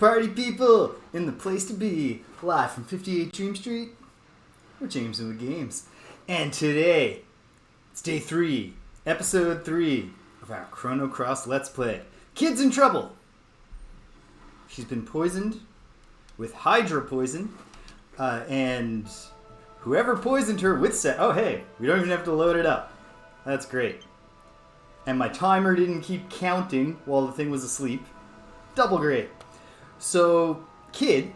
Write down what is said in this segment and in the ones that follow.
Party people in the place to be. Live from 58 Dream Street. We're James and the Games. And today, it's day 3, episode 3 of our Chrono Cross Let's Play. Kid's in trouble. She's been poisoned with Hydra Poison. And whoever poisoned her with oh hey, we don't even have to load it up. That's great. And my timer didn't keep counting while the thing was asleep. Double great. So, Kid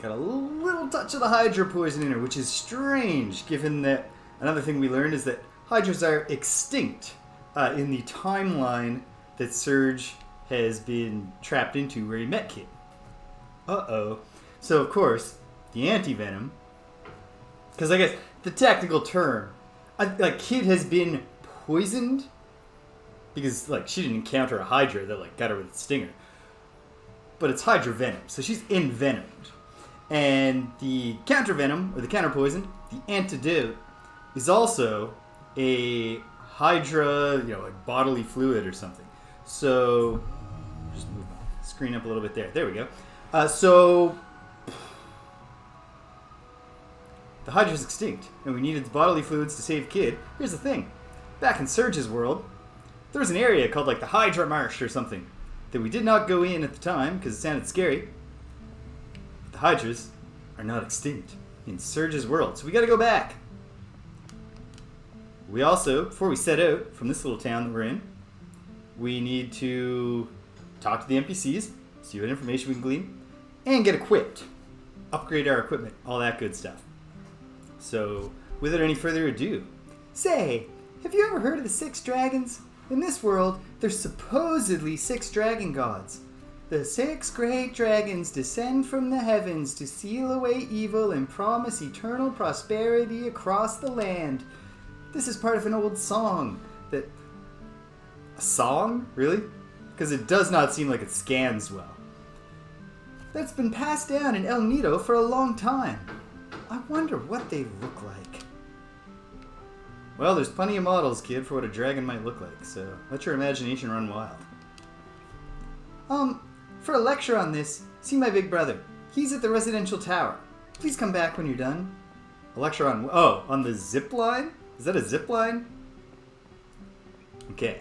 got a little touch of the Hydra Poison in her, which is strange, given that another thing we learned is that Hydras are extinct in the timeline that Serge has been trapped into where he met Kid. Uh-oh. So, of course, the anti-venom, because I guess the technical term, Kid has been poisoned because, she didn't encounter a Hydra that, got her with a stinger. But it's Hydra venom, so she's envenomed. And the counter venom, or the counter poison, the antidote, is also a Hydra, bodily fluid or something. So, just move my screen up a little bit there. There we go. So, the Hydra's extinct, and we needed the bodily fluids to save Kid. Here's the thing. Back in Serge's world, there was an area called, the Hydra Marsh or something, that we did not go in at the time because it sounded scary. But the Hydras are not extinct in Serge's world, so we gotta go back. We also, before we set out from this little town that we're in, we need to talk to the NPCs, see what information we can glean, and get equipped. Upgrade our equipment, all that good stuff. So, without any further ado, say, have you ever heard of the 6 dragons? In this world, there's supposedly 6 dragon gods. The 6 great dragons descend from the heavens to seal away evil and promise eternal prosperity across the land. This is part of an old song that... A song? Really? Because it does not seem like it scans well. That's been passed down in El Nido for a long time. I wonder what they look like. Well, there's plenty of models, Kid, for what a dragon might look like, so let your imagination run wild. For a lecture on this, see my big brother. He's at the residential tower. Please come back when you're done. A lecture on... Oh, on the zip line? Is that a zip line? Okay.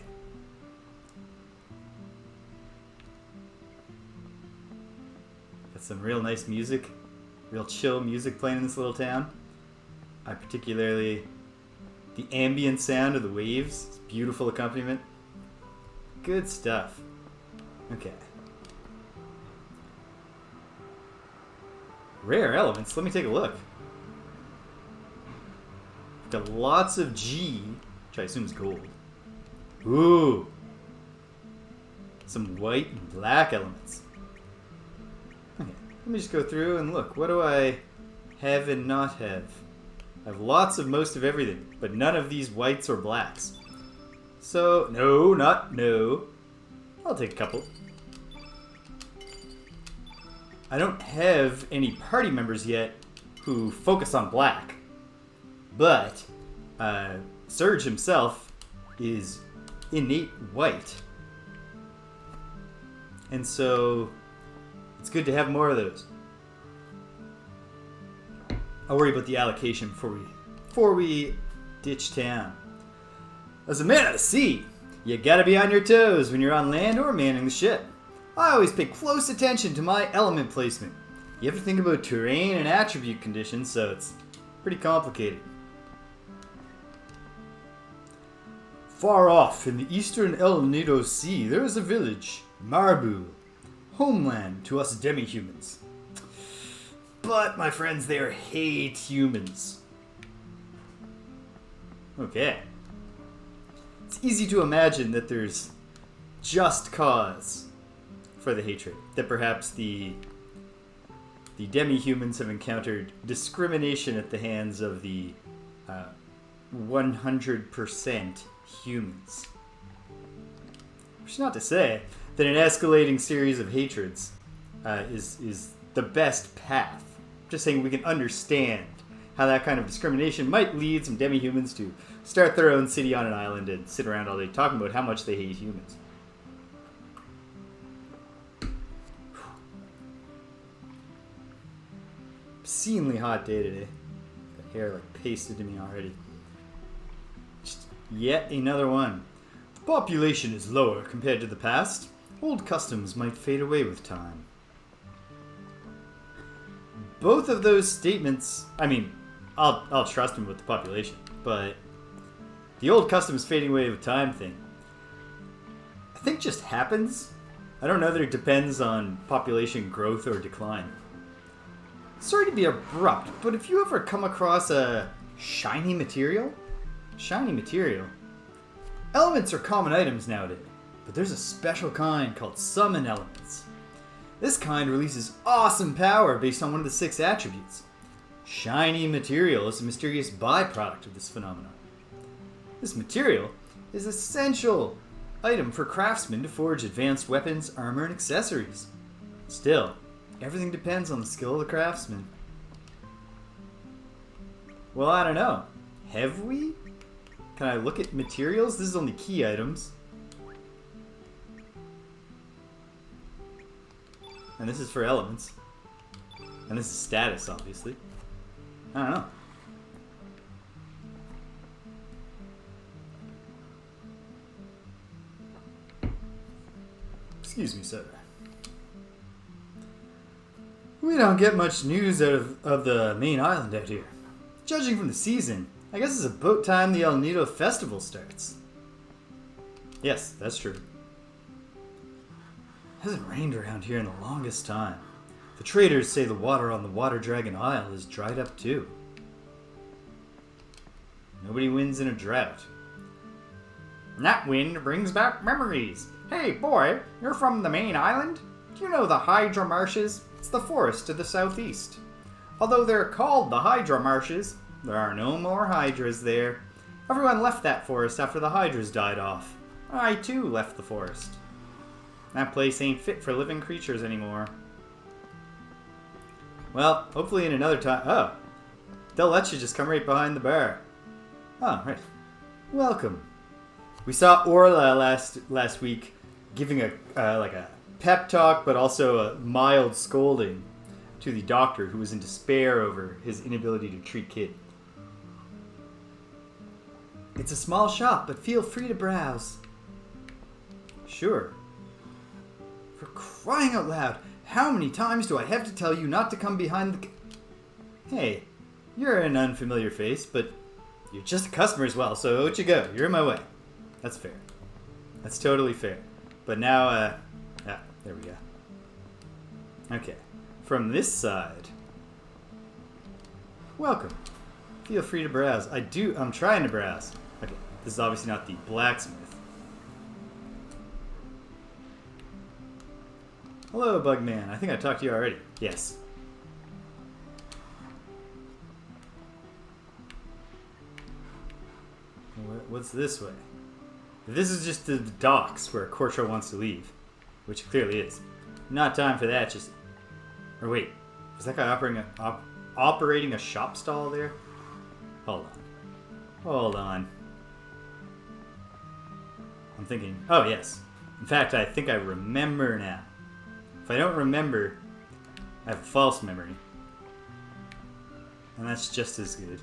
Got some real nice music. Real chill music playing in this little town. I particularly... The ambient sound of the waves. It's beautiful accompaniment. Good stuff. Okay. Rare elements. Let me take a look. Got lots of G, which I assume is gold. Ooh. Some white and black elements. Okay. Let me just go through and look. What do I have and not have? I have lots of most of everything, but none of these whites or blacks. So, no. I'll take a couple. I don't have any party members yet who focus on black, but Serge himself is innate white. And so, it's good to have more of those. I'll worry about the allocation before we ditch town. As a man of the sea, you gotta be on your toes when you're on land or manning the ship. I always pay close attention to my element placement. You have to think about terrain and attribute conditions, so it's pretty complicated. Far off in the eastern El Nido Sea, there is a village, Marbu, homeland to us demi-humans. But, my friends, they hate humans. Okay. It's easy to imagine that there's just cause for the hatred. That perhaps the demi-humans have encountered discrimination at the hands of the 100% humans. Which is not to say that an escalating series of hatreds is the best path. Just saying we can understand how that kind of discrimination might lead some demi-humans to start their own city on an island and sit around all day talking about how much they hate humans. obscenely hot day today. The hair like pasted to me already. Just yet another one. The population is lower compared to the past. Old customs might fade away with time. Both of those statements, I mean, I'll trust him with the population, but the old customs fading away with time thing, I think just happens. I don't know that it depends on population growth or decline. Sorry to be abrupt, but if you ever come across a shiny material? Shiny material? Elements are common items nowadays, but there's a special kind called summon elements. This kind releases awesome power based on one of the 6 attributes. Shiny material is a mysterious byproduct of this phenomenon. This material is an essential item for craftsmen to forge advanced weapons, armor, and accessories. Still, everything depends on the skill of the craftsman. Well, I don't know. Have we? Can I look at materials? This is only key items. And this is for elements. And this is status, obviously. I don't know. Excuse me, sir. We don't get much news out of the main island out here. Judging from the season, I guess it's about time the El Nido festival starts. Yes, that's true. Hasn't rained around here in the longest time. The traders say the water on the Water Dragon Isle is dried up too. Nobody wins in a drought. That wind brings back memories. Hey boy, you're from the main island? Do you know the Hydra Marshes? It's the forest to the southeast. Although they're called the Hydra Marshes, there are no more Hydras there. Everyone left that forest after the Hydras died off. I too left the forest. That place ain't fit for living creatures anymore. Well, hopefully in another time... Oh, they'll let you just come right behind the bar. Oh, right. Welcome. We saw Orla last week giving a pep talk, but also a mild scolding to the doctor who was in despair over his inability to treat Kid. It's a small shop, but feel free to browse. Sure. For crying out loud, how many times do I have to tell you not to come behind the... Hey, you're an unfamiliar face, but you're just a customer as well, so out you go. You're in my way. That's fair. That's totally fair. But now, there we go. Okay. From this side. Welcome. Feel free to browse. I'm trying to browse. Okay, this is obviously not the blacksmith. Hello, Bugman. I think I talked to you already. Yes. What's this way? This is just the docks where Korcha wants to leave, which it clearly is. Not time for that. Just, or wait, was that guy operating a shop stall there? Hold on. I'm thinking. Oh yes. In fact, I think I remember now. If I don't remember, I have a false memory, and that's just as good.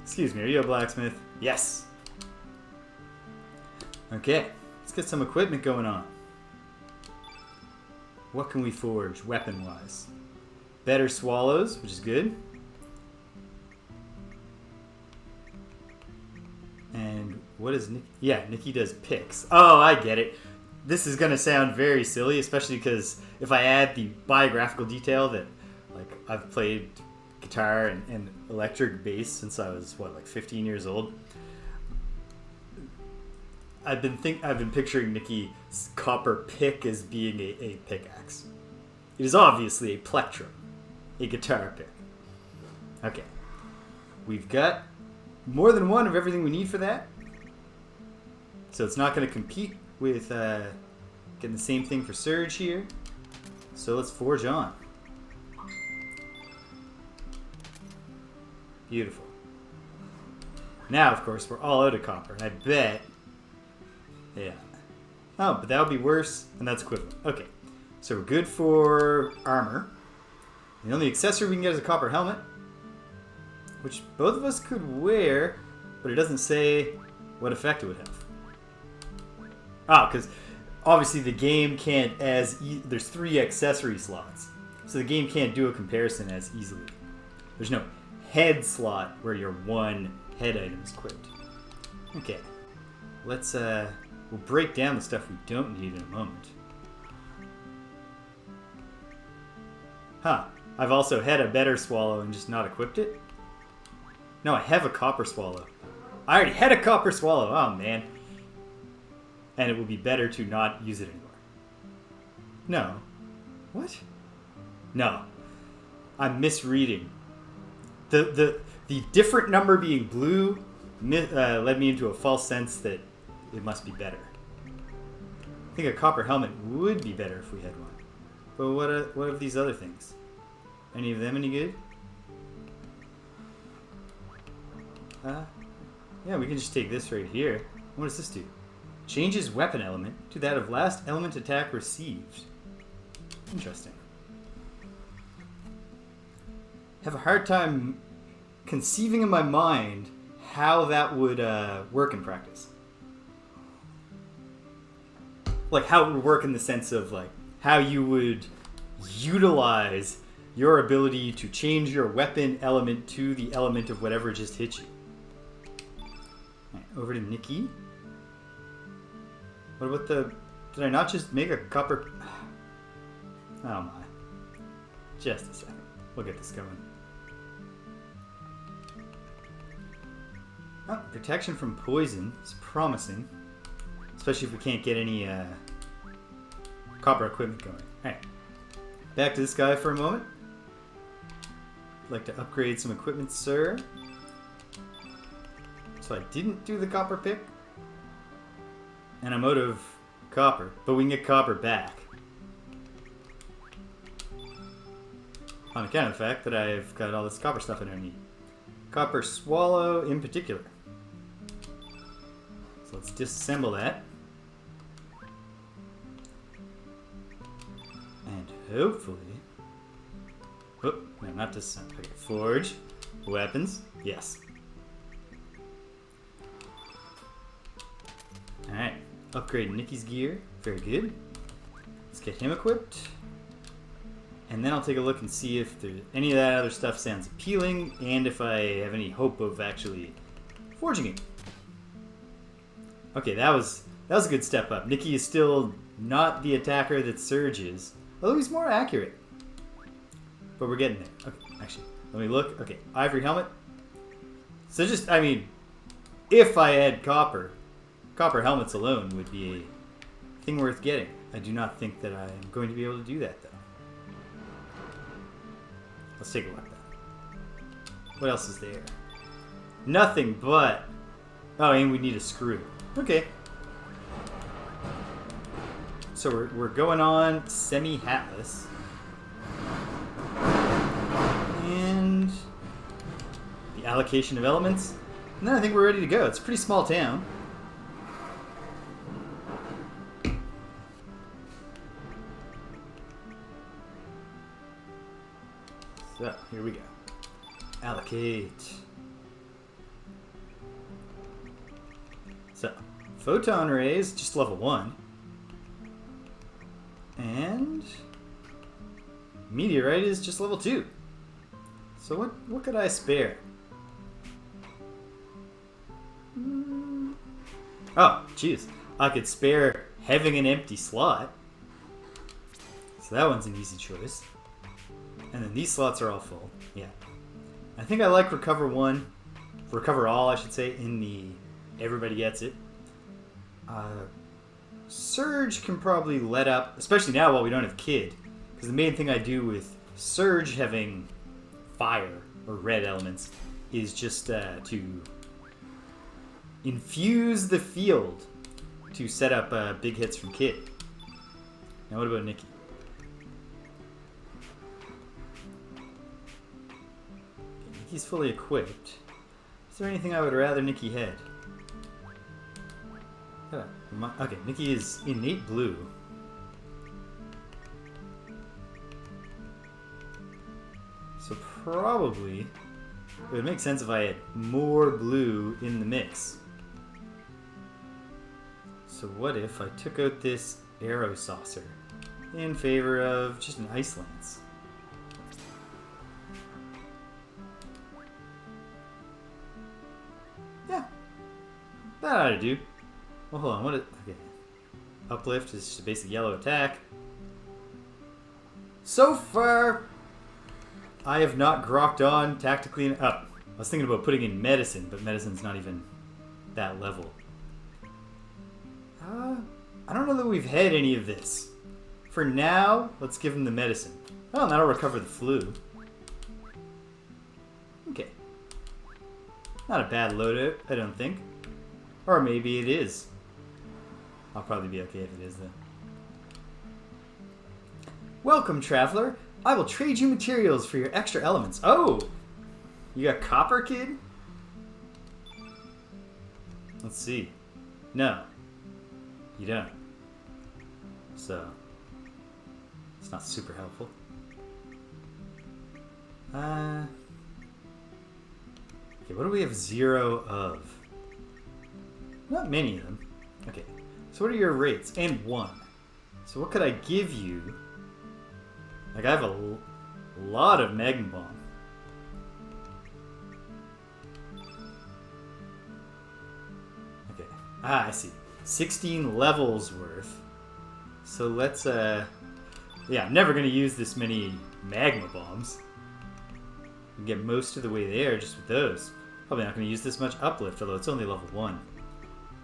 Excuse me, are you a blacksmith? Yes! Okay, let's get some equipment going on. What can we forge, weapon-wise? Better swallows, which is good. And what is Nikki? Yeah, Nikki does picks. Oh, I get it. This is going to sound very silly, especially because if I add the biographical detail that, like, I've played guitar and electric bass since I was 15 years old. I've been picturing Nikki's copper pick as being a pickaxe. It is obviously a plectrum, a guitar pick. Okay, we've got more than one of everything we need for that, so it's not going to compete with getting the same thing for Serge here. So let's forge on. Beautiful. Now, of course, we're all out of copper, and I bet... Yeah. Oh, but that would be worse, and that's equivalent. Okay. So we're good for armor. The only accessory we can get is a copper helmet, which both of us could wear, but it doesn't say what effect it would have. Ah, because obviously the game can't there's 3 accessory slots, so the game can't do a comparison as easily. There's no head slot where your one head item is equipped. Okay, let's we'll break down the stuff we don't need in a moment. Huh, I've also had a better swallow and just not equipped it? No, I have a copper swallow. I already had a copper swallow, oh man. And it would be better to not use it anymore. No. What? No. I'm misreading. The different number being blue led me into a false sense that it must be better. I think a copper helmet would be better if we had one. But what of these other things? Any of them any good? Yeah, we can just take this right here. What does this do? Changes weapon element to that of last element attack received. Interesting. Have a hard time conceiving in my mind how that would work in practice. Like how it would work in the sense of like how you would utilize your ability to change your weapon element to the element of whatever just hit you. Alright, over to Nikki. What about did I not just make a copper? Oh my. Just a second. We'll get this going. Oh, protection from poison is promising. Especially if we can't get any copper equipment going. Alright. Back to this guy for a moment. I'd like to upgrade some equipment, sir. So I didn't do the copper pick. And I'm out of copper. But we can get copper back. On account of the fact that I've got all this copper stuff I don't need. Copper swallow in particular. So let's disassemble that. And hopefully... Oh, no, not disassemble. Okay, forge. Weapons. Yes. Alright. Upgrade Nikki's gear. Very good. Let's get him equipped. And then I'll take a look and see if any of that other stuff sounds appealing and if I have any hope of actually forging it. Okay, that was a good step up. Nikki is still not the attacker that Serge is, although he's more accurate. But we're getting there. Okay, actually, let me look. Okay, ivory helmet. So just, I mean, if I had copper helmets alone would be a thing worth getting. I do not think that I'm going to be able to do that, though. Let's take a look at that. What else is there? Nothing but... Oh, and we need a screw. Okay. So we're going on semi-hatless. And... the allocation of elements. And then I think we're ready to go. It's a pretty small town. So, here we go. Allocate. So, photon rays, just level 1. And meteorite is just level 2. So what could I spare? Oh, jeez. I could spare having an empty slot. So that one's an easy choice. And then these slots are all full. Yeah. I think I like Recover All, I should say, in the Everybody Gets It. Surge can probably let up, especially now while we don't have Kid. Because the main thing I do with Surge having fire, or red elements, is just to infuse the field to set up big hits from Kid. Now what about Nikki? Nikki's fully equipped. Is there anything I would rather Nikki had? Okay, Nikki is innate blue. probably... It would make sense if I had more blue in the mix. So what if I took out this arrow saucer in favor of just an ice lance? Yeah. That ought to do. Well, hold on. What is... Okay. Uplift is just a basic yellow attack. So far, I have not grokked on tactically. I was thinking about putting in medicine, but medicine's not even that level. I don't know that we've had any of this. For now, let's give him the medicine. Oh, and that'll recover the flu. Okay. Not a bad loadout, I don't think. Or maybe it is. I'll probably be okay if it is, then. Welcome, traveler. I will trade you materials for your extra elements. Oh! You got copper, kid? Let's see. No. You don't. So, it's not super helpful. Okay, what do we have 0 of? Not many of them. Okay, so what are your rates? And 1. So what could I give you? Like, I have a lot of Magma Bomb. Okay. I see. 16 levels worth. So let's, yeah, I'm never going to use this many Magma Bombs. We can get most of the way there just with those. Probably not going to use this much uplift, although it's only level 1.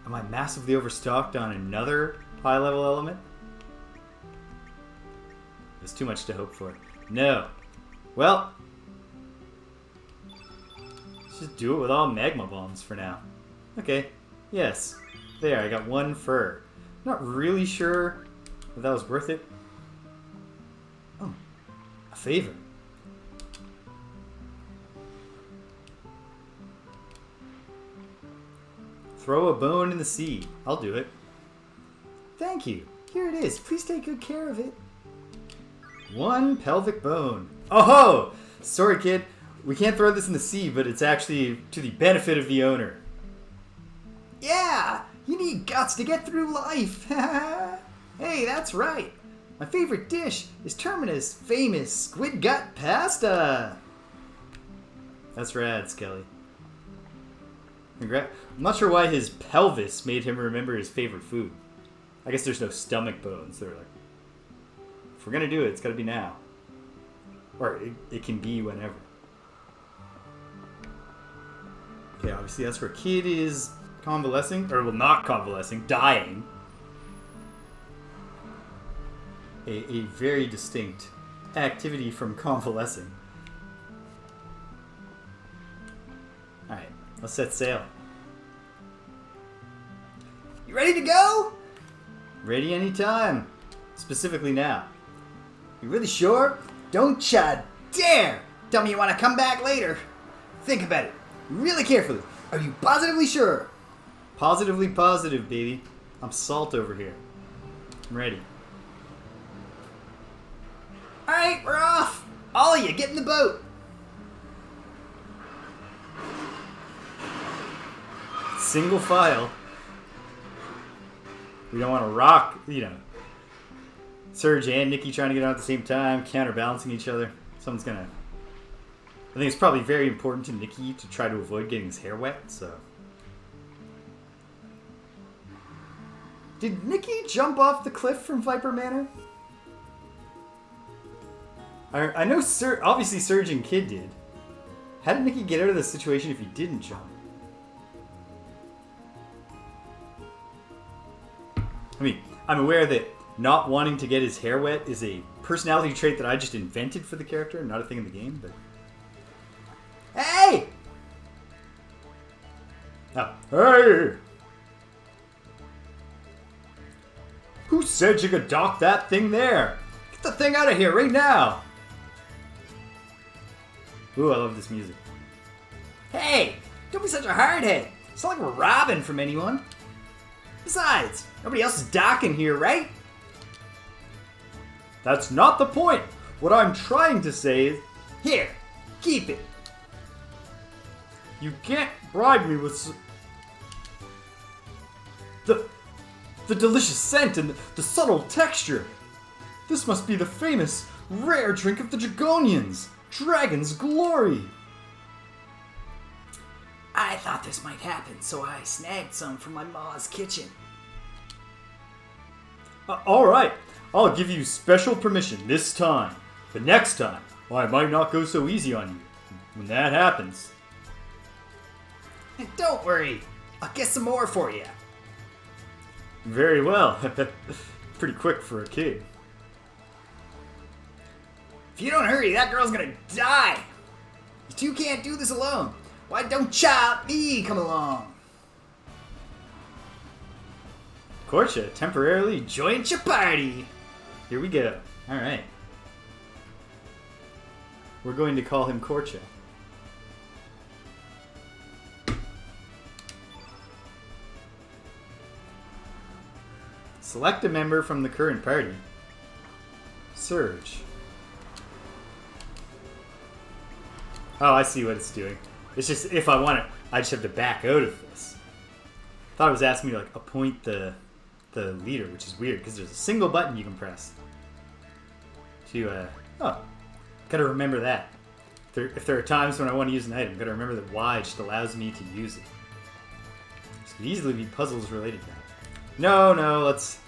Am I massively overstocked on another high-level element? There's too much to hope for. No. Well, let's just do it with all Magma Bombs for now. Okay. Yes. There, I got 1 fur. Not really sure if that was worth it. Oh, a favor. Throw a bone in the sea. I'll do it. Thank you. Here it is. Please take good care of it. 1 pelvic bone. Oh ho! Sorry, kid. We can't throw this in the sea, but it's actually to the benefit of the owner. Yeah! You need guts to get through life. Hey, that's right. My favorite dish is Terminus' famous squid gut pasta. That's rad, Skelly. I'm not sure why his pelvis made him remember his favorite food. I guess there's no stomach bones. They're like, if we're gonna do it, it's gotta be now. Or it can be whenever. Okay, obviously that's where Kid is convalescing, or well, not convalescing, dying. A very distinct activity from convalescing. Alright, let's set sail. You ready to go? Ready anytime. Specifically now. You really sure? Don't ya dare tell me you want to come back later. Think about it really carefully. Are you positively sure? Positively positive, baby. I'm salt over here. I'm ready. Alright, we're off. All of you, get in the boat. Single file. We don't want to rock, you know. Serge and Nikki trying to get out at the same time, counterbalancing each other. Someone's gonna... I think it's probably very important to Nikki to try to avoid getting his hair wet, so... Did Nikki jump off the cliff from Viper Manor? I know obviously Serge and Kid did. How did Nikki get out of this situation if he didn't jump? I mean, I'm aware that not wanting to get his hair wet is a personality trait that I just invented for the character, not a thing in the game, but... Hey! Oh. Hey! Who said you could dock that thing there? Get the thing out of here right now! Ooh, I love this music. Hey! Don't be such a hardhead. It's not like we're robbing from anyone. Besides, nobody else is docking here, right? That's not the point. What I'm trying to say is... Here, Keep it. You can't bribe me with the delicious scent and the subtle texture. This must be the famous, rare drink of the Dragonians, Dragon's Glory. I thought this might happen, so I snagged some from my ma's kitchen. Alright, I'll give you special permission this time. But next time, I might not go so easy on you. When that happens. And don't worry, I'll get some more for you. Very well. Pretty quick for a kid. If you don't hurry, that girl's gonna die. You two can't do this alone. Why don't me come along? Korcha temporarily joined your party. Here we go. Alright. We're going to call him Korcha. Select a member from the current party. Serge. Oh, I see what it's doing. It's just, if I want it, I just have to back out of this. I thought it was asking me to, like, appoint the leader, which is weird, because there's a single button you can press. To, gotta remember that. If there are times when I want to use an item, gotta remember that Y just allows me to use it. This could easily be puzzles related now. No, let's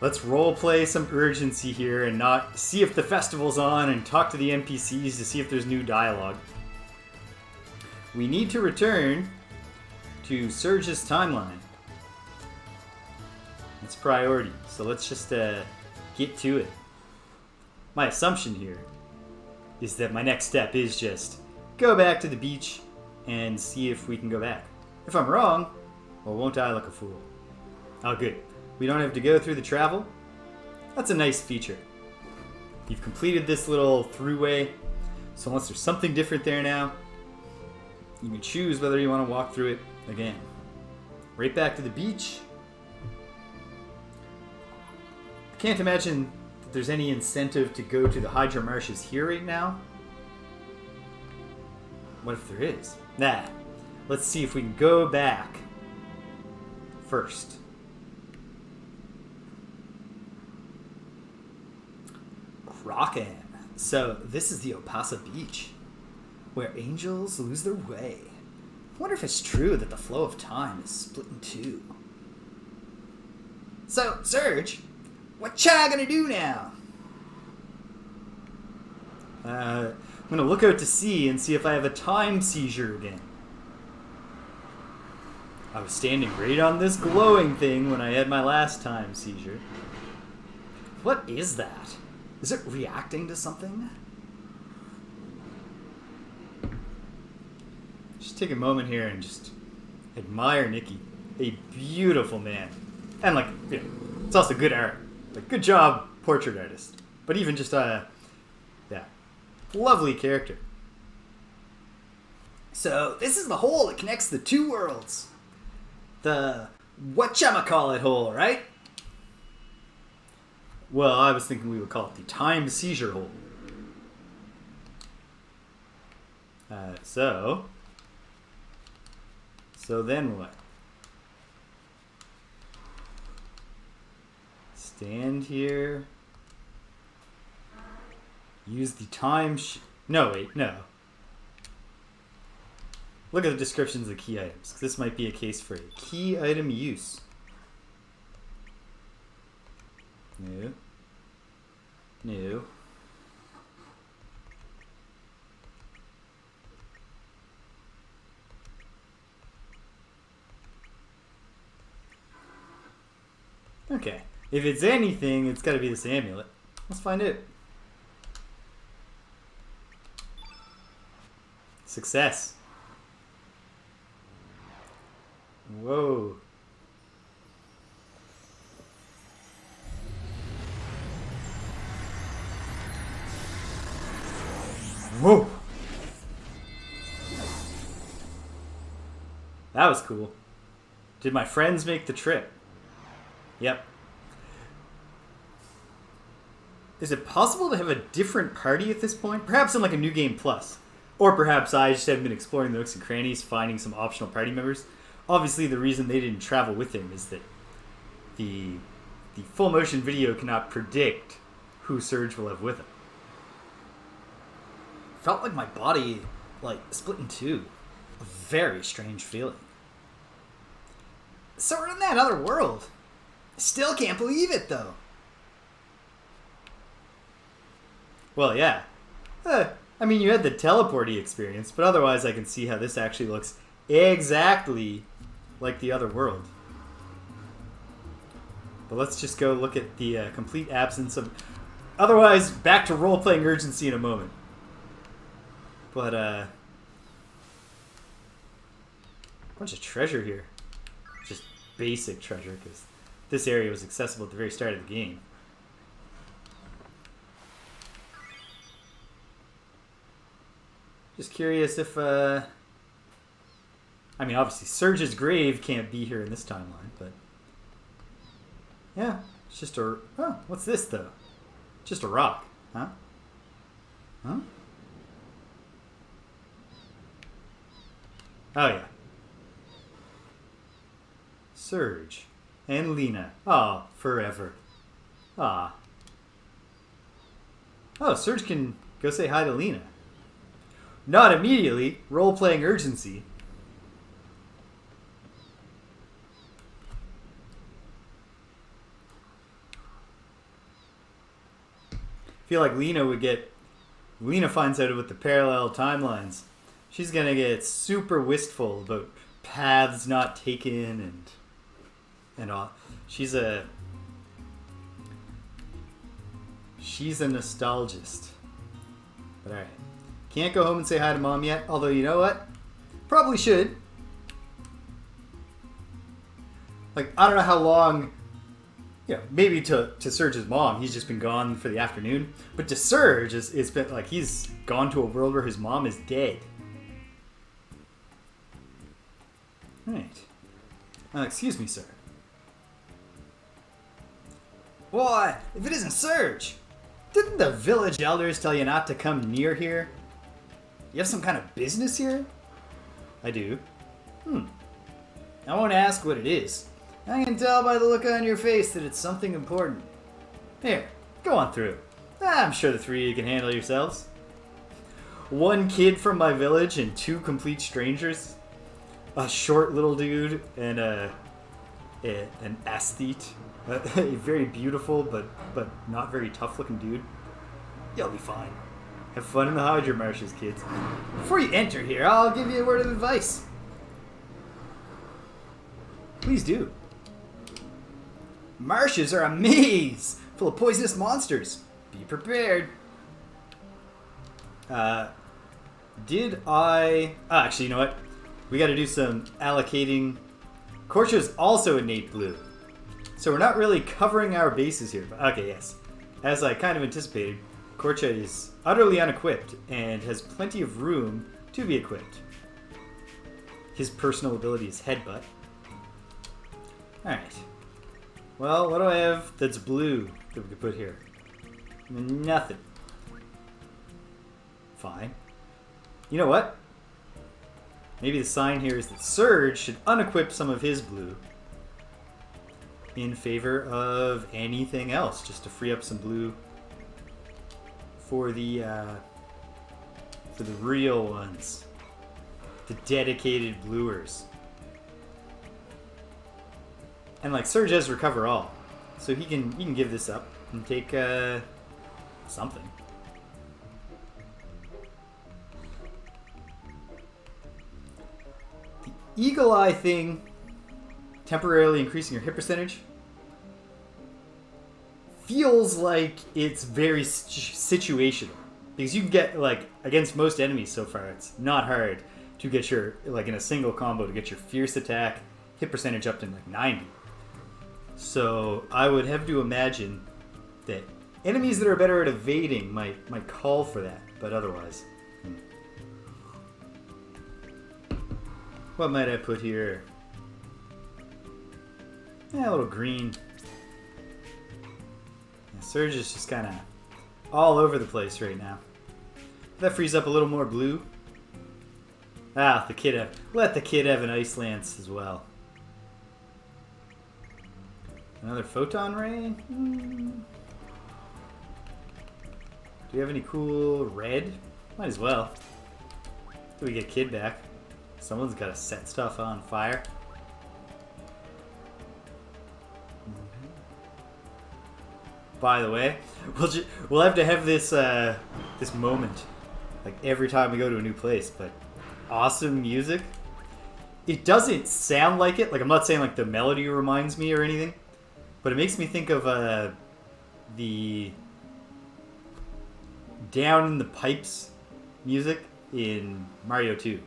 roleplay some urgency here and not see if the festival's on and talk to the NPCs to see if there's new dialogue. We need to return to Serge's timeline. It's priority, so let's just get to it. My assumption here is that my next step is just go back to the beach and see if we can go back. If I'm wrong, well, won't I look a fool? Oh, good. We don't have to go through the travel. That's a nice feature. You've completed this little throughway, so unless there's something different there now, you can choose whether you want to walk through it again. Right back to the beach. I can't imagine that there's any incentive to go to the Hydra marshes here right now. What if there is? Nah. Let's see if we can go back first. Rockin'. So this is the Opasa Beach, where angels lose their way. I wonder if it's true that the flow of time is split in two. So, Serge, what ya gonna do now? I'm gonna look out to sea and see if I have a time seizure again. I was standing right on this glowing thing when I had my last time seizure. What is that? Is it reacting to something? Just take a moment here and just admire Nikki. A beautiful man. And, like, you know, it's also good art. Like, good job, portrait artist. But even just, yeah, lovely character. So, this is the hole that connects the two worlds. The whatchamacallit hole, right? Well, I was thinking we would call it the time seizure hole. So then what? Stand here. Use the time no, wait, no. Look at the descriptions of the key items. This might be a case for a key item use. No. No. Okay. If it's anything, it's got to be this amulet. Let's find it. Success. Whoa. Whoa. That was cool. Did my friends make the trip? Yep. Is it possible to have a different party at this point? Perhaps in like a New Game Plus. Or perhaps I just haven't been exploring the nooks and crannies, finding some optional party members. Obviously, the reason they didn't travel with him is that the full motion video cannot predict who Serge will have with him. Felt like my body like split in two. A very strange feeling. So we're in that other world. Still can't believe it though. Well, yeah. I mean, you had the teleporty experience, but otherwise I can see how this actually looks exactly like the other world. But let's just go look at the complete absence of... Otherwise, back to role-playing urgency in a moment. But, bunch of treasure here. Just basic treasure, because this area was accessible at the very start of the game. Just curious if, I mean, obviously, Serge's grave can't be here in this timeline, but... Yeah, it's just a... Oh, what's this, though? Just a rock, huh? Huh? Oh, yeah. Serge. And Lena. Oh, forever. Ah. Oh, Serge can go say hi to Lena. Not immediately. Role-playing urgency. Feel like Lena would get... Lena finds out with the parallel timelines. She's gonna get super wistful about paths not taken and all. She's a nostalgist. But alright. Can't go home and say hi to Mom yet, although you know what? Probably should. Like, I don't know how long, you know, maybe to Serge's mom, he's just been gone for the afternoon. But to Serge, it's been like he's gone to a world where his mom is dead. Right. Excuse me, sir. Boy, if it isn't Serge! Didn't the village elders tell you not to come near here? You have some kind of business here? I do. I won't ask what it is. I can tell by the look on your face that it's something important. Here, go on through. I'm sure the three of you can handle yourselves. One kid from my village and two complete strangers. A short little dude and an aesthete. A very beautiful but not very tough looking dude. You'll be fine. Have fun in the Hydra marshes, kids. Before you enter here, I'll give you a word of advice. Please do. Marshes are a maze full of poisonous monsters. Be prepared. Actually, you know what? We gotta do some allocating. Korcha is also innate blue. So we're not really covering our bases here. But okay, yes. As I kind of anticipated, Korcha is utterly unequipped and has plenty of room to be equipped. His personal ability is Headbutt. Alright. Well, what do I have that's blue that we could put here? Nothing. Fine. You know what? Maybe the sign here is that Serge should unequip some of his blue in favor of anything else, just to free up some blue for the real ones, the dedicated bluers. And like Serge has recover all, so he can give this up and take something. The eagle eye thing, temporarily increasing your hit percentage, feels like it's very situational, because you can get, like, against most enemies so far, it's not hard to get your, like in a single combo, to get your fierce attack hit percentage up to like 90. So I would have to imagine that enemies that are better at evading might call for that, but otherwise. What might I put here? Yeah, a little green. Yeah, Serge is just kind of all over the place right now. That frees up a little more blue. Ah, let the kid have an ice lance as well. Another photon ray? Do we have any cool red? Might as well. Do we get kid back? Someone's got to set stuff on fire. By the way, we'll have to have this this moment like every time we go to a new place. But awesome music. It doesn't sound like it. Like I'm not saying like the melody reminds me or anything, but it makes me think of the down in the pipes music in Mario 2.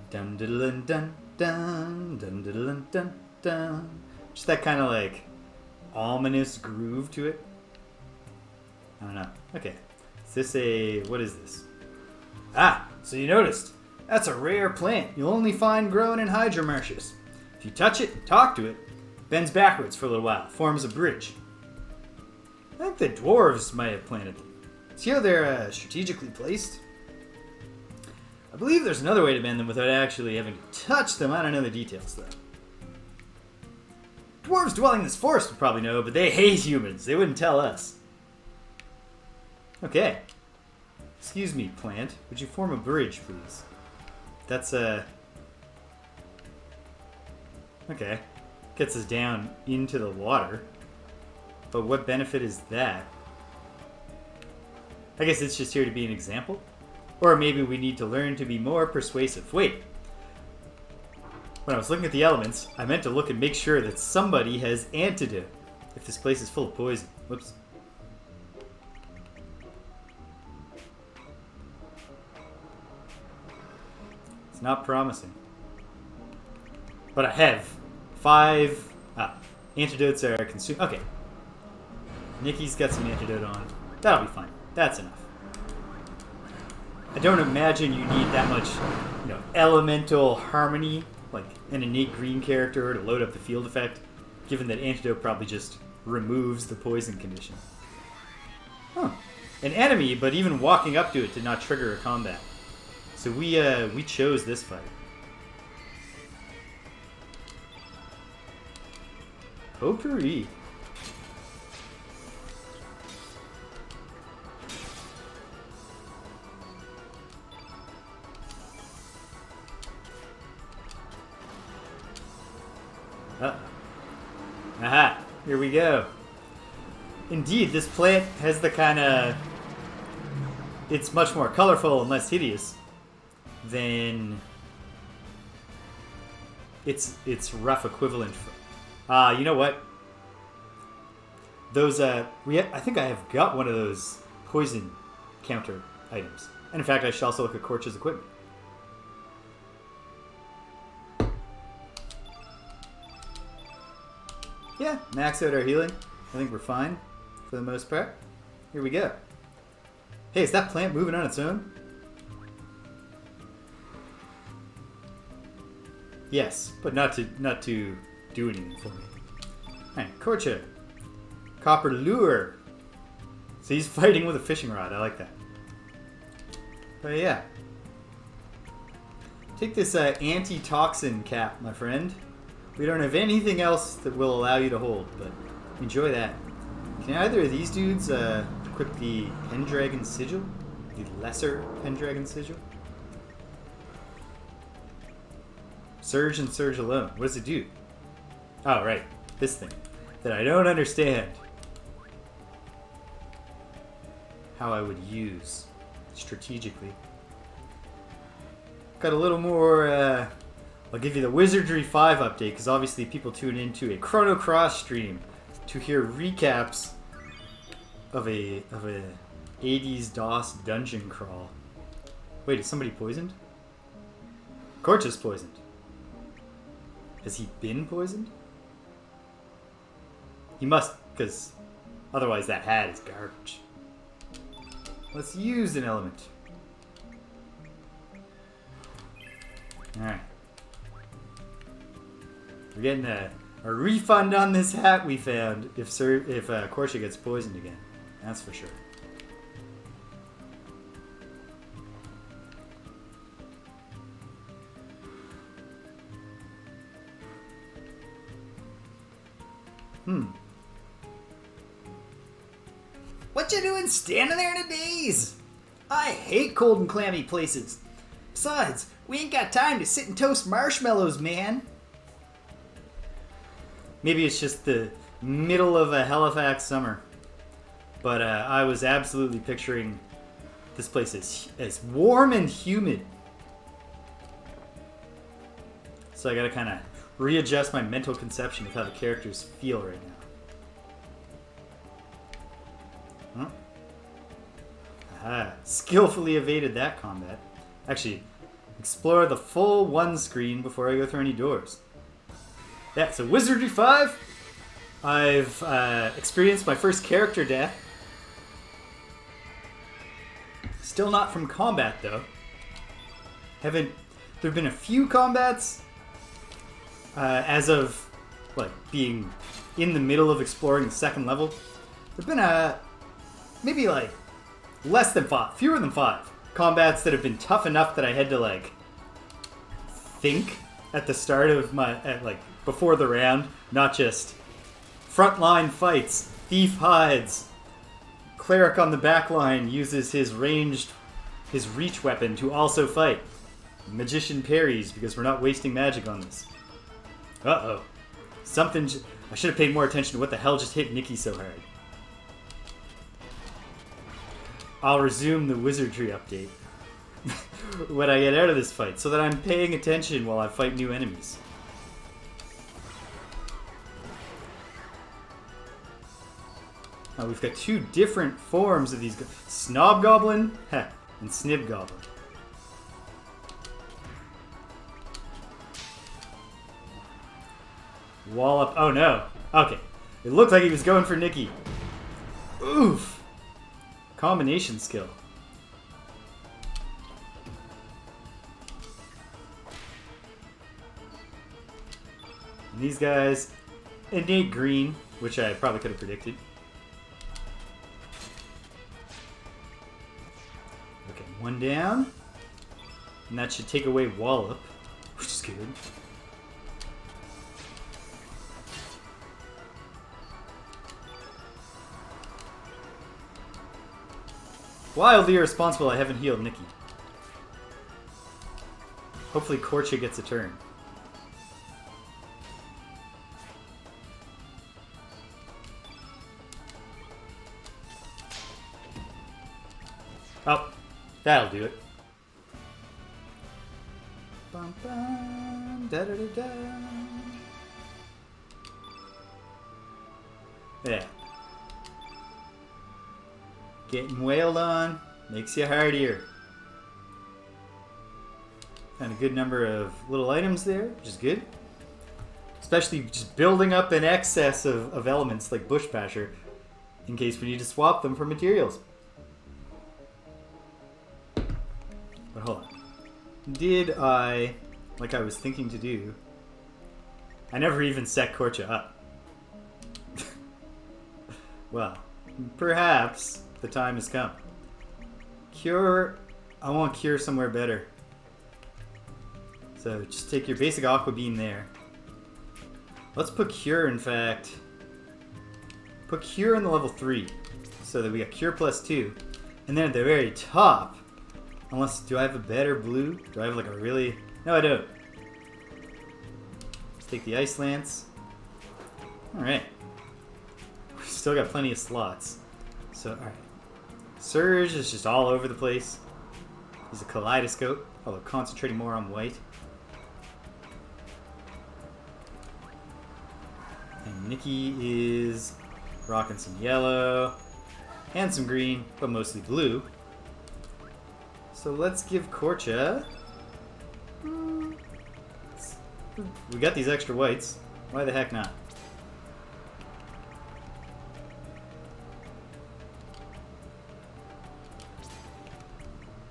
Dun dun dun dun dun dun dun dun dun. Just that kind of like ominous groove to it. I don't know. Okay. Is this what is this? Ah, so you noticed. That's a rare plant you'll only find growing in Hydra marshes. If you touch it and talk to it, it bends backwards for a little while, forms a bridge. I think the dwarves might have planted them. See how they're strategically placed? I believe there's another way to bend them without actually having to touch them. I don't know the details though. Dwarves dwelling in this forest would probably know, but they hate humans. They wouldn't tell us. Okay. Excuse me, plant. Would you form a bridge, please? That's okay. Gets us down into the water. But what benefit is that? I guess it's just here to be an example. Or maybe we need to learn to be more persuasive. Wait. When I was looking at the elements, I meant to look and make sure that somebody has antidote. If this place is full of poison. Whoops. It's not promising. But I have 5 antidotes are consumed. Okay. Nikki's got some antidote on. That'll be fine. That's enough. I don't imagine you need that much, elemental harmony, like an innate green character to load up the field effect, given that antidote probably just removes the poison condition. Huh. An enemy, but even walking up to it did not trigger a combat. So we chose this fight. Potpourri. Aha, here we go. Indeed, this plant has the kind of... It's much more colorful and less hideous than its rough equivalent. You know what? Those, I think I have got one of those poison counter items. And in fact, I should also look at Korcha's equipment. Yeah, max out our healing. I think we're fine for the most part. Here we go. Hey, is that plant moving on its own? Yes, but not to do anything for me. Alright, Korcha. Copper lure. So he's fighting with a fishing rod. I like that. But yeah. Take this anti-toxin cap, my friend. We don't have anything else that will allow you to hold, but enjoy that. Can either of these dudes equip the Pendragon Sigil? The lesser Pendragon Sigil? Surge and Surge alone. What does it do? Oh, right. This thing. That I don't understand how I would use strategically. Got a little more... I'll give you the Wizardry 5 update, because obviously people tune into a Chrono Cross stream to hear recaps of a 80s DOS dungeon crawl. Wait, is somebody poisoned? Korcha's poisoned. Has he been poisoned? He must, because otherwise that hat is garbage. Let's use an element. Alright. We're getting a refund on this hat we found if Korcha gets poisoned again. That's for sure. What you doing standing there in a daze? I hate cold and clammy places. Besides, we ain't got time to sit and toast marshmallows, man. Maybe it's just the middle of a Halifax summer. But I was absolutely picturing this place as warm and humid. So I gotta kind of readjust my mental conception of how the characters feel right now. Huh? Aha, skillfully evaded that combat. Actually, explore the full one screen before I go through any doors. Yeah, so Wizardry 5. I've experienced my first character death. Still not from combat, though. There have been a few combats as of like being in the middle of exploring the second level. There've been maybe like less than 5, fewer than 5 combats that have been tough enough that I had to like think at the start of before the round, not just frontline fights. Thief hides. Cleric on the back line uses his reach weapon to also fight. Magician parries because we're not wasting magic on this. Uh-oh. I should have paid more attention to what the hell just hit Nikki so hard. I'll resume the wizardry update when I get out of this fight so that I'm paying attention while I fight new enemies. Now we've got 2 different forms of these Snob Goblin and Snib Goblin. Wallop. Oh no. Okay. It looked like he was going for Nikki. Oof. Combination skill. And these guys, innate green, which I probably could have predicted. Okay, 1 down. And that should take away Wallop, which is good. Wildly irresponsible, I haven't healed Nikki. Hopefully Korcha gets a turn. Oh, that'll do it. Bum, bum, da, da, da, da. Yeah. Getting wailed on makes you hardier. Found a good number of little items there, which is good. Especially just building up an excess of elements like Bush Basher in case we need to swap them for materials. But hold on. Did I, like I was thinking to do, I never even set Korcha up. Well, perhaps the time has come. Cure, I want Cure somewhere better. So just take your basic Aqua Beam there. Let's put Cure, in fact. Put Cure in the level 3. So that we got Cure plus 2. And then at the very top, do I have a better blue? Do I have like a really... No, I don't. Let's take the Ice Lance. Alright. We've still got plenty of slots. So, alright. Serge is just all over the place. He's a kaleidoscope, although concentrating more on white. And Nikki is rocking some yellow and some green, but mostly blue. So let's give Korcha... We got these extra whites. Why the heck not?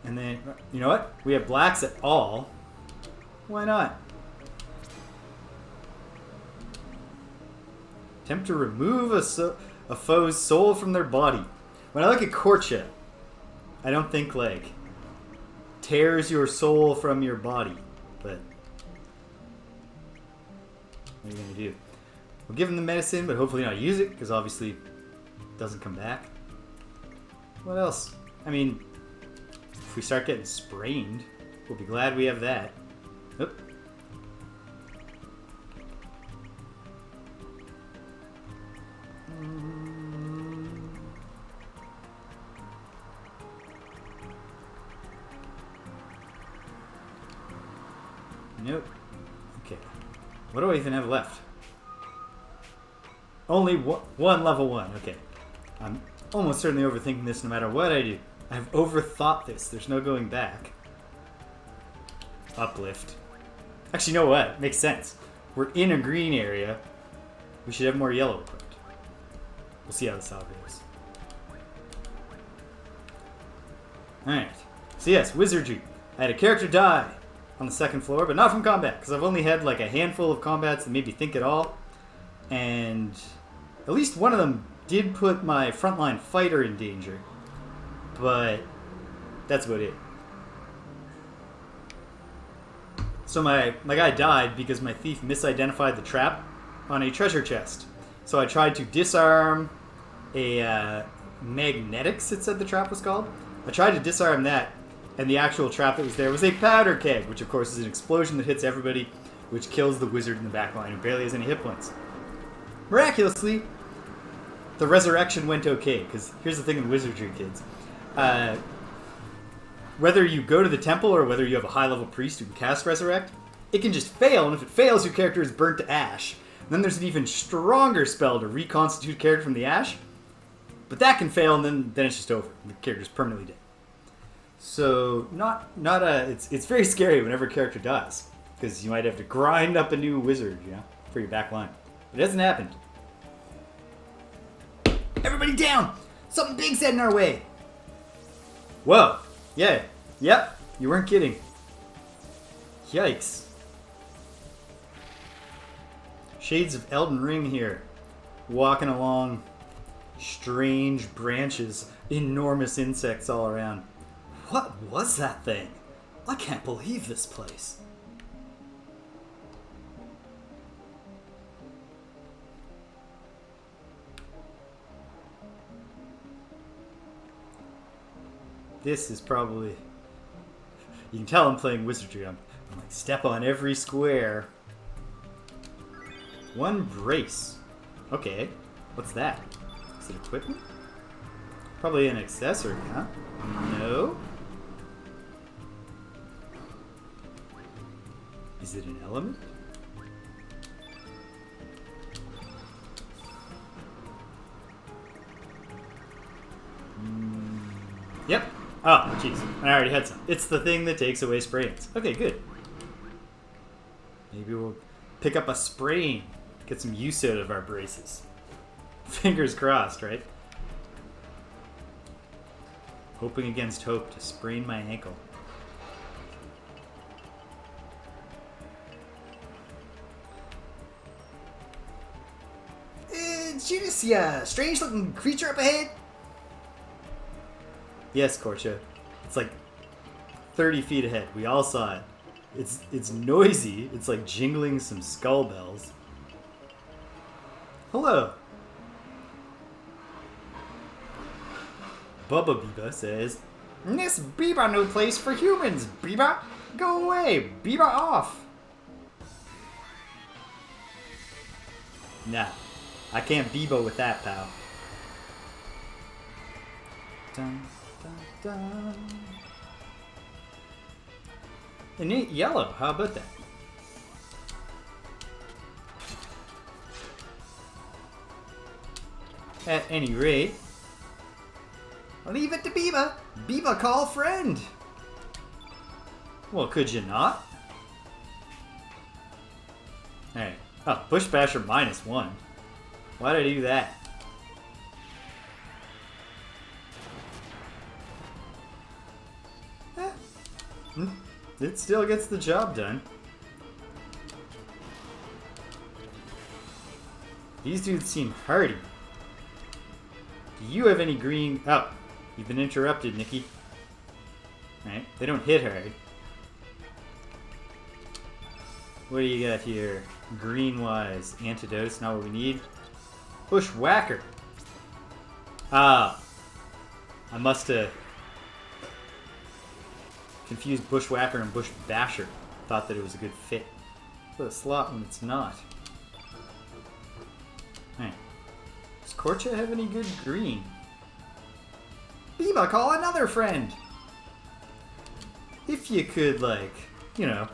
And then, you know what? We have blacks at all. Why not? Attempt to remove a foe's soul from their body. When I look at Korcha, I don't think like tears your soul from your body, but what are you gonna do? We'll give him the medicine, but hopefully not use it, because obviously it doesn't come back. What else? I mean, if we start getting sprained, we'll be glad we have that. Oop. Nope. Okay. What do I even have left? Only one level 1. Okay. I'm almost certainly overthinking this no matter what I do. I've overthought this. There's no going back. Uplift. Actually, you know what? Makes sense. We're in a green area. We should have more yellow equipped. We'll see how this all goes. Alright. So yes, wizardry. I had a character die on the 2nd floor, but not from combat, because I've only had like a handful of combats that made me think at all. And at least one of them did put my frontline fighter in danger. But that's about it. So my guy died because my thief misidentified the trap on a treasure chest. So I tried to disarm a magnetics, it said the trap was called. I tried to disarm that, and the actual trap that was there was a powder keg, which of course is an explosion that hits everybody, which kills the wizard in the back line who barely has any hit points. Miraculously, the resurrection went okay, because here's the thing in wizardry, kids. Whether you go to the temple or whether you have a high-level priest who can cast Resurrect, it can just fail, and if it fails, your character is burnt to ash. And then there's an even stronger spell to reconstitute a character from the ash, but that can fail, and then it's just over. The character's permanently dead. So, it's very scary whenever a character dies, because you might have to grind up a new wizard, you know, for your back line. But it hasn't happened. Everybody down! Something big's heading our way! Whoa! Yeah. Yep. You weren't kidding. Yikes. Shades of Elden Ring here. Walking along strange branches. Enormous insects all around. What was that thing? I can't believe this place. This is probably... You can tell I'm playing wizardry. I'm like, step on every square. 1 brace. Okay. What's that? Is it equipment? Probably an accessory, huh? No. Is it an element? Yep. Oh, jeez. I already had some. It's the thing that takes away sprains. Okay, good. Maybe we'll pick up a sprain. Get some use out of our braces. Fingers crossed, right? Hoping against hope to sprain my ankle. Did you just see a strange-looking creature up ahead? Yes, Korcha. It's like 30 feet ahead. We all saw it. It's noisy. It's like jingling some skull bells. Hello. Bubba Biba says, "This Biba no place for humans, Biba. Go away, Biba off." Nah, I can't Biba with that, pal. Dun, dun, dun. Innate yellow, how about that? At any rate, leave it to Biba. Biba call friend. Well, could you not? Hey, oh, Bush Basher -1. Why did I do that? It still gets the job done. These dudes seem hardy. Do you have any green... Oh, you've been interrupted, Nikki. Alright, they don't hit hard. What do you got here? Green-wise. Antidote's not what we need. Bushwhacker. Ah. I must have confused Bushwhacker and Bushbasher. Thought that it was a good fit. Put a slot when it's not. Alright. Does Korcha have any good green? Biba, call another friend! If you could, like, you know.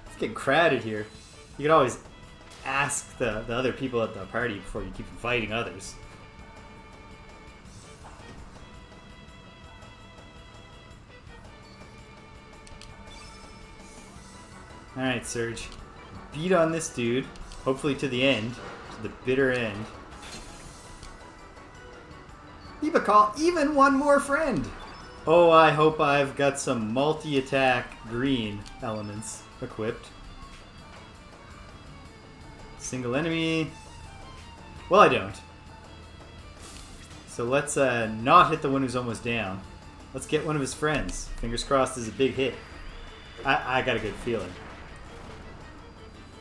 It's getting crowded here. You could always ask the other people at the party before you keep inviting others. Alright, Serge. Beat on this dude. Hopefully to the end. To the bitter end. Biba, call even one more friend! Oh, I hope I've got some multi-attack green elements equipped. Single enemy. Well, I don't. So let's not hit the one who's almost down. Let's get one of his friends. Fingers crossed is a big hit. I got a good feeling.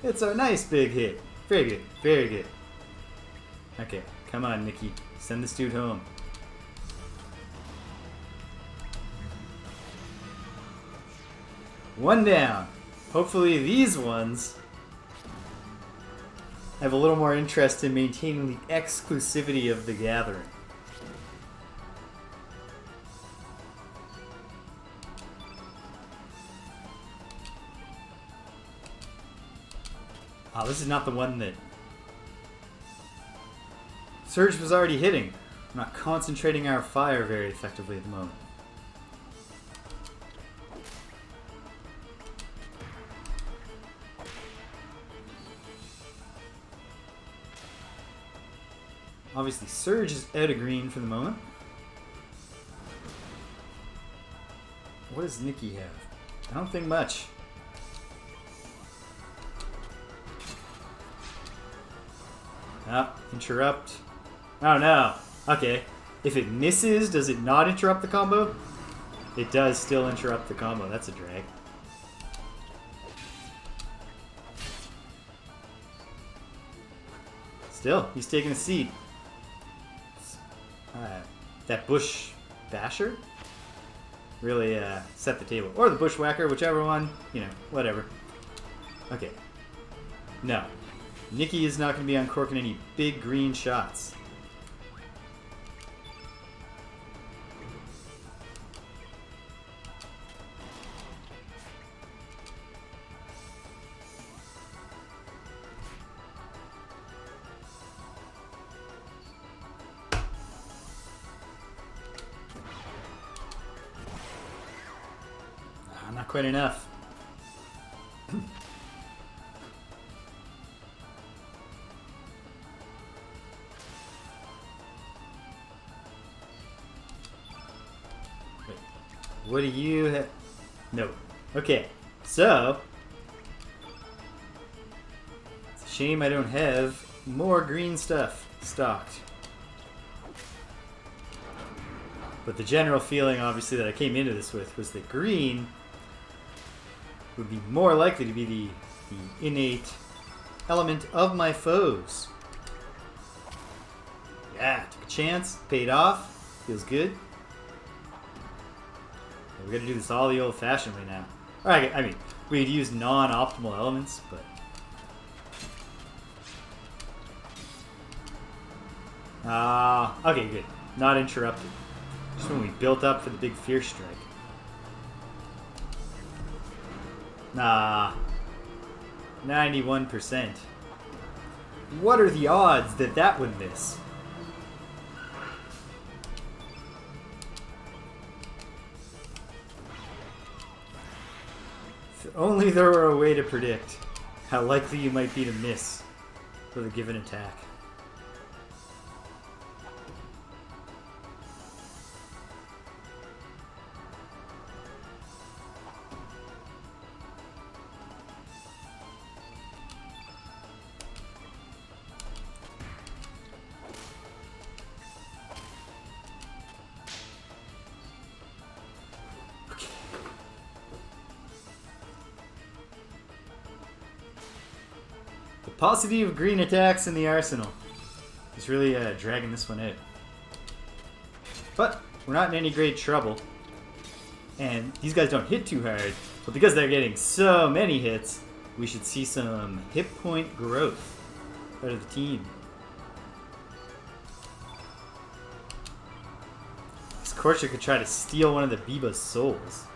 It's a nice big hit. Very good. Very good. Okay, come on, Nikki. Send this dude home. One down. Hopefully these ones have a little more interest in maintaining the exclusivity of the gathering. Oh, this is not the one that Serge was already hitting. We're not concentrating our fire very effectively at the moment. Obviously, Serge is out of green for the moment. What does Nikki have? I don't think much. Ah, interrupt. Oh no. Okay. If it misses, does it not interrupt the combo? It does still interrupt the combo. That's a drag. Still, he's taking a seat. That Bush Basher really set the table. Or the Bushwhacker, whichever one. You know, whatever. Okay. No. Nikki is not going to be uncorking any big green shots. Not quite enough. Wait, what do you have? No. Okay, so it's a shame I don't have more green stuff stocked. But the general feeling, obviously, that I came into this with was that green would be more likely to be the innate element of my foes. Yeah, took a chance, paid off, feels good. We're gonna do this all the old-fashioned way now. Alright, I mean, we'd use non-optimal elements, but okay, good. Not interrupted. Just when we built up for the big fierce strike. Nah. 91%. What are the odds that that would miss? If only there were a way to predict how likely you might be to miss with a given attack. The paucity of green attacks in the arsenal is really dragging this one out. But we're not in any great trouble. And these guys don't hit too hard, but because they're getting so many hits, we should see some hit point growth out of the team. This Korcha could try to steal one of the Biba's souls.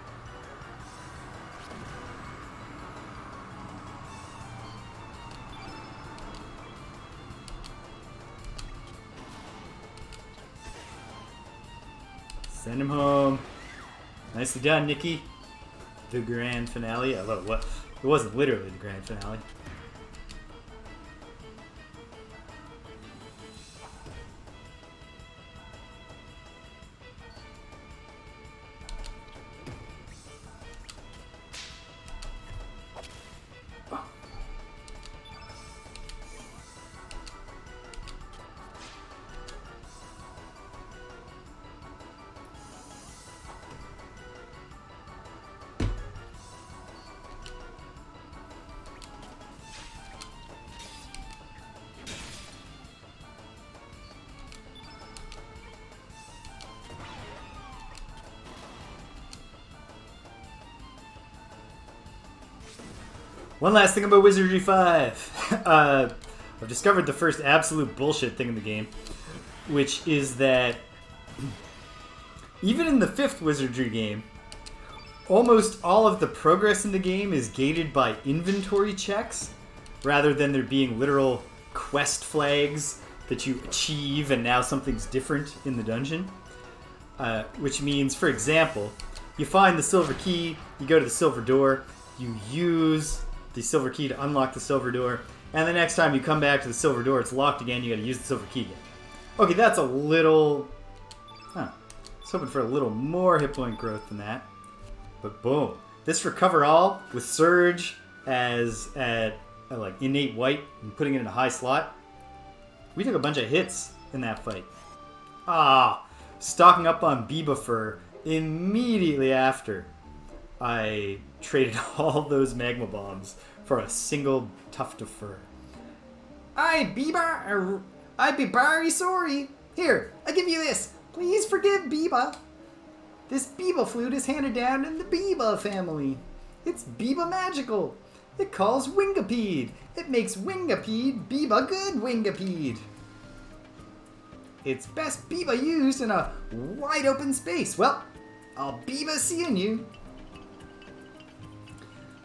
Send him home. Nicely done, Nikki. The grand finale. Although what? It wasn't literally the grand finale. One last thing about Wizardry 5. I've discovered the first absolute bullshit thing in the game, which is that even in the 5th Wizardry game, almost all of the progress in the game is gated by inventory checks, rather than there being literal quest flags that you achieve and now something's different in the dungeon. Which means, for example, you find the silver key, you go to the silver door, you use the silver key to unlock the silver door, and the next time you come back to the silver door, it's locked again, you gotta use the silver key again. Okay, that's a little... I was hoping for a little more hit point growth than that. But boom. This Recover All with Serge as at like innate white and putting it in a high slot. We took a bunch of hits in that fight. Stocking up on Biba Fur immediately after I traded all those magma bombs for a single tuft of fur. I be very sorry. Here, I give you this. Please forgive Biba. This Biba flute is handed down in the Biba family. It's Biba magical. It calls Wingapede. It makes Wingapede Biba good Wingapede. It's best Biba used in a wide open space. Well, I'll Biba seeing you.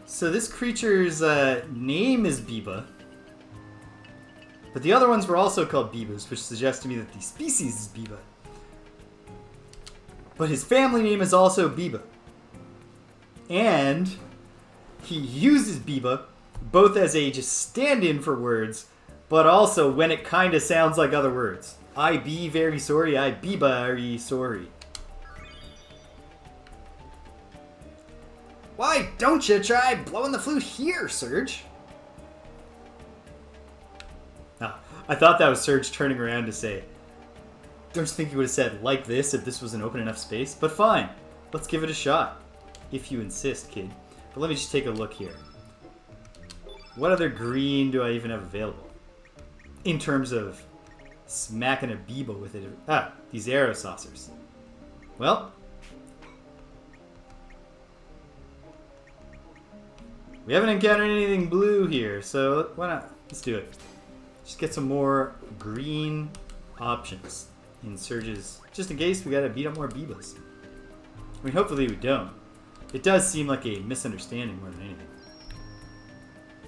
So this creature's name is Biba, but the other ones were also called Bibas, which suggests to me that the species is Biba. But his family name is also Biba. And he uses Biba both as a just stand-in for words, but also when it kind of sounds like other words. I be very sorry, I be very sorry. Why don't you try blowing the flute here, Serge? I thought that was Serge turning around to say, don't you think you would have said like this if this was an open enough space? But fine, let's give it a shot. If you insist, kid. But let me just take a look here. What other green do I even have available? In terms of smacking a Biba with it. These arrow saucers. Well, we haven't encountered anything blue here, so why not? Let's do it. Just get some more green options in Serge's, just in case we gotta beat up more Bibas. I mean, hopefully we don't. It does seem like a misunderstanding more than anything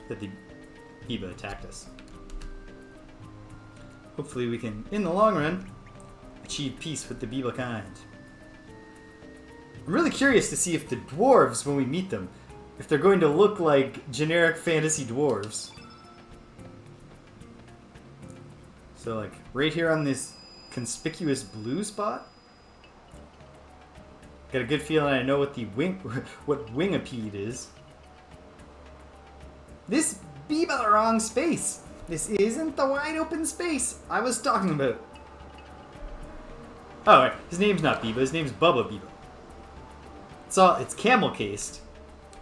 that the Biba attacked us. Hopefully we can, in the long run, achieve peace with the Biba kind. I'm really curious to see if the dwarves, when we meet them, if they're going to look like generic fantasy dwarves. So like right here on this conspicuous blue spot, got a good feeling I know what the Wingapede is. This Biba the wrong space. This isn't the wide open space I was talking about. Oh, right. His name's not Biba. His name's Bubba Biba. It's camel cased,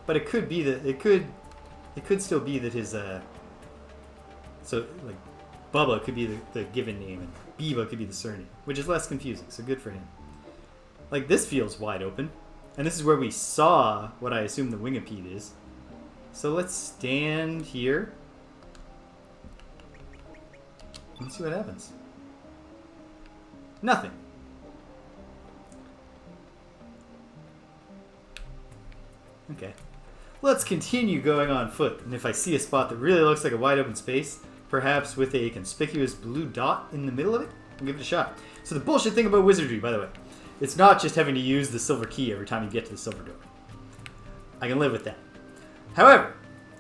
but it could be that it could still be that his So, like, Bubba could be the given name, and Biba could be the surname, which is less confusing, so good for him. Like, this feels wide open, and this is where we saw what I assume the Wingipede is. So let's stand here. Let's see what happens. Nothing. Okay. Let's continue going on foot, and if I see a spot that really looks like a wide open space, perhaps with a conspicuous blue dot in the middle of it, I'll give it a shot. So the bullshit thing about wizardry, by the way, it's not just having to use the silver key every time you get to the silver door. I can live with that. However,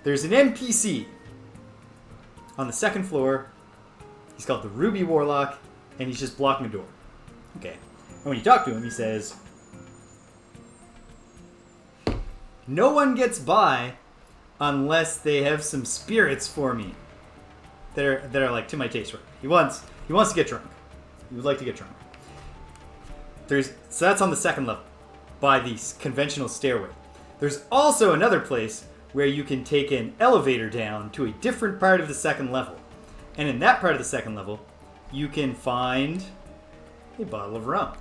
there's an NPC on the second floor. He's called the Ruby Warlock, and he's just blocking a door. Okay. And when you talk to him, he says, no one gets by unless they have some spirits for me that are like to my taste. Right? He wants to get drunk. He would like to get drunk. So that's on the second level by the conventional stairway. There's also another place where you can take an elevator down to a different part of the second level. And in that part of the second level, you can find a bottle of rum.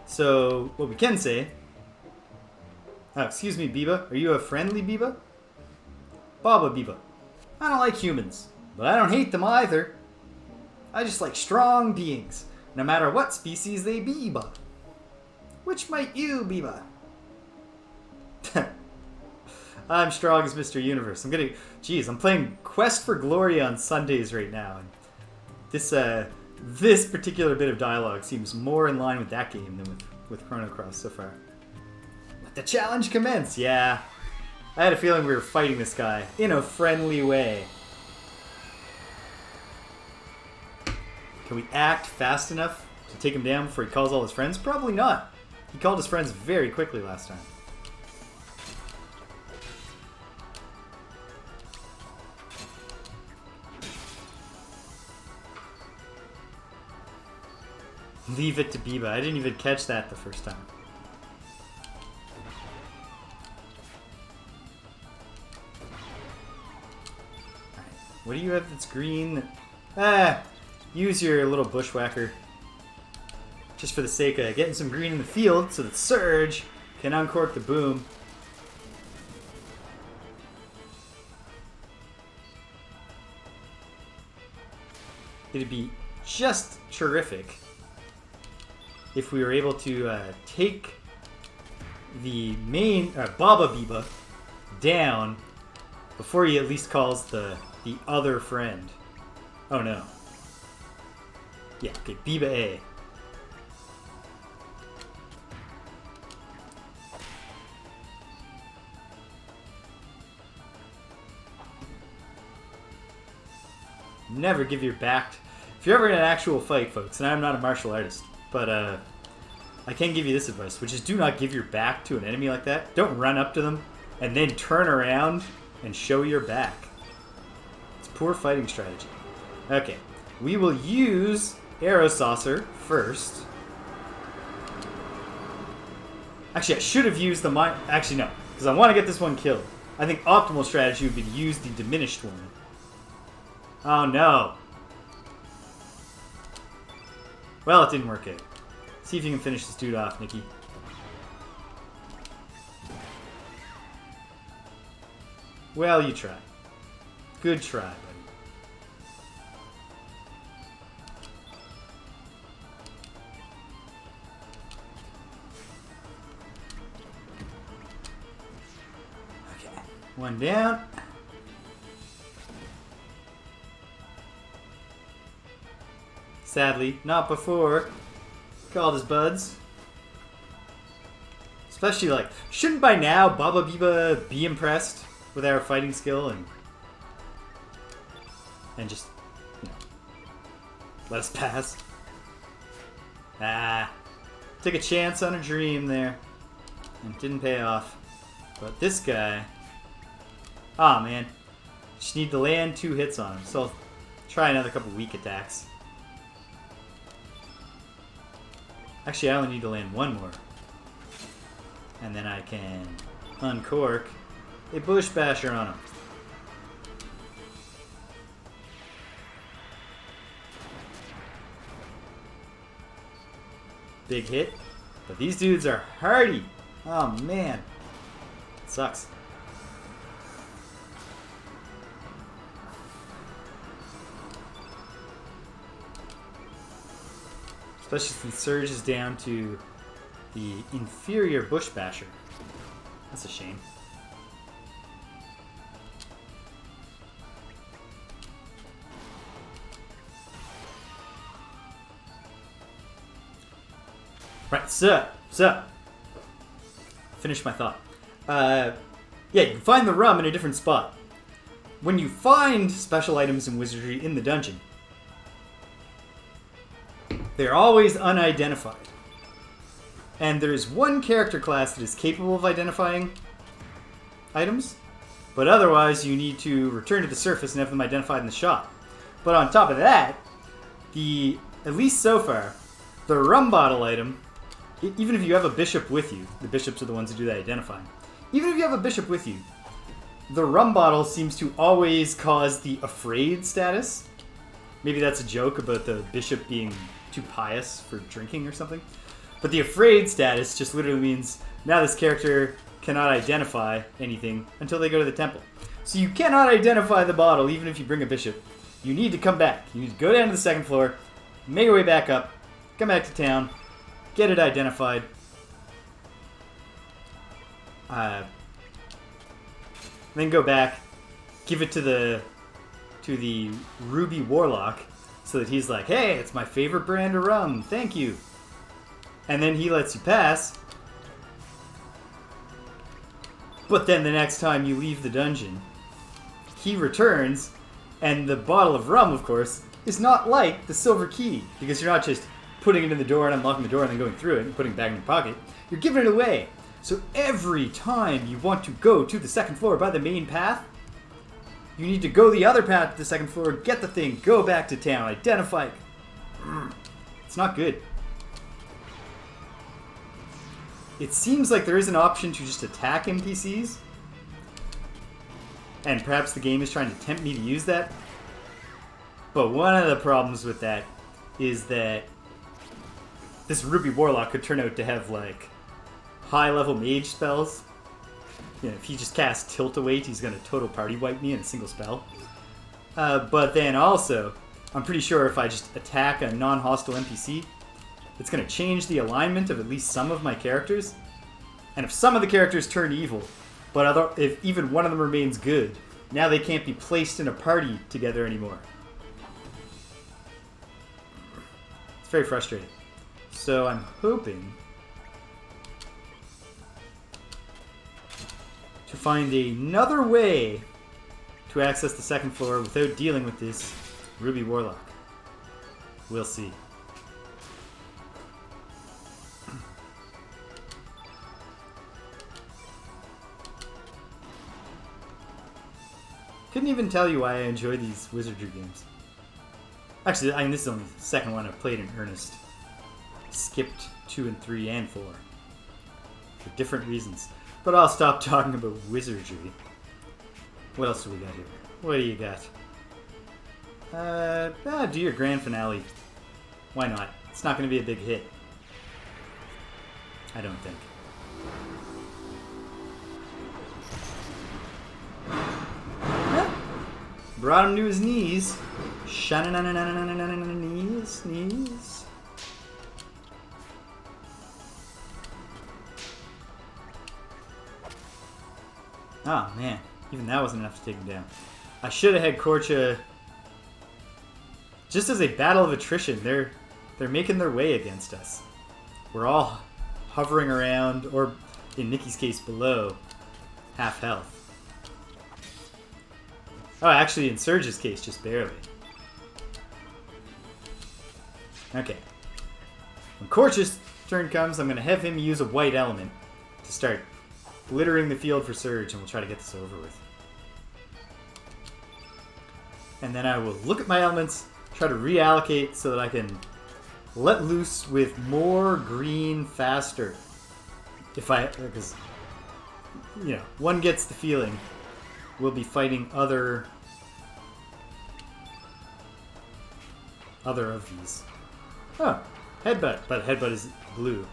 So what we can say... Oh, excuse me, Biba. Are you a friendly Biba? Baba Biba. I don't like humans, but I don't hate them either. I just like strong beings, no matter what species they be, Biba. Which might you, Biba? I'm strong as Mr. Universe. I'm playing Quest for Glory on Sundays right now, and this particular bit of dialogue seems more in line with that game than with Chrono Cross so far. Let the challenge commence. Yeah, I had a feeling we were fighting this guy in a friendly way. Can we act fast enough to take him down before he calls all his friends? Probably not. He called his friends very quickly last time. Leave it to Biba. I didn't even catch that the first time. Alright. What do you have that's green? Use your little bushwhacker. Just for the sake of getting some green in the field so that Serge can uncork the boom. It'd be just terrific if we were able to take the main Baba Biba down before he at least calls the other friend. Oh no. Yeah, okay, Biba A. Never give your back. If you're ever in an actual fight, folks, and I'm not a martial artist, but I can give you this advice, which is do not give your back to an enemy like that. Don't run up to them and then turn around and show your back. It's poor fighting strategy. Okay, we will use Arrow Saucer first. Actually, I should have used the mine. Actually, no, because I want to get this one killed. I think optimal strategy would be to use the diminished one. Oh no. Well, it didn't work out. See if you can finish this dude off, Nikki. Well, you try. Good try, buddy. Okay, one down. Sadly, not before called his buds. Especially like, shouldn't by now Baba Biba be impressed with our fighting skill and just, you know, let us pass? Took a chance on a dream there and it didn't pay off. But this guy, man, just need to land 2 hits on him. So I'll try another couple weak attacks. Actually, I only need to land 1 more. And then I can uncork a Bush Basher on him. big hit. But these dudes are hardy. Oh, man. It sucks. Especially since Serge is down to the inferior Bush Basher. That's a shame. Right, so, finish my thought. Yeah, you can find the rum in a different spot. When you find special items in wizardry in the dungeon, they're always unidentified. And there's one character class that is capable of identifying items, but otherwise you need to return to the surface and have them identified in the shop. But on top of that, at least so far, the rum bottle item, even if you have a bishop with you, the bishops are the ones who do that identifying, even if you have a bishop with you, the rum bottle seems to always cause the afraid status. Maybe that's a joke about the bishop being too pious for drinking or something. But the afraid status just literally means now this character cannot identify anything until they go to the temple. So you cannot identify the bottle even if you bring a bishop. You need to come back. You need to go down to the second floor, make your way back up, come back to town, get it identified. Then go back, give it to the Ruby Warlock so that he's like, hey, it's my favorite brand of rum, thank you. And then he lets you pass. But then the next time you leave the dungeon, he returns, and the bottle of rum, of course, is not like the silver key, because you're not just putting it in the door and unlocking the door and then going through it and putting it back in your pocket. You're giving it away. So every time you want to go to the second floor by the main path, you need to go the other path to the second floor, get the thing, go back to town, identify. It's not good. It seems like there is an option to just attack NPCs. And perhaps the game is trying to tempt me to use that. But one of the problems with that is that this Ruby Warlock could turn out to have, like, high-level mage spells. You know, if he just casts Tilt Await, he's going to total party wipe me in a single spell. But then also, I'm pretty sure if I just attack a non-hostile NPC, it's going to change the alignment of at least some of my characters. And if some of the characters turn evil, but if even one of them remains good, now they can't be placed in a party together anymore. It's very frustrating. So I'm hoping to find another way to access the second floor without dealing with this Ruby Warlock. We'll see. Couldn't even tell you why I enjoy these wizardry games. Actually, I mean, this is only the second one I've played in earnest. Skipped 2 and 3 and 4. For different reasons. But I'll stop talking about wizardry. What else do we got here? What do you got? Do your grand finale. Why not? It's not going to be a big hit. I don't think. Brought him to his knees. Knees. Oh man, even that wasn't enough to take him down. I should have had Korcha just as a battle of attrition. They're making their way against us. We're all hovering around, or in Nikki's case, below half health. Oh, actually, in Serge's case, just barely. Okay. When Korcha's turn comes, I'm going to have him use a white element to start glittering the field for Serge, and we'll try to get this over with. And then I will look at my elements, try to reallocate so that I can let loose with more green faster. Because, you know, one gets the feeling we'll be fighting other of these. Oh, Headbutt, but headbutt is blue.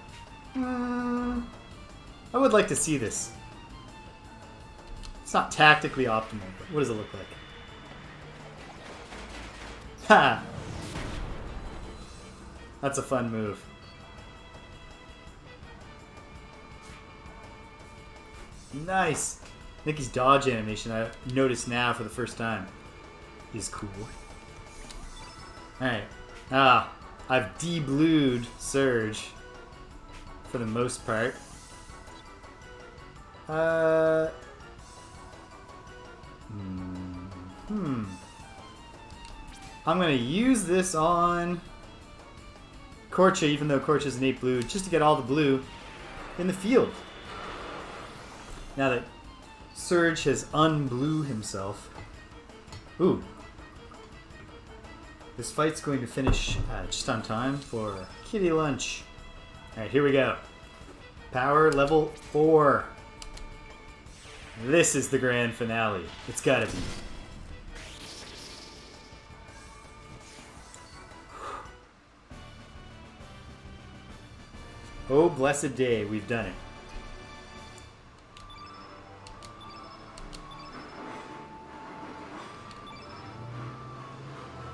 I would like to see this. It's not tactically optimal, but what does it look like? Ha! That's a fun move. Nice! Nikki's dodge animation, I noticed now for the first time, is cool. Alright. I've de-blued Serge for the most part. I'm going to use this on Korcha, even though Korcha's an 8 blue, just to get all the blue in the field. Now that Serge has unblue himself. Ooh. This fight's going to finish just on time for kitty lunch. Alright, here we go. Power level 4. This is the grand finale. It's gotta be. Oh, blessed day, we've done it.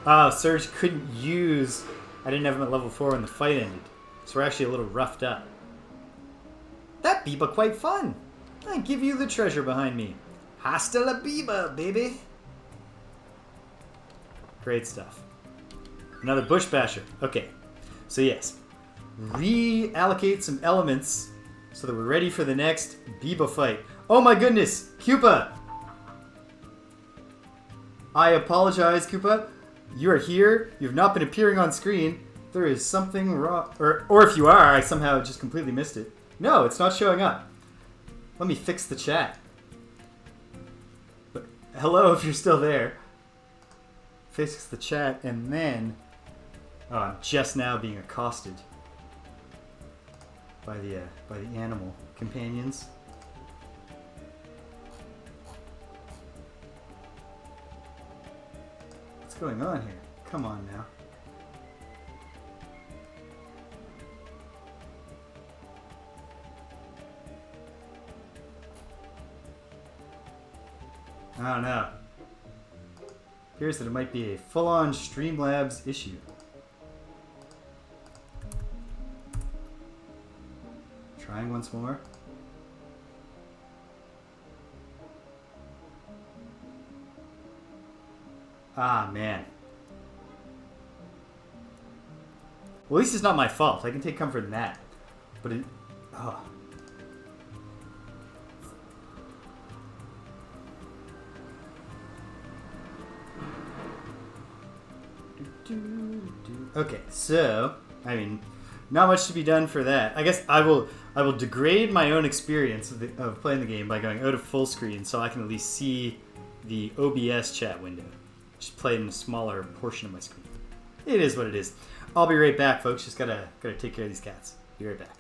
Oh, Serge couldn't use... I didn't have him at level 4 when the fight ended. So we're actually a little roughed up. That Biba quite fun. I give you the treasure behind me. Hasta la Biba, baby. Great stuff. Another bush basher. Okay. So yes. Reallocate some elements so that we're ready for the next Biba fight. Oh my goodness! Koopa! I apologize, Koopa. You are here. You have not been appearing on screen. There is something wrong. Or if you are, I somehow just completely missed it. No, it's not showing up. Let me fix the chat. But hello, if you're still there. Fix the chat, and then... Oh, I'm just now being accosted by the animal companions. What's going on here? Come on now. I don't know. Appears that it might be a full-on Streamlabs issue. Trying once more. Ah, man. Well, at least it's not my fault. I can take comfort in that. But it... Oh. Okay, so... I mean... Not much to be done for that. I guess I will degrade my own experience of playing the game by going out of full screen so I can at least see the OBS chat window. Just play in a smaller portion of my screen. It is what it is. I'll be right back, folks. Just gotta take care of these cats. Be right back.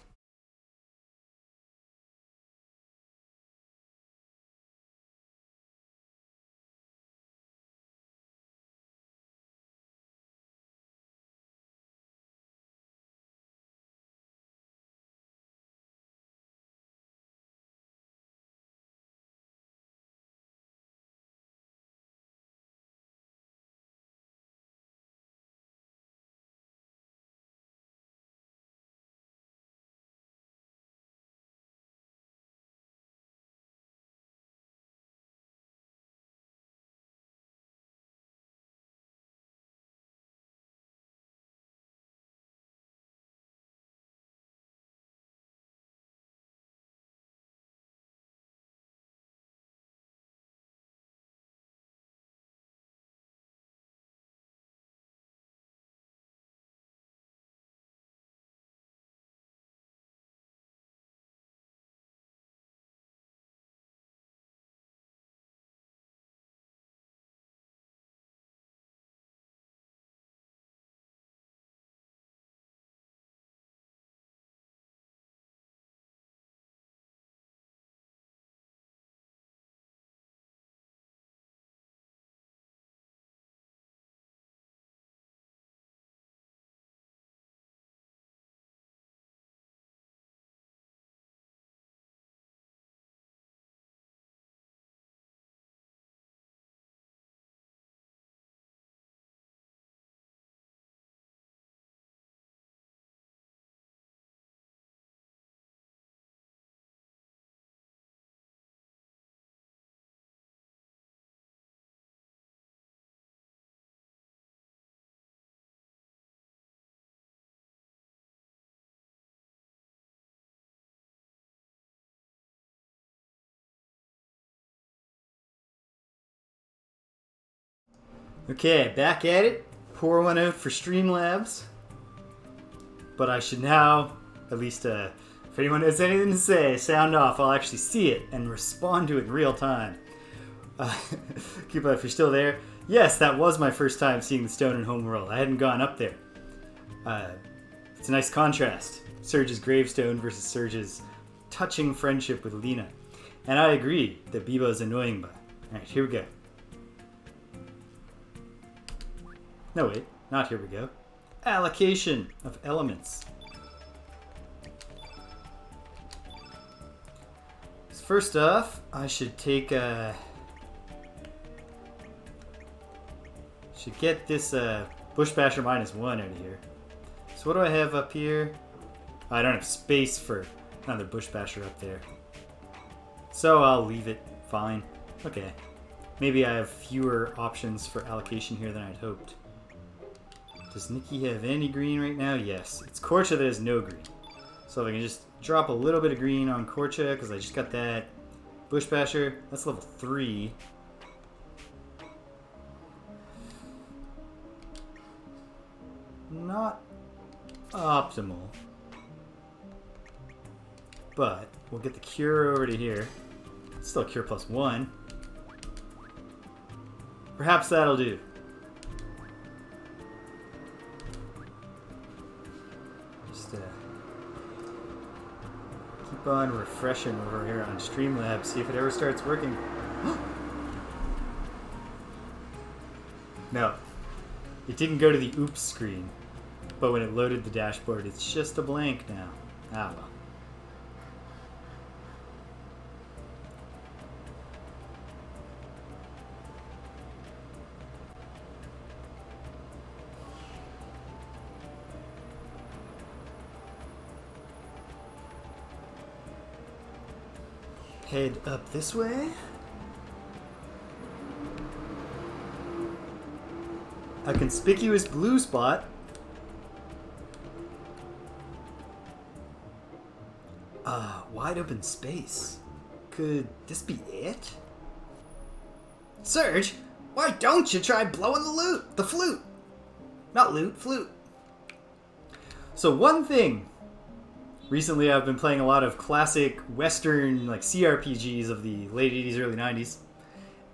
Okay, back at it. Pour one out for Streamlabs. But I should now, at least if anyone has anything to say, sound off. I'll actually see it and respond to it in real time. Keep up if you're still there. Yes, that was my first time seeing the stone in Homeworld. I hadn't gone up there. It's a nice contrast. Serge's gravestone versus Serge's touching friendship with Lena. And I agree that Biba is annoying, but... Alright, here we go. No, wait. Not here we go. Allocation of elements. So first off, I should take should get this Bush Basher -1 out of here. So what do I have up here? I don't have space for another Bush Basher up there. So I'll leave it. Fine. Okay. Maybe I have fewer options for allocation here than I'd hoped. Does Nikki have any green right now? Yes. It's Korcha that has no green. So if I can just drop a little bit of green on Korcha, because I just got that Bush Basher. That's level 3. Not optimal. But we'll get the cure over to here. Still cure +1. Perhaps that'll do. Just keep on refreshing over here on Streamlabs, see if it ever starts working. No. It didn't go to the oops screen. But when it loaded the dashboard, it's just a blank now. Ah well. Head up this way. A conspicuous blue spot. Wide open space. Could this be it? Serge, why don't you try blowing the flute? Not loot, flute. So one thing. Recently I've been playing a lot of classic Western like CRPGs of the late 80s, early 90s.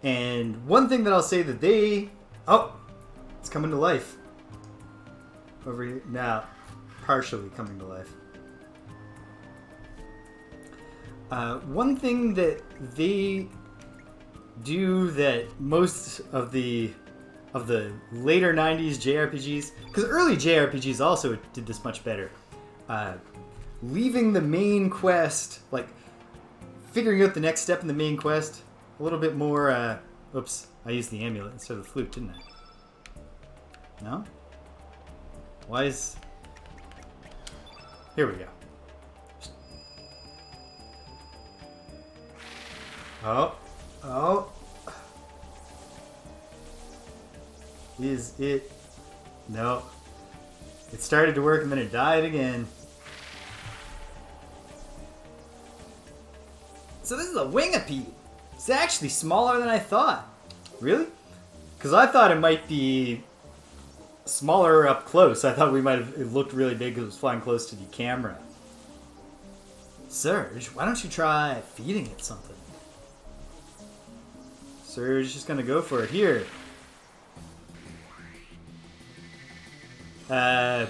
And one thing that I'll say that they... Oh! It's coming to life. Over here. Now, partially coming to life. One thing that they do that most of the later 90s JRPGs... Because early JRPGs also did this much better. Leaving the main quest, like figuring out the next step in the main quest, a little bit more, oops, I used the amulet instead of the flute, didn't I? No? Why is... Here we go. Oh. Is it... No. It started to work and then it died again. So this is a wingipede. It's actually smaller than I thought. Really? Because I thought it might be smaller up close. I thought we might have... It looked really big because it was flying close to the camera. Serge, why don't you try feeding it something? Serge is just going to go for it. Here. The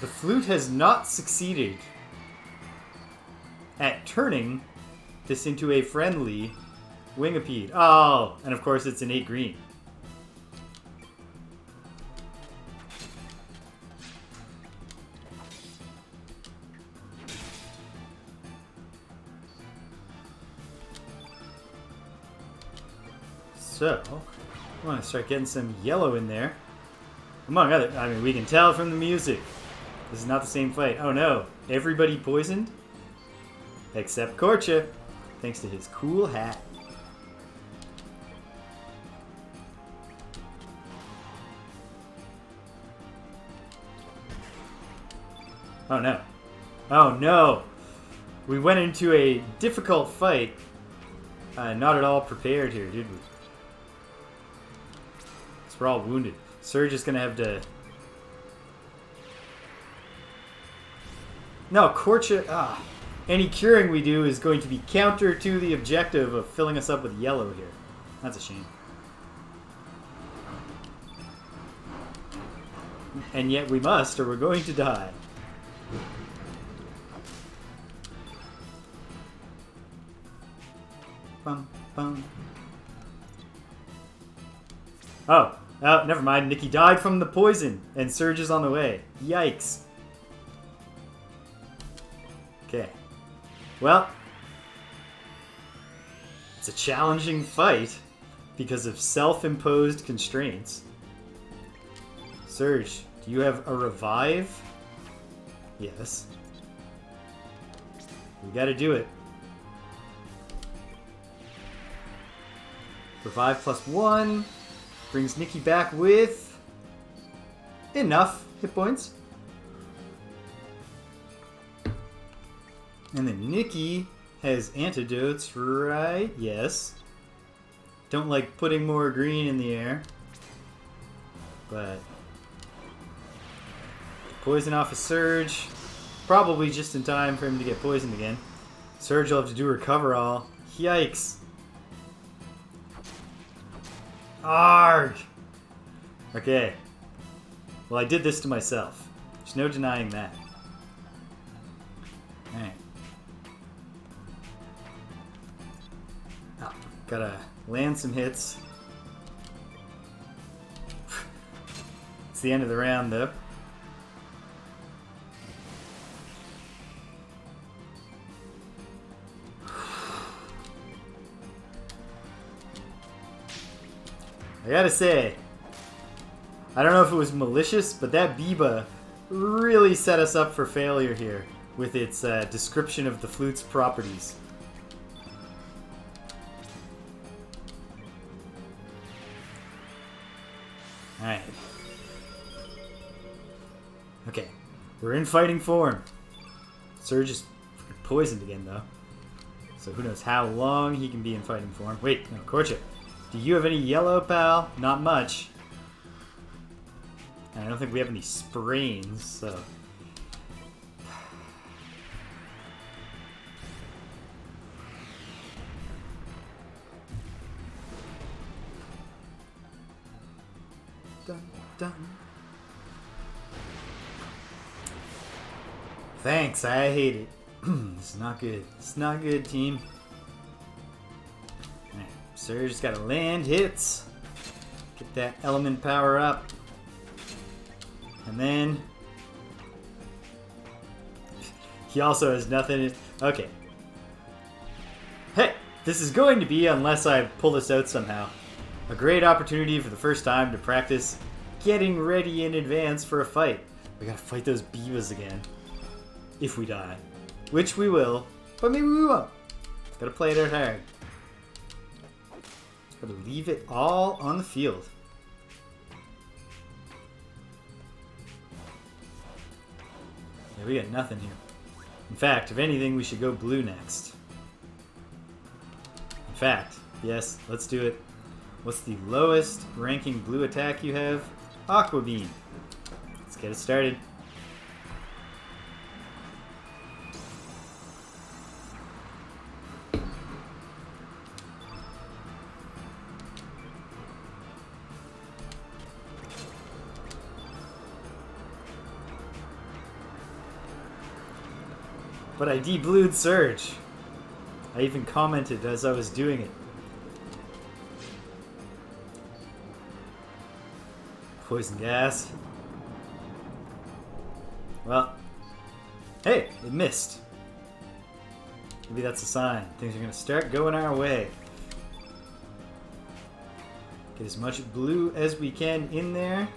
flute has not succeeded at turning this into a friendly wingipede. Oh, and of course it's an 8 green. So, I want to start getting some yellow in there. Among other, I mean, we can tell from the music. This is not the same fight. Oh no, everybody poisoned? Except Korcha, thanks to his cool hat. Oh no. Oh no! We went into a difficult fight. Not at all prepared here, did we? we're all wounded. Serge is going to have to... No, Korcha... Any curing we do is going to be counter to the objective of filling us up with yellow here. That's a shame. And yet we must, or we're going to die. Bum, bum. Oh, never mind. Nikki died from the poison, and Serge is on the way. Yikes. Okay. Well, it's a challenging fight because of self-imposed constraints. Serge, do you have a revive? Yes. We gotta do it. Revive +1 brings Nikki back with enough hit points. And then Nikki has antidotes, right? Yes. Don't like putting more green in the air. But poison off of Serge. Probably just in time for him to get poisoned again. Serge will have to do recover all. Yikes. Arg! Okay. Well, I did this to myself. There's no denying that. Alright. Oh, gotta land some hits. It's the end of the round, though. I gotta say, I don't know if it was malicious, but that Biba really set us up for failure here with its description of the flute's properties. Alright. Okay, we're in fighting form. Serge is poisoned again, though. So who knows how long he can be in fighting form. Wait, no, Korcha. Do you have any yellow, pal? Not much. And I don't think we have any sprains, so... Dun, dun. Thanks, I hate it. This is not good. It's not good, team. Serge's got to land hits. Get that element power up. And then... he also has nothing... Okay. Hey! This is going to be, unless I pull this out somehow, a great opportunity for the first time to practice getting ready in advance for a fight. We gotta fight those Bivas again. If we die. Which we will, but maybe we won't. Gotta play it out hard. Gotta leave it all on the field. Yeah, we got nothing here. In fact, if anything, we should go blue next. In fact, yes, let's do it. What's the lowest ranking blue attack you have? Aqua Beam. Let's get it started. But I de-blued Serge. I even commented as I was doing it. Poison gas. Well, hey, it missed. Maybe that's a sign. Things are going to start going our way. Get as much blue as we can in there.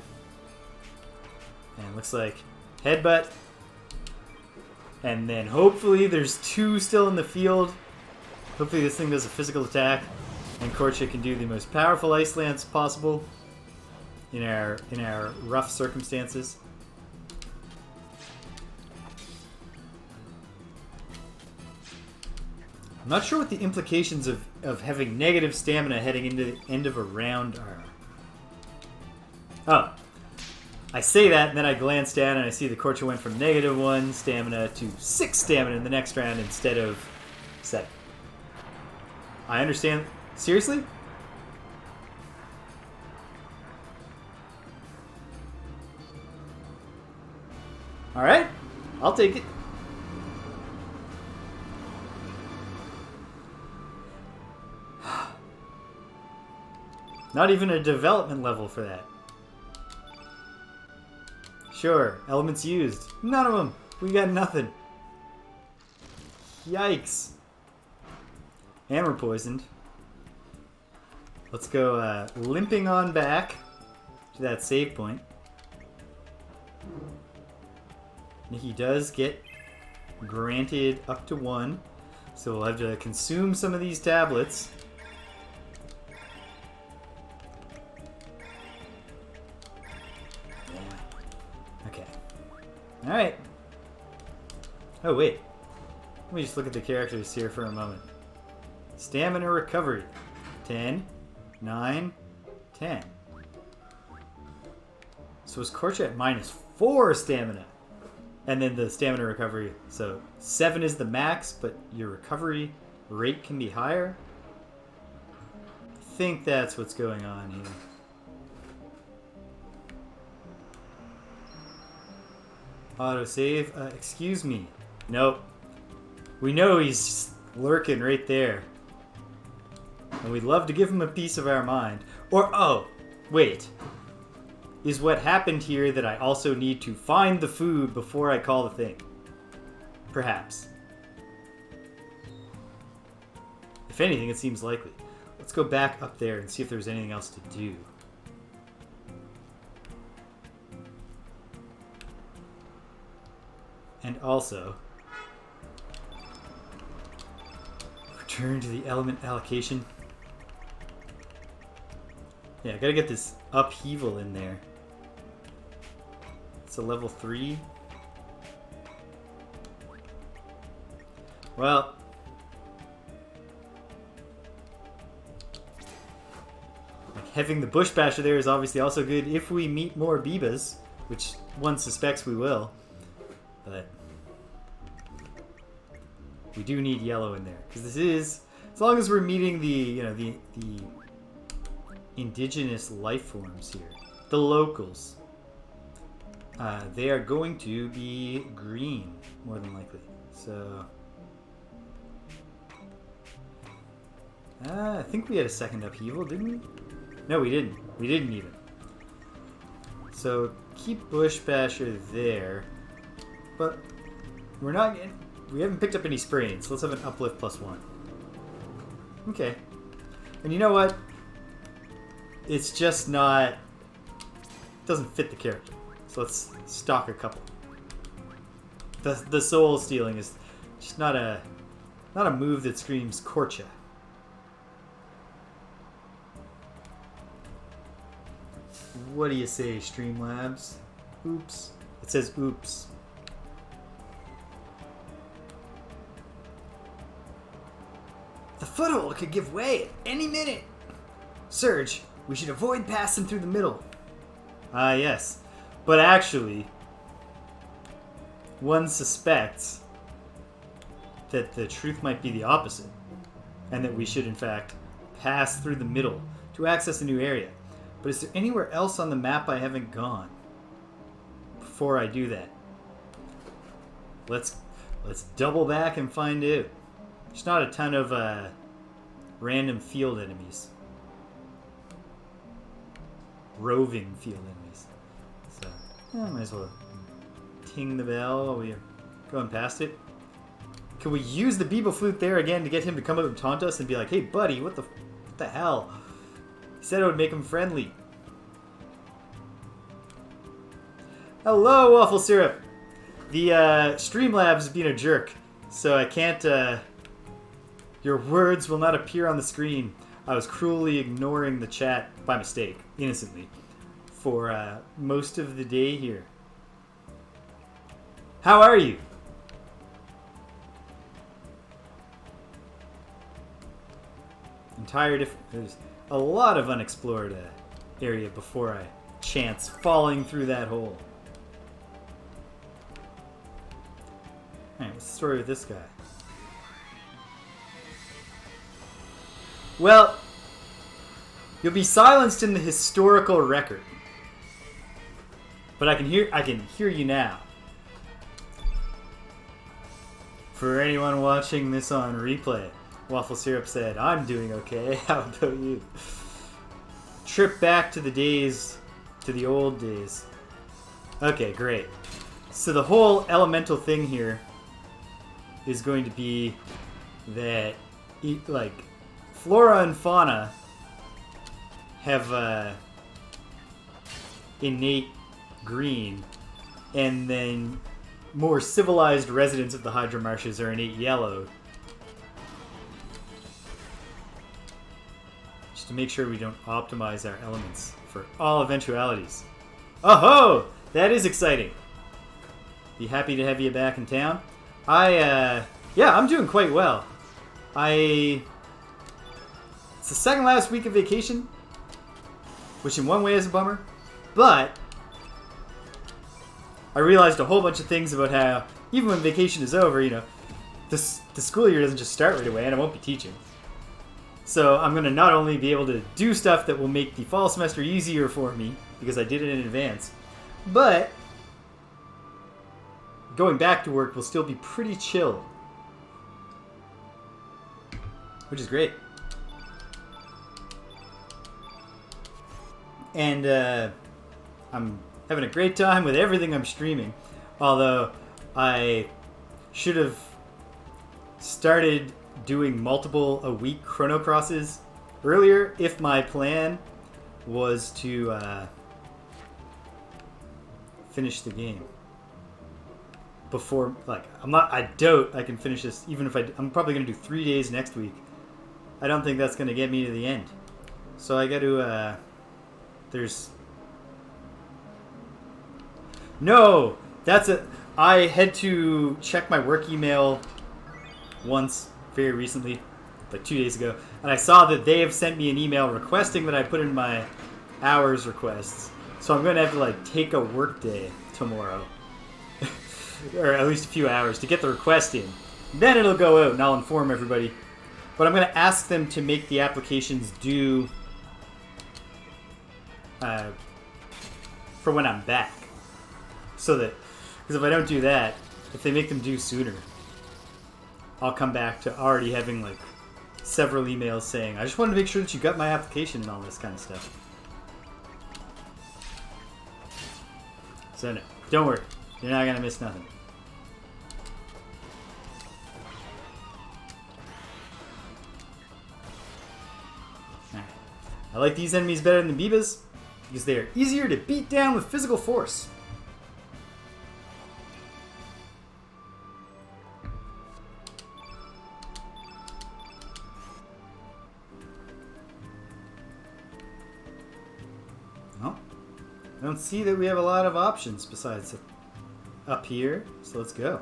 And it looks like headbutt. And then hopefully there's two still in the field. Hopefully this thing does a physical attack. And Korcha can do the most powerful Ice Lance possible in our rough circumstances. I'm not sure what the implications of having negative stamina heading into the end of a round are. Oh. I say that, and then I glance down and I see the Korcha went from -1 stamina to 6 stamina in the next round instead of 7. I understand. Seriously? Alright. I'll take it. Not even a development level for that. Sure, elements used. None of them. We got nothing. Yikes. And we're poisoned. Let's go limping on back to that save point. Nikki does get granted up to 1, so we'll have to consume some of these tablets. Okay. Alright. Oh, wait. Let me just look at the characters here for a moment. Stamina recovery. 10, 9, 10. So is Korcha at -4 stamina? And then the stamina recovery. So 7 is the max, but your recovery rate can be higher. I think that's what's going on here. Autosave. Excuse me. Nope. We know he's just lurking right there. And we'd love to give him a piece of our mind. Or, oh, wait. Is what happened here that I also need to find the food before I call the thing? Perhaps. If anything, it seems likely. Let's go back up there and see if there's anything else to do. And also, return to the element allocation. Yeah, I gotta get this upheaval in there. It's a level 3. Well, like having the bush basher there is obviously also good if we meet more Bibas, which one suspects we will. But we do need yellow in there because this is, as long as we're meeting the the indigenous life forms here, the locals. They are going to be green, more than likely. So, I think we had a second upheaval, didn't we? No, we didn't. We didn't need it. So, keep Bush Basher there. But, we haven't picked up any sprains. So let's have an uplift +1. Okay. And you know what? It's just not... doesn't fit the character. So let's stock a couple. The soul stealing is just not a move that screams Korcha. What do you say, Streamlabs? Oops. It says oops. The foothold could give way at any minute. Serge, we should avoid passing through the middle. Ah, yes. But actually, one suspects that the truth might be the opposite, and that we should, in fact, pass through the middle to access a new area. But is there anywhere else on the map I haven't gone before I do that? Let's double back and find out. There's not a ton of random field enemies. Roving field enemies. So, yeah, might as well ting the bell while we're going past it. Can we use the Biba flute there again to get him to come up and taunt us and be like, hey buddy, what the hell? He said it would make him friendly. Hello, Waffle Syrup! The Streamlabs being a jerk, so I can't, your words will not appear on the screen. I was cruelly ignoring the chat by mistake, innocently, for most of the day here. How are you? There's a lot of unexplored area before I chance falling through that hole. Alright, what's the story with this guy? Well, you'll be silenced in the historical record. But I can hear you now. For anyone watching this on replay, Waffle Syrup said, "I'm doing okay. How about you?" Trip back to the old days. Okay, great. So the whole elemental thing here is going to be that, like, flora and fauna have innate green, and then more civilized residents of the Hydra Marshes are innate yellow. Just to make sure we don't optimize our elements for all eventualities. Oh-ho! That is exciting. Be happy to have you back in town. Yeah, I'm doing quite well. It's the second last week of vacation, which in one way is a bummer, but I realized a whole bunch of things about how, even when vacation is over, the school year doesn't just start right away, and I won't be teaching. So I'm going to not only be able to do stuff that will make the fall semester easier for me, because I did it in advance, but going back to work will still be pretty chill. Which is great. And I'm having a great time with everything I'm streaming. Although I should have started doing multiple a week Chrono crosses earlier if my plan was to finish the game. Before, like, I doubt I can finish this, even if I'm probably going to do 3 days next week. I don't think that's going to get me to the end. So I got to, No! I had to check my work email once, very recently, like 2 days ago, and I saw that they have sent me an email requesting that I put in my hours requests. So I'm going to have to, like, take a work day tomorrow. Or at least a few hours to get the request in. Then it'll go out and I'll inform everybody. But I'm going to ask them to make the applications due for when I'm back. So that, because if I don't do that, if they make them due sooner, I'll come back to already having like several emails saying, I just wanted to make sure that you got my application and all this kind of stuff. So no, don't worry. You're not going to miss nothing. Alright. I like these enemies better than the Bibas because they are easier to beat down with physical force. Well, I don't see that we have a lot of options besides up here, so let's go.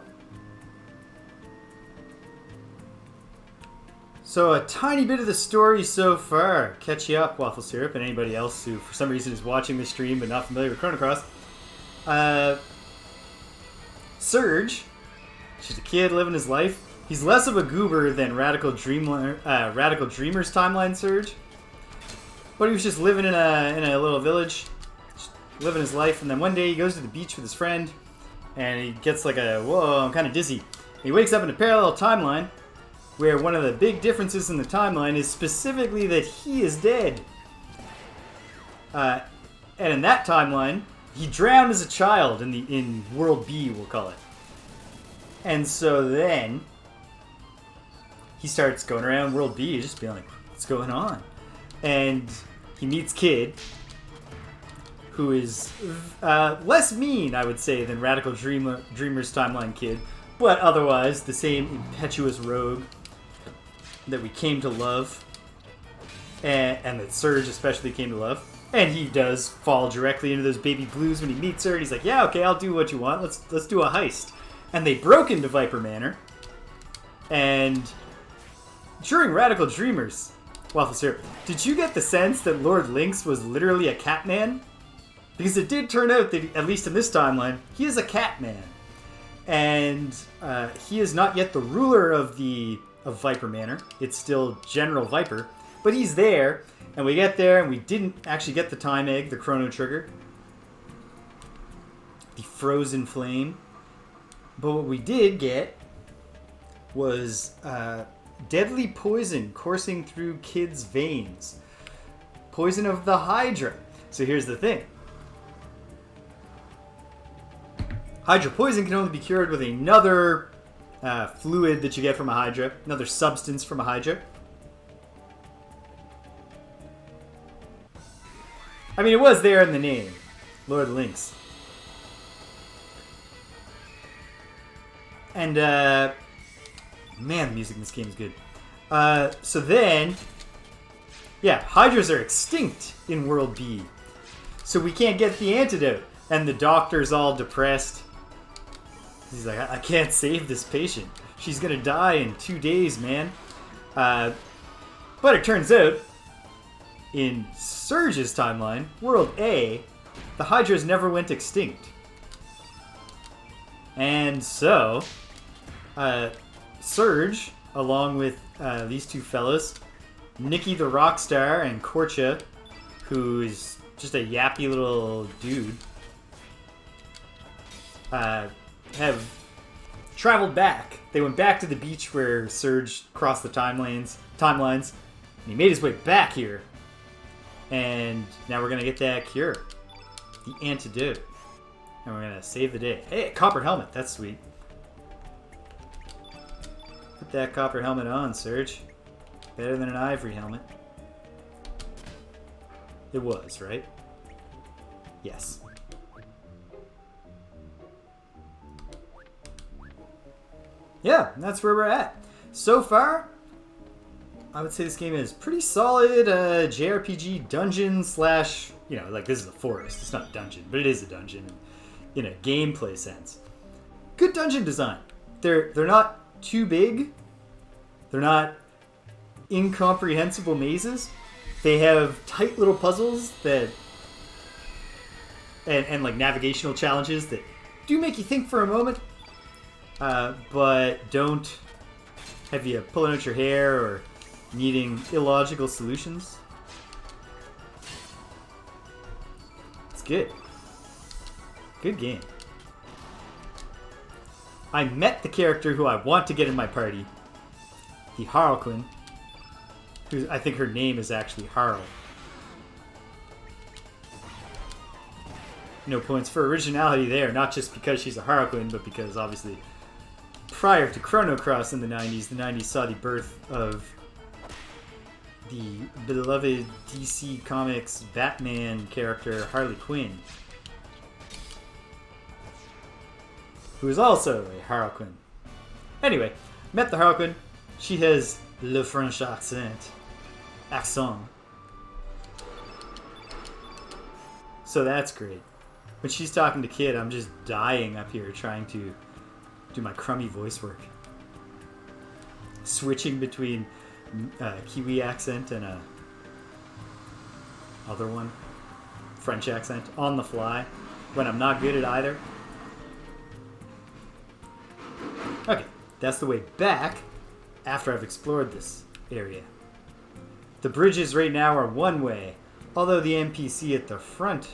So a tiny bit of the story so far. Catch you up, Waffle Syrup, and anybody else who for some reason is watching this stream but not familiar with Chrono Cross. Serge, just a kid living his life. He's less of a goober than Radical Dreamer's timeline Serge. But he was just living in a little village, just living his life, and then one day he goes to the beach with his friend, and he gets like whoa, I'm kind of dizzy. And he wakes up in a parallel timeline, where one of the big differences in the timeline is specifically that he is dead. And in that timeline, he drowned as a child in World B, we'll call it. And so then, he starts going around World B, just being like, what's going on? And he meets Kid, who is less mean, I would say, than Radical Dreamer's timeline Kid, but otherwise the same impetuous rogue that we came to love, and that Serge especially came to love. And he does fall directly into those baby blues when he meets her, and he's like, yeah, okay, I'll do what you want, let's do a heist. And they broke into Viper Manor, and during Radical Dreamers, Waffle Syrup, did you get the sense that Lord Lynx was literally a Catman? Because it did turn out that, at least in this timeline, he is a cat man. And he is not yet the ruler of Viper Manor. It's still General Viper. But he's there, and we get there, and we didn't actually get the time egg, the Chrono trigger. The frozen flame. But what we did get was deadly poison coursing through kids' veins. Poison of the Hydra. So here's the thing. Hydra Poison can only be cured with another fluid that you get from a Hydra. Another substance from a Hydra. I mean, it was there in the name. Lord Lynx. And, man, the music in this game is good. So then, yeah, Hydras are extinct in World B. So we can't get the antidote. And the doctor's all depressed. He's like, I can't save this patient. She's gonna die in 2 days, man. But it turns out, in Serge's timeline, World A, the Hydras never went extinct. And so, Serge, along with these two fellows, Nikki the Rockstar and Korcha, who is just a yappy little dude, have traveled back. They went back to the beach where Serge crossed the timelines, and he made his way back here. And now we're going to get that cure. The antidote. And we're going to save the day. Hey, a copper helmet. That's sweet. Put that copper helmet on, Serge. Better than an ivory helmet. It was, right? Yes. Yeah, that's where we're at. So far, I would say this game is pretty solid JRPG dungeon slash, like this is a forest. It's not a dungeon, but it is a dungeon in a gameplay sense. Good dungeon design. They're not too big. They're not incomprehensible mazes. They have tight little puzzles that and like navigational challenges that do make you think for a moment. But don't have you pulling out your hair or needing illogical solutions. It's good. Good game. I met the character who I want to get in my party. The Harlequin. Who I think her name is actually Harl. No points for originality there. Not just because she's a Harlequin, but because obviously prior to Chrono Cross in the 90s saw the birth of the beloved DC Comics Batman character Harley Quinn, who is also a Harlequin. Anyway, met the Harlequin. She has le French accent. So that's great. When she's talking to Kid, I'm just dying up here trying to do my crummy voice work. Switching between Kiwi accent and a other one, French accent, on the fly, when I'm not good at either. Okay, that's the way back after I've explored this area. The bridges right now are one way, although the NPC at the front,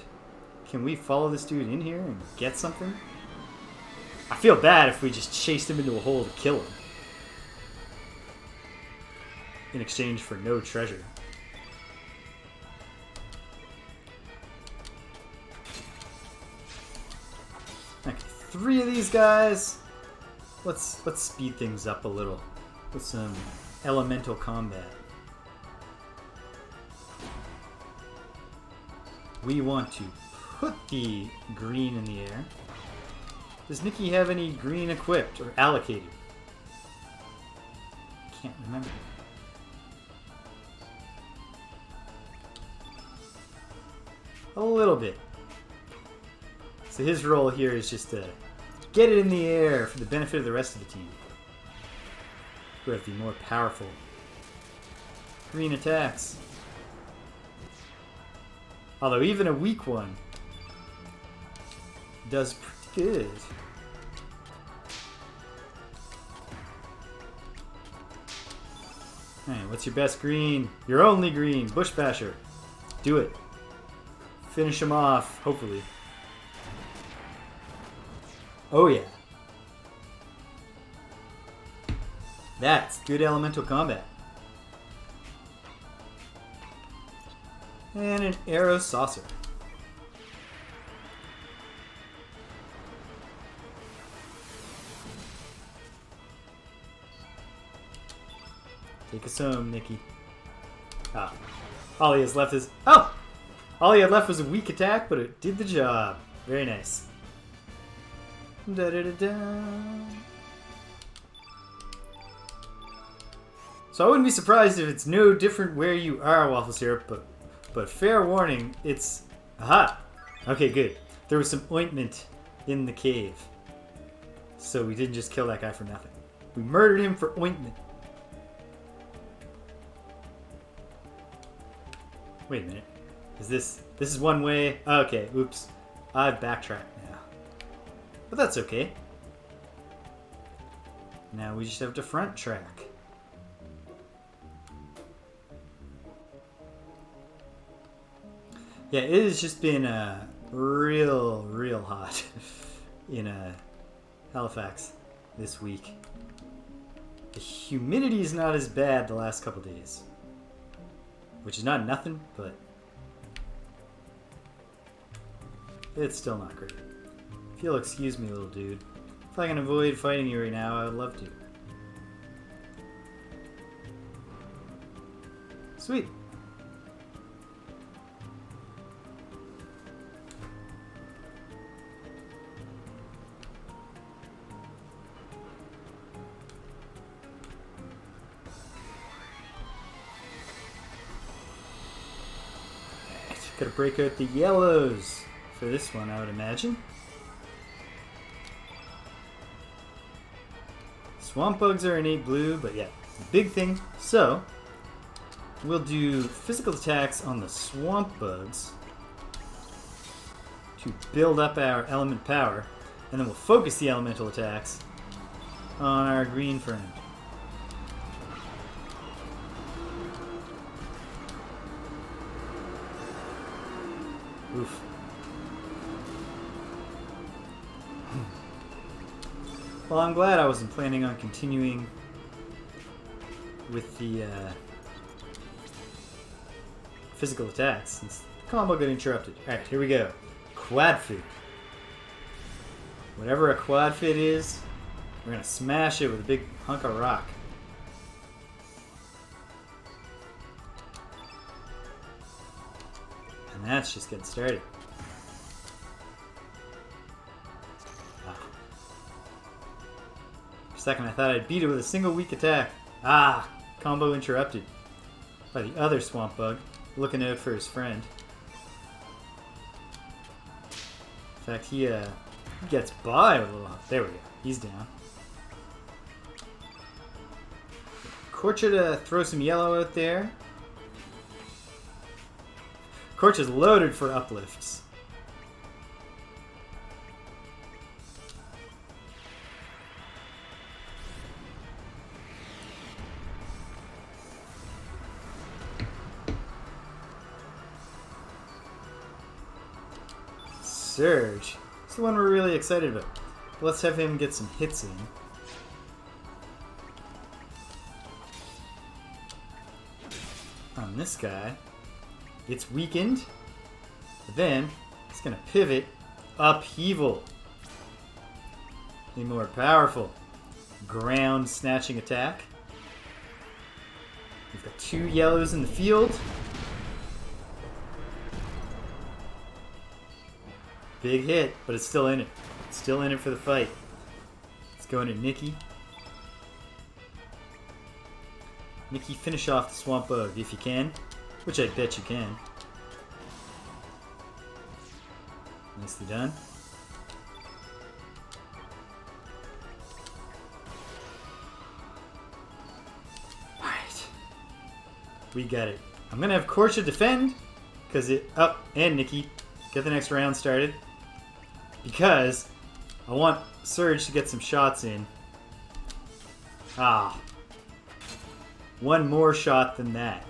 can we follow this dude in here and get something? I feel bad if we just chased him into a hole to kill him. In exchange for no treasure. Okay, 3 of these guys. Let's speed things up a little with some elemental combat. We want to put the green in the air. Does Nikki have any green equipped or allocated? Can't remember. A little bit. So his role here is just to get it in the air for the benefit of the rest of the team, who have the more powerful green attacks. Although even a weak one does pretty good. Alright, what's your best green? Your only green, Bush Basher. Do it. Finish him off, hopefully. Oh yeah. That's good elemental combat. And an arrow saucer. Take us home, Nikki. Ah. All he has left is... Oh! All he had left was a weak attack, but it did the job. Very nice. Da-da-da-da. So I wouldn't be surprised if it's no different where you are, Waffle Syrup, but fair warning, it's... Aha! Okay, good. There was some ointment in the cave. So we didn't just kill that guy for nothing. We murdered him for ointment. Wait a minute. Is this is one way? Okay, oops. I've backtracked now. But that's okay. Now we just have to front track. Yeah, it has just been real hot in Halifax this week. The humidity is not as bad the last couple days. Which is not nothing, but it's still not great. If you'll excuse me, little dude. If I can avoid fighting you right now, I would love to. Sweet. Gotta break out the yellows for this one, I would imagine. Swamp bugs are innate blue, but yeah, big thing. So, we'll do physical attacks on the swamp bugs to build up our element power, and then we'll focus the elemental attacks on our green friend. Oof. Well, I'm glad I wasn't planning on continuing with the physical attacks since the combo got interrupted. Alright, here we go. Quad fit. Whatever a quad fit is, we're going to smash it with a big hunk of rock. And that's just getting started. For a second I thought I'd beat it with a single weak attack. Ah! Combo interrupted by the other swamp bug, looking out for his friend. In fact, he gets by with a little... There we go. He's down. Korcha to throw some yellow out there. Korcha's loaded for uplifts. Serge. It's the one we're really excited about. Let's have him get some hits in. On this guy. It's weakened, but then it's going to pivot upheaval. A more powerful ground snatching attack. We've got 2 yellows in the field. Big hit, but it's still in it. It's still in it for the fight. Let's go into Nikki. Nikki, finish off the swamp bug if you can. Which I bet you can. Nicely done. Alright. We got it. I'm going to have Korcha defend. Because it... Oh, and Nikki. Get the next round started. because I want Serge to get some shots in. Ah. One more shot than that.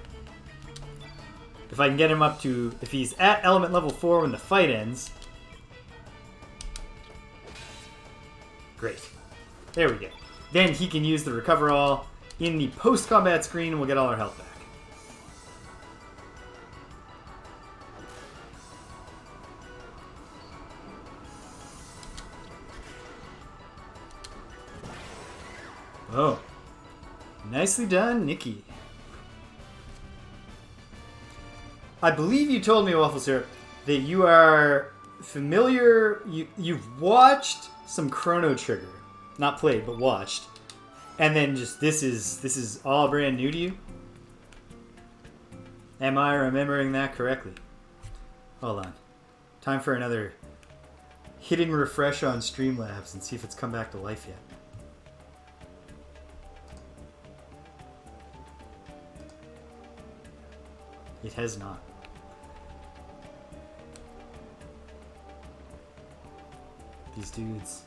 If I can get him up to... If he's at element level 4 when the fight ends... Great. There we go. Then he can use the Recover All in the post-combat screen and we'll get all our health back. Oh. Nicely done, Nikki. I believe you told me, Waffle Syrup, that you are familiar... You've watched some Chrono Trigger. Not played, but watched. And then just this is all brand new to you? Am I remembering that correctly? Hold on. Time for another hitting refresh on Streamlabs and see if it's come back to life yet. It has not. These dudes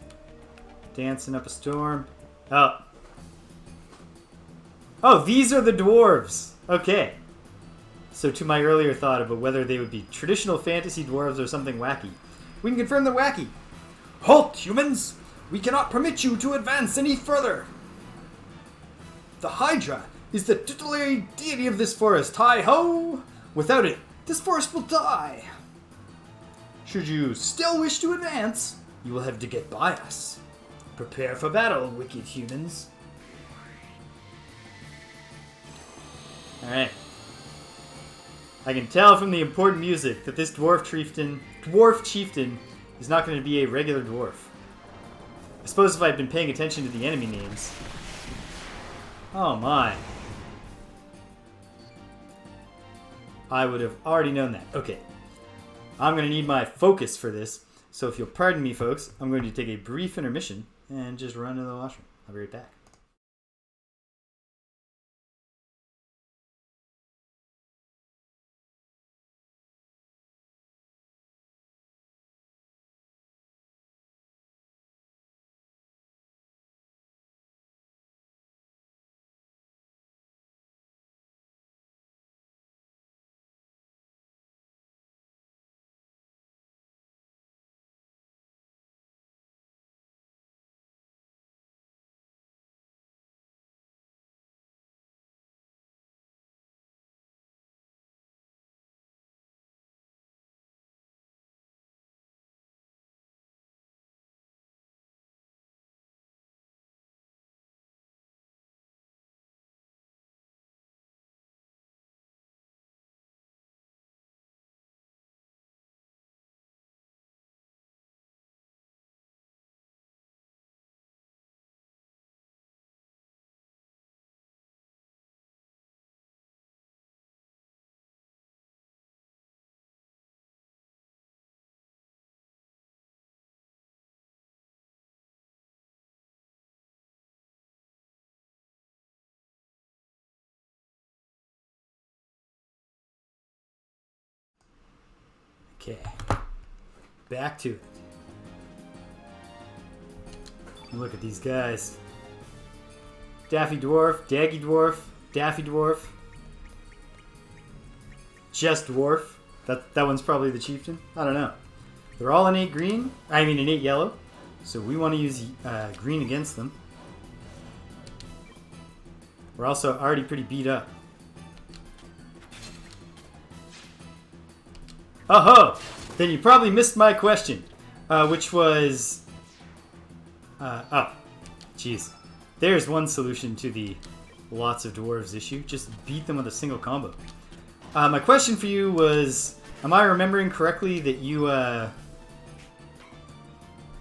dancing up a storm. Oh. Oh, these are the dwarves. Okay. So to my earlier thought about whether they would be traditional fantasy dwarves or something wacky, we can confirm they're wacky. Halt, humans! We cannot permit you to advance any further. The Hydra is the tutelary deity of this forest. Hi-ho! Without it, this forest will die. Should you still wish to advance, you will have to get by us. Prepare for battle, wicked humans. Alright. I can tell from the important music that this dwarf chieftain is not going to be a regular dwarf. I suppose if I'd been paying attention to the enemy names. Oh my. I would have already known that. Okay. I'm going to need my focus for this. So if you'll pardon me, folks, I'm going to take a brief intermission and just run to the washroom. I'll be right back. Okay. Back to it. Look at these guys. Daffy Dwarf, Daggy Dwarf, Daffy Dwarf. Just Dwarf. That one's probably the chieftain. I don't know. They're all innate green. I mean innate yellow. So we want to use green against them. We're also already pretty beat up. Oh-ho! Then you probably missed my question, which was... oh, jeez. There's one solution to the lots of dwarves issue. Just beat them with a single combo. My question for you was, am I remembering correctly that you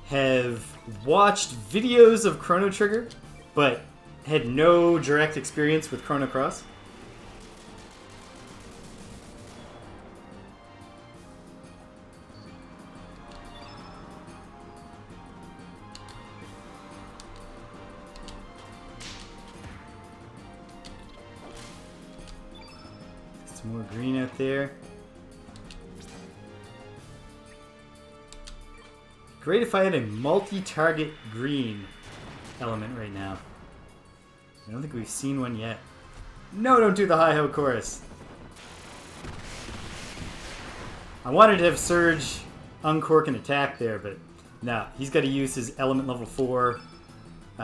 have watched videos of Chrono Trigger, but had no direct experience with Chrono Cross? Some more green out there. great if I had a multi-target green element right now. I don't think we've seen one yet. No, don't do the high-ho chorus. I wanted to have Serge uncork an attack there, but no, he's got to use his element level 4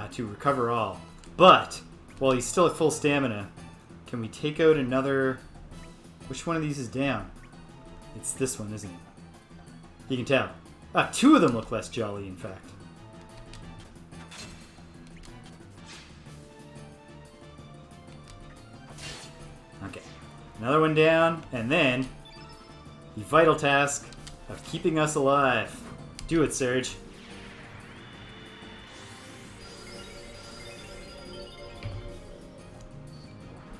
to recover all. But while he's still at full stamina, can we take out another... Which one of these is down? It's this one, isn't it? You can tell. Ah, 2 of them look less jolly, in fact. Okay. Another one down, and then the vital task of keeping us alive. Do it, Serge.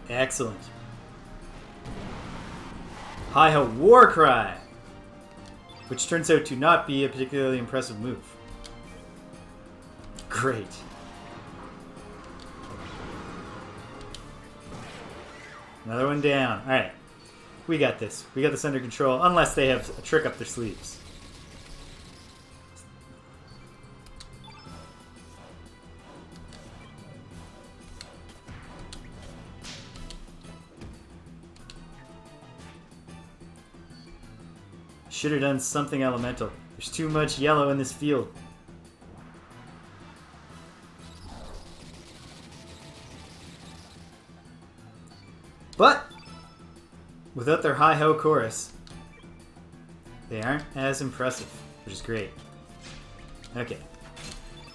Excellent. Hi-ho War Cry! Which turns out to not be a particularly impressive move. Great. Another one down. Alright. We got this. We got this under control. Unless they have a trick up their sleeves. Should have done something elemental. There's too much yellow in this field. But without their hi-ho chorus, they aren't as impressive, which is great. Okay.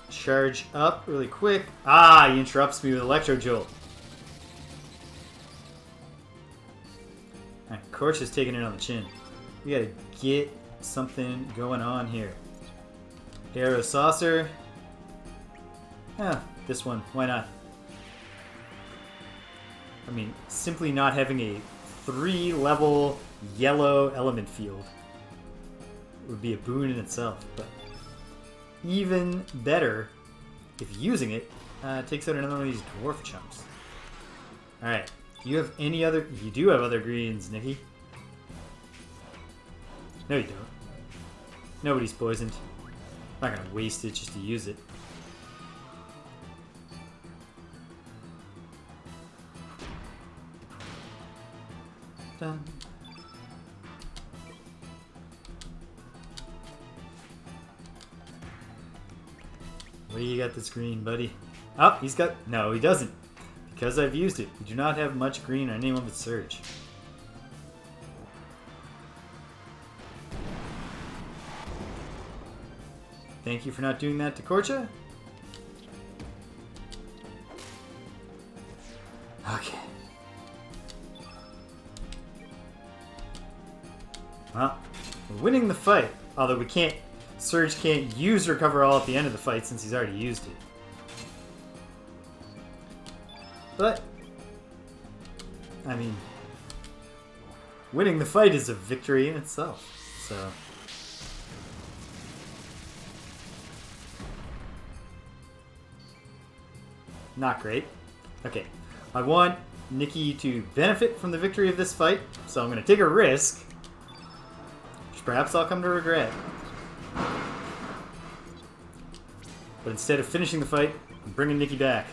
Charge up really quick. Ah, he interrupts me with Electro Jolt. Alright, Korcha's taking it on the chin. We gotta get something going on here. Arrow Saucer. Ah, this one. Why not? I mean, simply not having a 3-level yellow element field would be a boon in itself, but even better if using it takes out another one of these dwarf chumps. Alright, do you have any other... You do have other greens, Nikki. No, you don't. Nobody's poisoned. I'm not gonna waste it just to use it. Done. What do you got that's green, buddy? Oh, he's got... No, he doesn't. Because I've used it. We do not have much green on anyone but Serge. Thank you for not doing that to Korcha. Okay. Well, we're winning the fight. Although we can't... Serge can't use Recover All at the end of the fight since he's already used it. But, I mean, winning the fight is a victory in itself. So... Not great. Okay. I want Nikki to benefit from the victory of this fight, so I'm going to take a risk, which perhaps I'll come to regret. But instead of finishing the fight, I'm bringing Nikki back.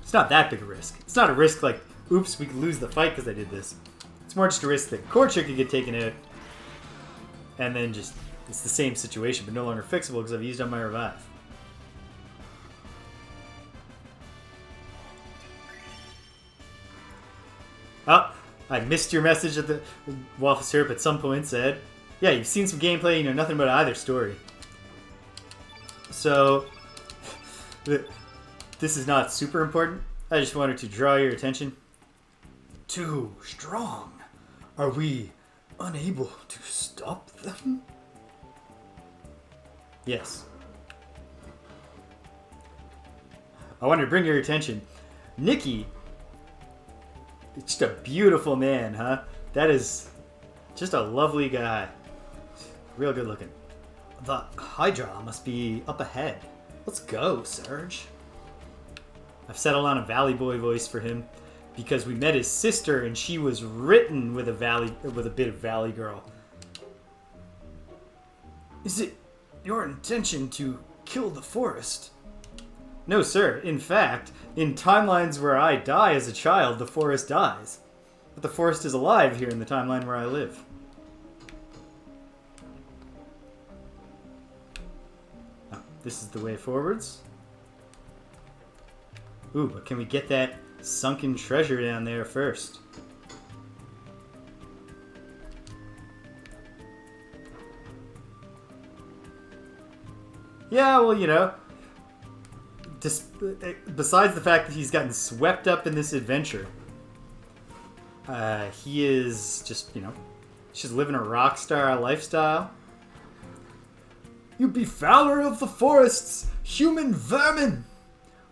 It's not that big a risk. It's not a risk like, oops, we could lose the fight because I did this. It's more just a risk that Korcha could get taken out, and then just... It's the same situation, but no longer fixable because I've used up my revive. Oh, I missed your message at the Waffle Syrup at some point said, yeah, you've seen some gameplay, you know nothing about either story. So, this is not super important. I just wanted to draw your attention. Too strong. Are we unable to stop them? Yes. I wanted to bring your attention. Nikki, it's just a beautiful man, huh? That is just a lovely guy. Real good looking. The Hydra must be up ahead. Let's go, Serge. I've settled on a Valley Boy voice for him. because we met his sister and she was written with a bit of Valley Girl. Is it your intention to kill the forest? No, sir. In fact, in timelines where I die as a child, the forest dies. But the forest is alive here in the timeline where I live. Oh, this is the way forwards. Ooh, but can we get that sunken treasure down there first? Yeah, well, you know, besides the fact that he's gotten swept up in this adventure, he is just, you know, just living a rock star lifestyle. You befouler of the forests, human vermin!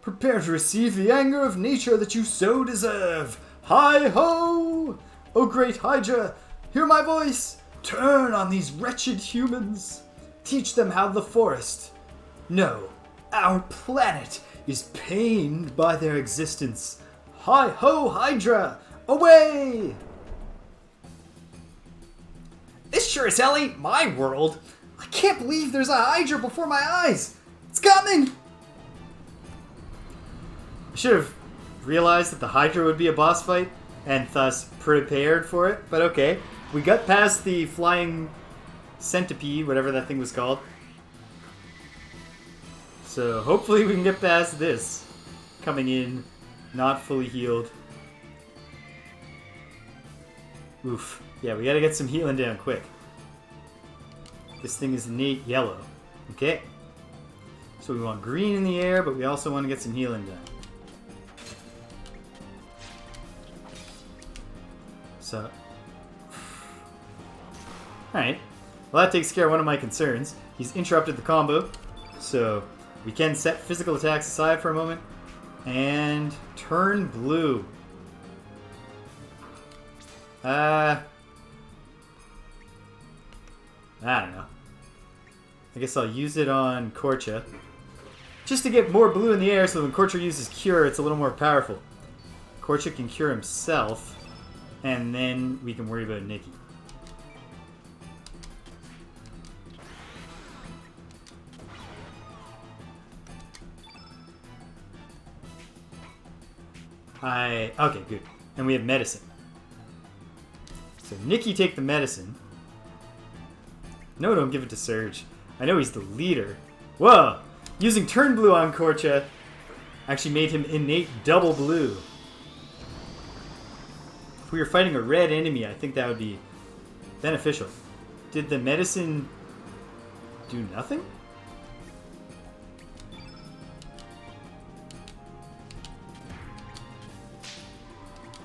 Prepare to receive the anger of nature that you so deserve. Hi-ho! O great Hydra, hear my voice. Turn on these wretched humans. Teach them how the forest, no, our planet, is pained by their existence. Hi-ho, Hydra! Away! This sure as hell ain't my world. I can't believe there's a Hydra before my eyes. It's coming! I should have realized that the Hydra would be a boss fight, and thus prepared for it, but okay. We got past the flying centipede, whatever that thing was called. So hopefully we can get past this. Coming in, not fully healed. Oof. Yeah, we gotta get some healing down quick. This thing is innate yellow. Okay. So we want green in the air, but we also want to get some healing done. So, alright. Well, that takes care of one of my concerns. He's interrupted the combo, so we can set physical attacks aside for a moment. And turn blue. I don't know. I guess I'll use it on Korcha. Just to get more blue in the air so when Korcha uses Cure, it's a little more powerful. Korcha can cure himself. And then we can worry about Nikki. Okay, good. And we have medicine. So Nikki, take the medicine. No, don't give it to Serge. I know he's the leader. Whoa! Using turn blue on Korcha actually made him innate double blue. If we were fighting a red enemy, I think that would be beneficial. Did the medicine do nothing?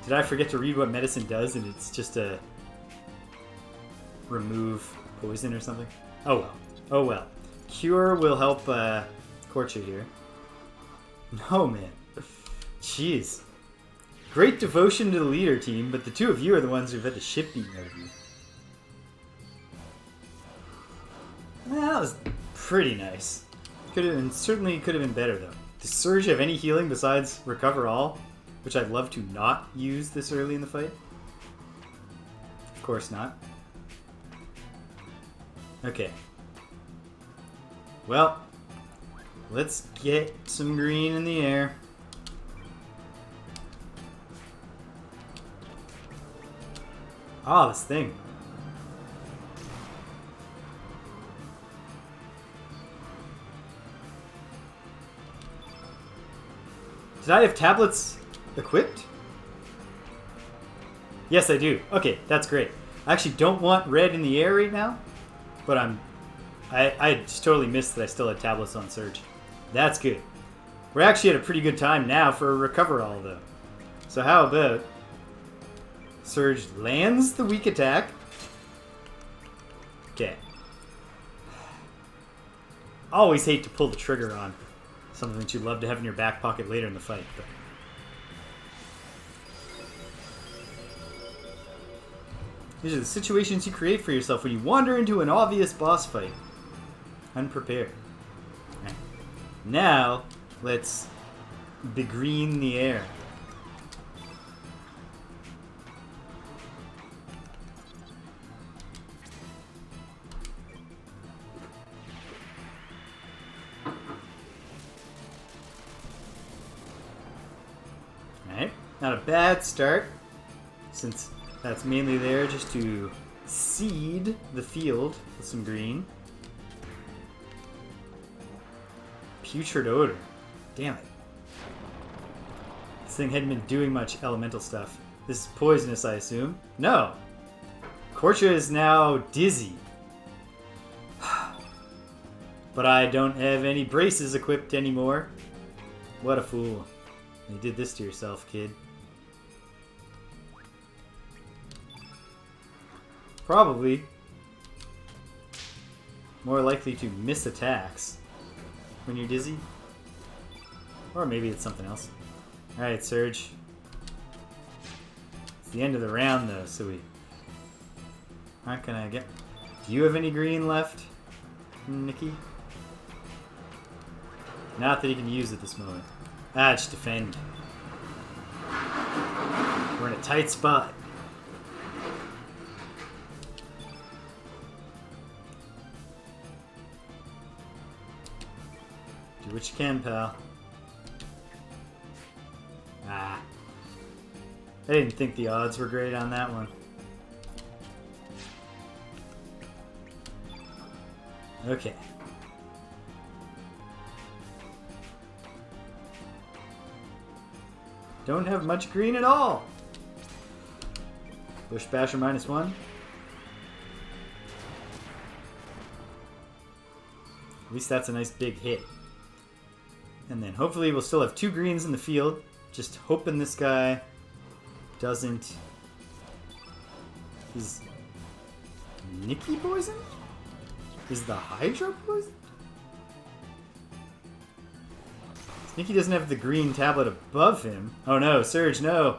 Did I forget to read what medicine does and it's just a remove poison or something? Oh well. Oh well. Cure will help Korcha here. No, man. Jeez. Great devotion to the leader team, but the two of you are the ones who've had the shit beaten out of you. Well, that was pretty nice. Certainly could have been better, though. Does Serge have any healing besides Recover All? Which I'd love to not use this early in the fight. Of course not. Okay. Well, let's get some green in the air. Ah, this thing. Did I have tablets equipped? Yes, I do. Okay, that's great. I actually don't want red in the air right now, but I just totally missed that I still had tablets on Serge. That's good. We're actually at a pretty good time now for a Recover All, though. So how about Serge lands the weak attack. Okay. Always hate to pull the trigger on something that you'd love to have in your back pocket later in the fight, but these are the situations you create for yourself when you wander into an obvious boss fight. Unprepared. Right. Now, let's begreen the air. Not a bad start, since that's mainly there just to seed the field with some green. Putrid odor. Damn it. This thing hadn't been doing much elemental stuff. This is poisonous, I assume. No! Korcha is now dizzy. But I don't have any braces equipped anymore. What a fool. You did this to yourself, kid. Probably more likely to miss attacks when you're dizzy. Or maybe it's something else. Alright, Serge. It's the end of the round, though, so we aren't gonna get... Do you have any green left, Nikki? Not that he can use at this moment. Ah, just defend. We're in a tight spot. Do what you can, pal. Ah. I didn't think the odds were great on that one. Okay. Don't have much green at all. Bush Basher -1. At least that's a nice big hit. And then hopefully we'll still have 2 greens in the field. Just hoping this guy doesn't... Is Nikki poisoned? Is the Hydra poisoned? Nikki doesn't have the green tablet above him. Oh no, Serge, no!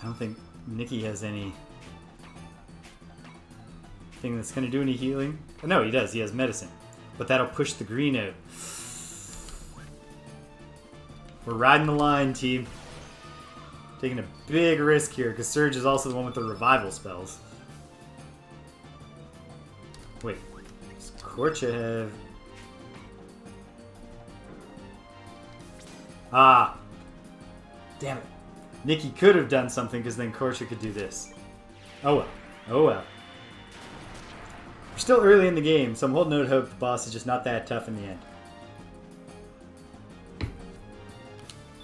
I don't think Nikki has any thing that's going to do any healing. Oh, no, he does. He has medicine. But that'll push the green out. We're riding the line, team. Taking a big risk here, because Serge is also the one with the revival spells. Wait, does Korcha have... Ah! Damn it. Nikki could have done something, because then Korcha could do this. Oh well. Oh well. We're still early in the game, so I'm holding out hope the boss is just not that tough in the end.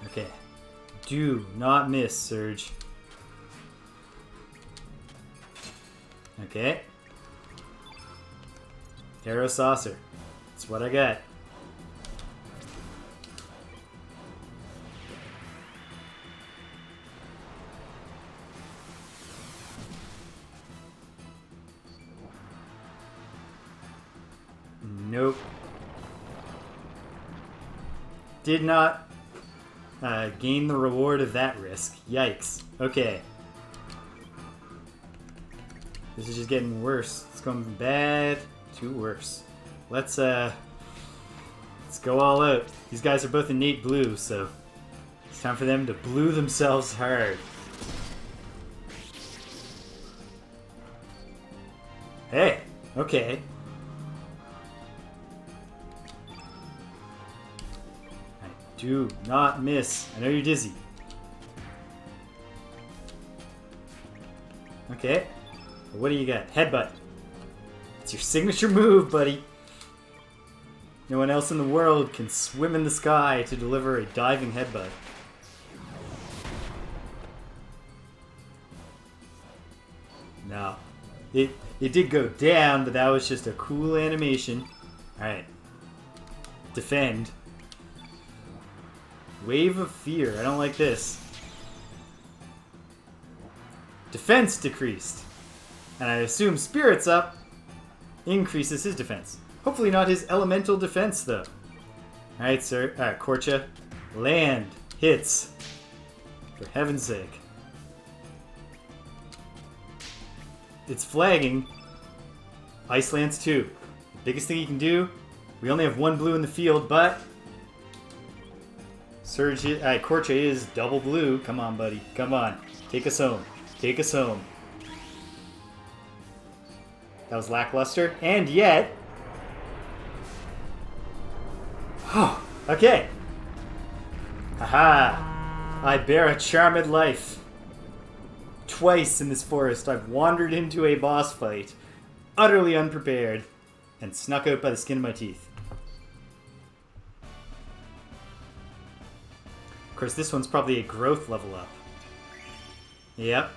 Okay. Do not miss, Serge. Okay. Arrow Saucer. That's what I got. Nope. Did not gain the reward of that risk. Yikes. Okay. This is just getting worse. It's going from bad to worse. Let's go all out. These guys are both innate blue, so it's time for them to blue themselves hard. Hey, okay. Do not miss. I know you're dizzy. Okay. What do you got? Headbutt. It's your signature move, buddy. No one else in the world can swim in the sky to deliver a diving headbutt. No. It did go down, but that was just a cool animation. Alright. Defend. Wave of Fear. I don't like this. Defense decreased. And I assume Spirits Up increases his defense. Hopefully not his elemental defense, though. Alright, sir. Alright, Korcha. Land. Hits. For heaven's sake. It's flagging. Ice Lance 2. The biggest thing he can do. We only have 1 blue in the field, but... Serge, Korcha is double blue. Come on, buddy. Come on. Take us home. Take us home. That was lackluster. And yet... okay. Aha! I bear a charmed life. Twice in this forest I've wandered into a boss fight, utterly unprepared, and snuck out by the skin of my teeth. Of course, this one's probably a growth level up. Yep.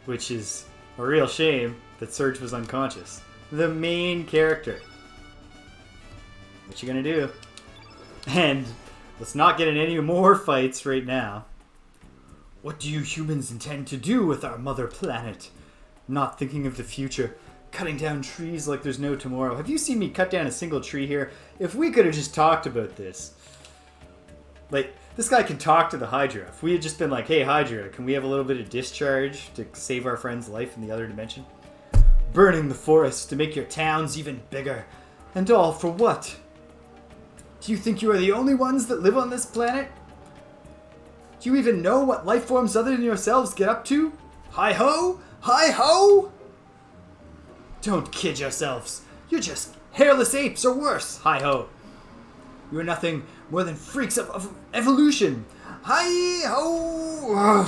Which is a real shame that Serge was unconscious. The main character. What you gonna do? And let's not get in any more fights right now. What do you humans intend to do with our mother planet? Not thinking of the future. Cutting down trees like there's no tomorrow. Have you seen me cut down a single tree here? If we could have just talked about this. Like, this guy can talk to the Hydra. If we had just been like, hey Hydra, can we have a little bit of discharge to save our friend's life in the other dimension? Burning the forests to make your towns even bigger. And all for what? Do you think you are the only ones that live on this planet? Do you even know what life forms other than yourselves get up to? Hi-ho! Hi-ho! Don't kid yourselves. You're just hairless apes or worse. Hi-ho. You are nothing more than freaks of evolution. Hi-ho!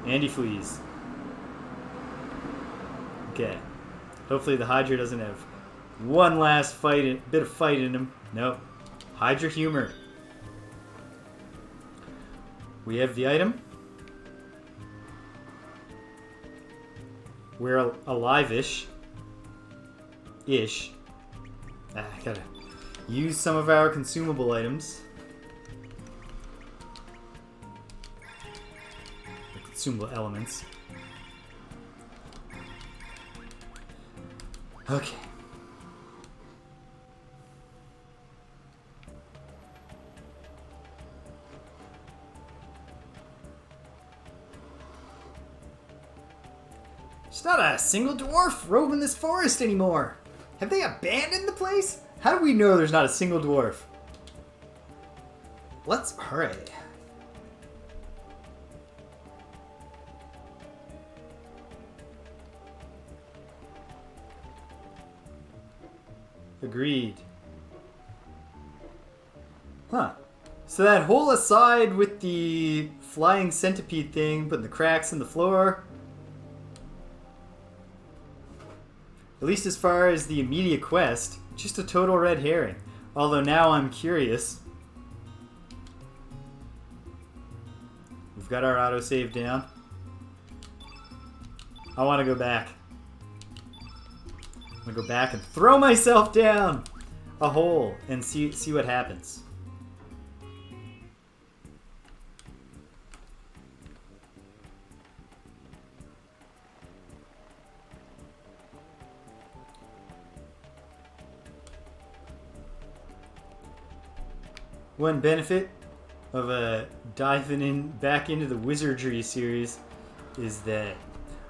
Andy flees. Okay. Hopefully the Hydra doesn't have one last bit of fight in him. Nope. Hydra Humour. We have the item. We're alive-ish. I gotta use some of our consumable items. The consumable elements. Okay. There's not a single dwarf roaming this forest anymore. Have they abandoned the place? How do we know there's not a single dwarf? Let's hurry. Agreed. Huh. So that whole aside with the flying centipede thing, putting the cracks in the floor, at least as far as the immediate quest, just a total red herring. Although now I'm curious. We've got our autosave down. I want to go back. I'm going to go back and throw myself down a hole and see what happens. One benefit of diving back into the Wizardry series is that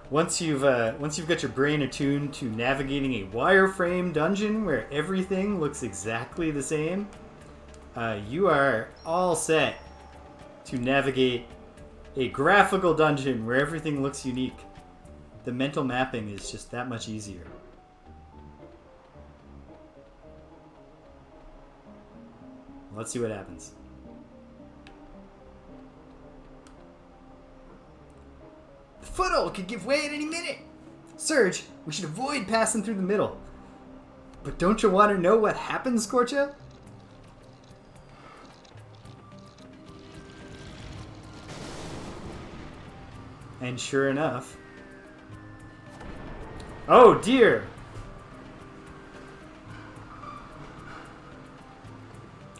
once you've got your brain attuned to navigating a wireframe dungeon where everything looks exactly the same, you are all set to navigate a graphical dungeon where everything looks unique. The mental mapping is just that much easier. Let's see what happens. The foothold could give way at any minute. Serge, we should avoid passing through the middle. But don't you want to know what happens, Korcha? And sure enough... Oh dear!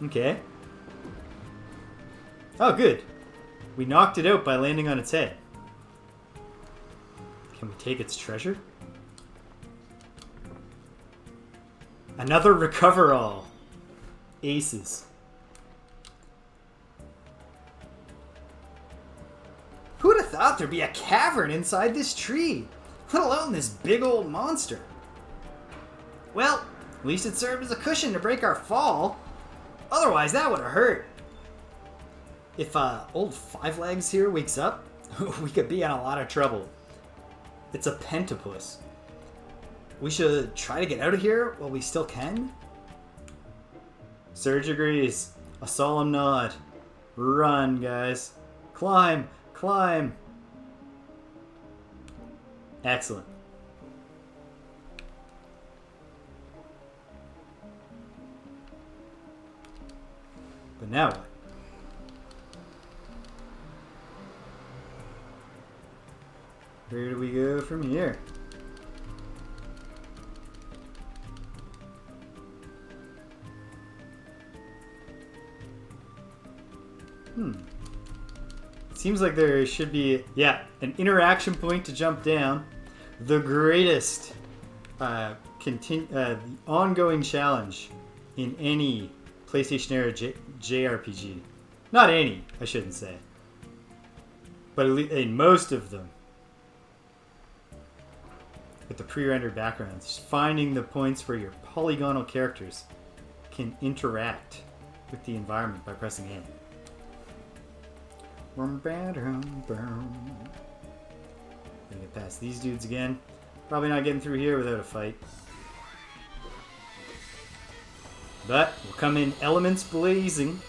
Okay. Oh, good. We knocked it out by landing on its head. Can we take its treasure? Another recover-all. Aces. Who would have thought there'd be a cavern inside this tree? Let alone this big old monster. Well, at least it served as a cushion to break our fall. Otherwise, that would have hurt. If old Five Legs here wakes up, we could be in a lot of trouble. It's a pentapus. We should try to get out of here while we still can. Serge agrees. A solemn nod. Run, guys. Climb! Climb! Excellent. But now what? Where do we go from here? Seems like there should be, yeah, an interaction point to jump down. The greatest the ongoing challenge in any PlayStation era JRPG. Not any, I shouldn't say. But in most of them. With the pre-rendered backgrounds. Finding the points where your polygonal characters can interact with the environment by pressing A. Gonna get past these dudes again. Probably not getting through here without a fight. But we'll come in elements blazing.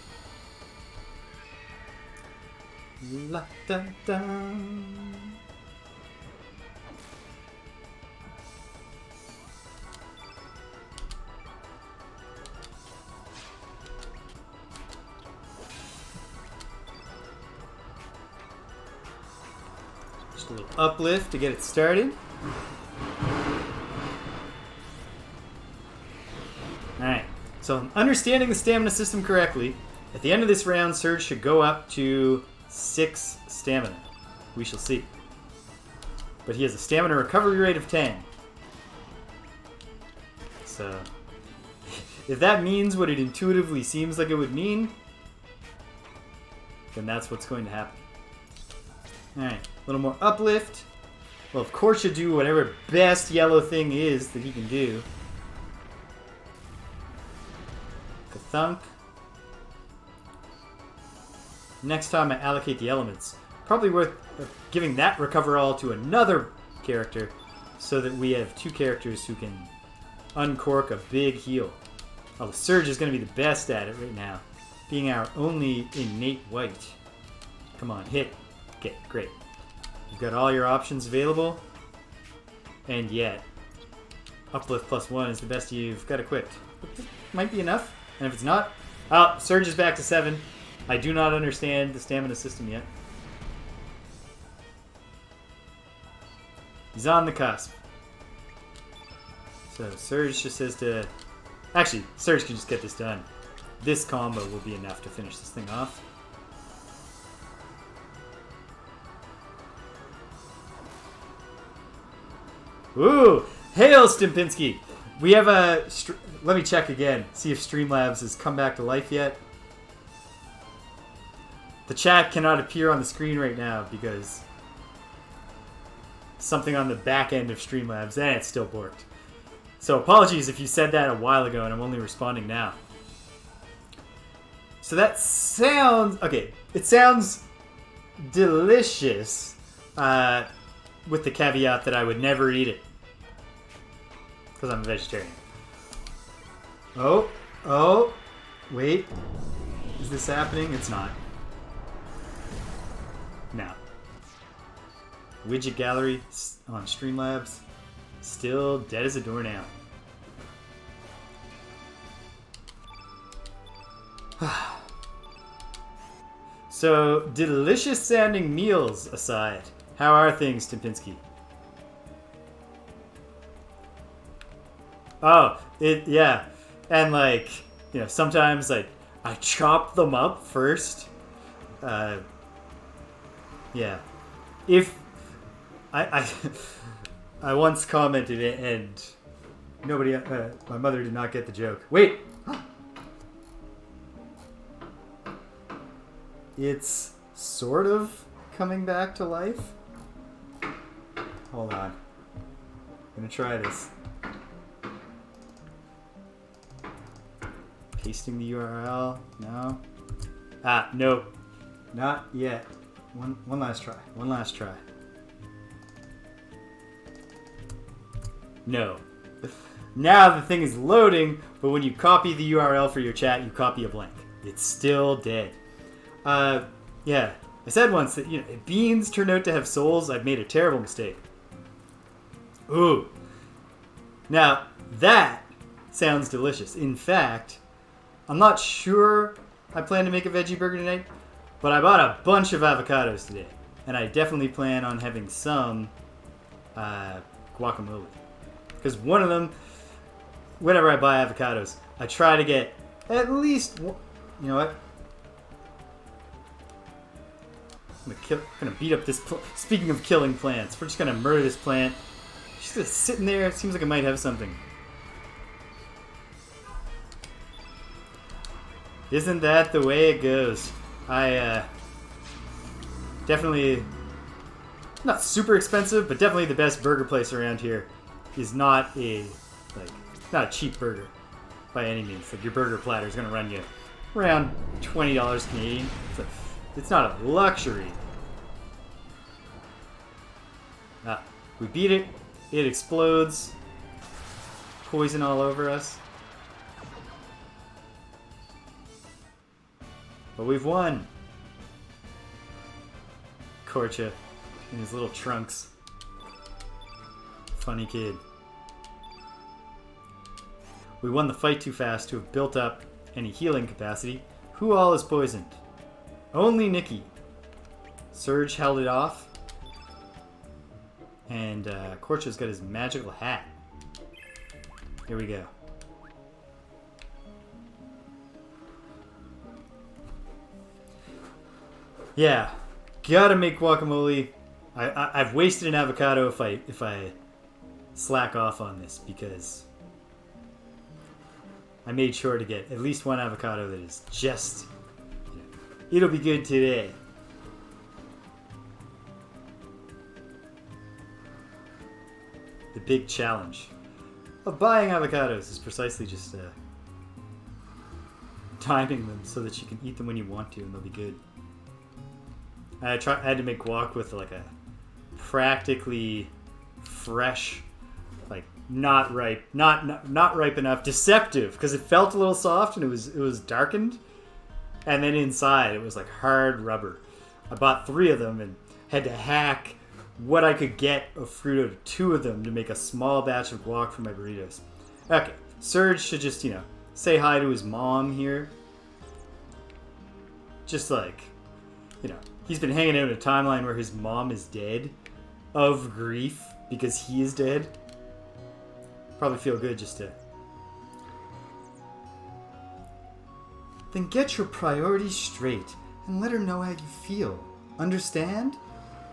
La da da. Just a little uplift to get it started. Alright, so I'm understanding the stamina system correctly. At the end of this round, Serge should go up to 6 stamina. We shall see. But he has a stamina recovery rate of 10. So, if that means what it intuitively seems like it would mean, then that's what's going to happen. Alright, a little more uplift. Well, of course should do whatever best yellow thing is that he can do. Thunk. Next time I allocate the elements, probably worth giving that recover all to another character so that we have 2 characters who can uncork a big heal. Oh, the Serge is going to be the best at it right now, being our only innate white. Come on, hit. Okay, great. You've got all your options available, and yet uplift +1 is the best you've got equipped. Might be enough. And if it's not, oh, Serge is back to 7. I do not understand the stamina system yet. He's on the cusp. So Serge just has to... Actually, Serge can just get this done. This combo will be enough to finish this thing off. Ooh! Hail, Stimpinski! We have a... Let me check again. See if Streamlabs has come back to life yet. The chat cannot appear on the screen right now because something on the back end of Streamlabs, and it still worked. So apologies if you said that a while ago and I'm only responding now. So that sounds... Okay, it sounds delicious with the caveat that I would never eat it because I'm a vegetarian. Oh, wait. Is this happening? It's not. No. Widget gallery on Streamlabs. Still dead as a doornail. So, delicious sounding meals aside, how are things, Timpinski? Oh, yeah. And like, you know, sometimes like I chop them up first. Yeah. If I once commented it and nobody, my mother did not get the joke. Wait. It's sort of coming back to life. Hold on. I'm gonna try this. Pasting the URL. No. Ah, no. Not yet. One last try. One last try. No. Now the thing is loading, but when you copy the URL for your chat, you copy a blank. It's still dead. Yeah, I said once that, if beans turned out to have souls, I've made a terrible mistake. Ooh. Now, that sounds delicious. In fact, I'm not sure I plan to make a veggie burger tonight, but I bought a bunch of avocados today, and I definitely plan on having some guacamole. Because one of them, whenever I buy avocados, I try to get at least one. You know what? I'm gonna beat up this. Speaking of killing plants, we're just gonna murder this plant. She's just sitting there. It seems like it might have something. Isn't that the way it goes? I definitely not super expensive, but definitely the best burger place around here is not a cheap burger by any means. Like, your burger platter is gonna run you around $20 Canadian. It's not a luxury. We beat it. It explodes. Poison all over us. But we've won. Korcha in his little trunks. Funny kid. We won the fight too fast to have built up any healing capacity. Who all is poisoned? Only Nikki. Serge held it off. And Korcha's got his magical hat. Here we go. Yeah, gotta make guacamole. I've wasted an avocado if I slack off on this, because I made sure to get at least one avocado that is just, it'll be good today. The big challenge of buying avocados is precisely just timing them so that you can eat them when you want to, and they'll be good. I had to make guac with like a practically fresh, like not ripe enough, deceptive, because it felt a little soft and it was darkened, and then inside it was like hard rubber. I bought 3 of them and had to hack what I could get of fruit out of 2 of them to make a small batch of guac for my burritos. Okay, Serge should just, say hi to his mom here. Just like, he's been hanging out in a timeline where his mom is dead of grief because he is dead. Probably feel good just to... Then get your priorities straight and let her know how you feel. Understand?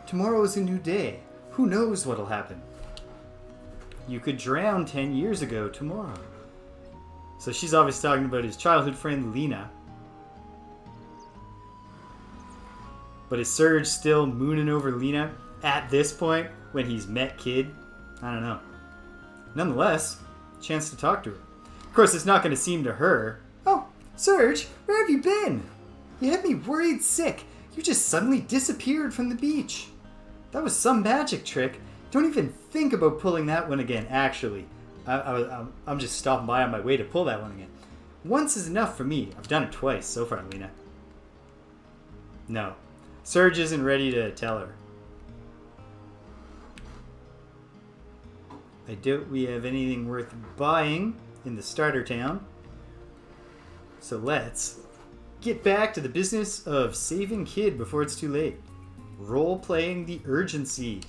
Tomorrow is a new day. Who knows what'll happen? You could drown 10 years ago tomorrow. So she's obviously talking about his childhood friend Lena. But is Serge still mooning over Lena at this point when he's met Kid? I don't know. Nonetheless, chance to talk to her. Of course, it's not going to seem to her. Oh, Serge, where have you been? You had me worried sick. You just suddenly disappeared from the beach. That was some magic trick. Don't even think about pulling that one again, actually. I'm just stopping by on my way to pull that one again. Once is enough for me. I've done it twice so far, Lena. No. Serge isn't ready to tell her. I doubt we have anything worth buying in the starter town. So let's get back to the business of saving Kid before it's too late. Role-playing the urgency.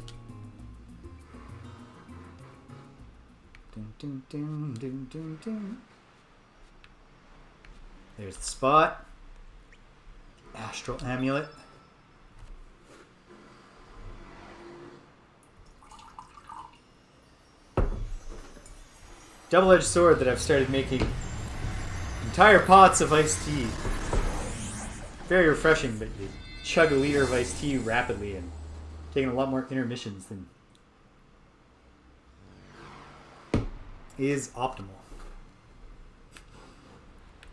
Dun, dun, dun, dun, dun, dun. There's the spot. Astral amulet. Double-edged sword that I've started making entire pots of iced tea. Very refreshing, but you chug a liter of iced tea rapidly and taking a lot more intermissions than is optimal.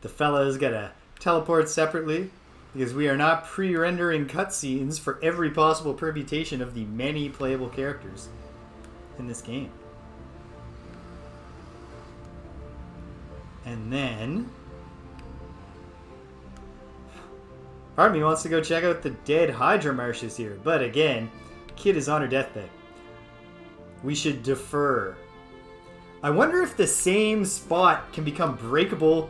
The fella's gotta teleport separately because we are not pre-rendering cutscenes for every possible permutation of the many playable characters in this game. And then... part of me wants to go check out the dead Hydra marshes here. But again, Kid is on her deathbed. We should defer. I wonder if the same spot can become breakable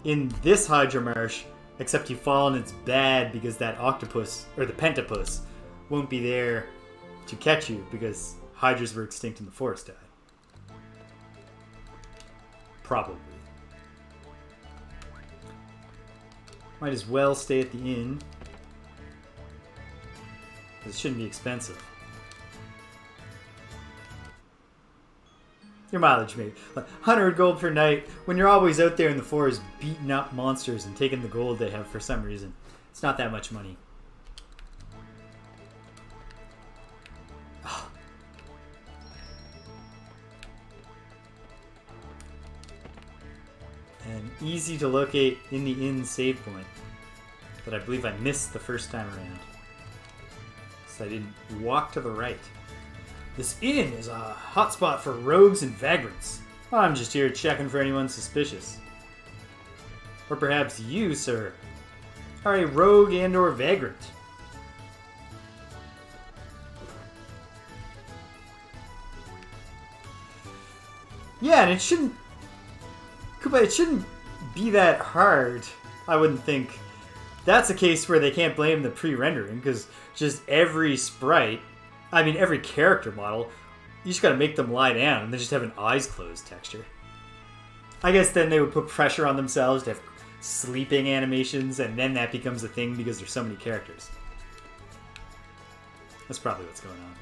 in this Hydra marsh, except you fall and it's bad because that octopus, or the pentapus, won't be there to catch you because Hydras were extinct and the forest died. Probably. Might as well stay at the inn. It shouldn't be expensive. Your mileage, maybe. Like 100 gold per night when you're always out there in the forest beating up monsters and taking the gold they have for some reason. It's not that much money. And easy to locate in the inn save point that I believe I missed the first time around. So I didn't walk to the right. This inn is a hotspot for rogues and vagrants. I'm just here checking for anyone suspicious. Or perhaps you, sir, are a rogue and or vagrant. Yeah, and it shouldn't be that hard, I wouldn't think. That's a case where they can't blame the pre-rendering, because just every sprite, I mean every character model, you just gotta make them lie down and then just have an eyes closed texture. I guess then they would put pressure on themselves to have sleeping animations, and then that becomes a thing because there's so many characters. That's probably what's going on.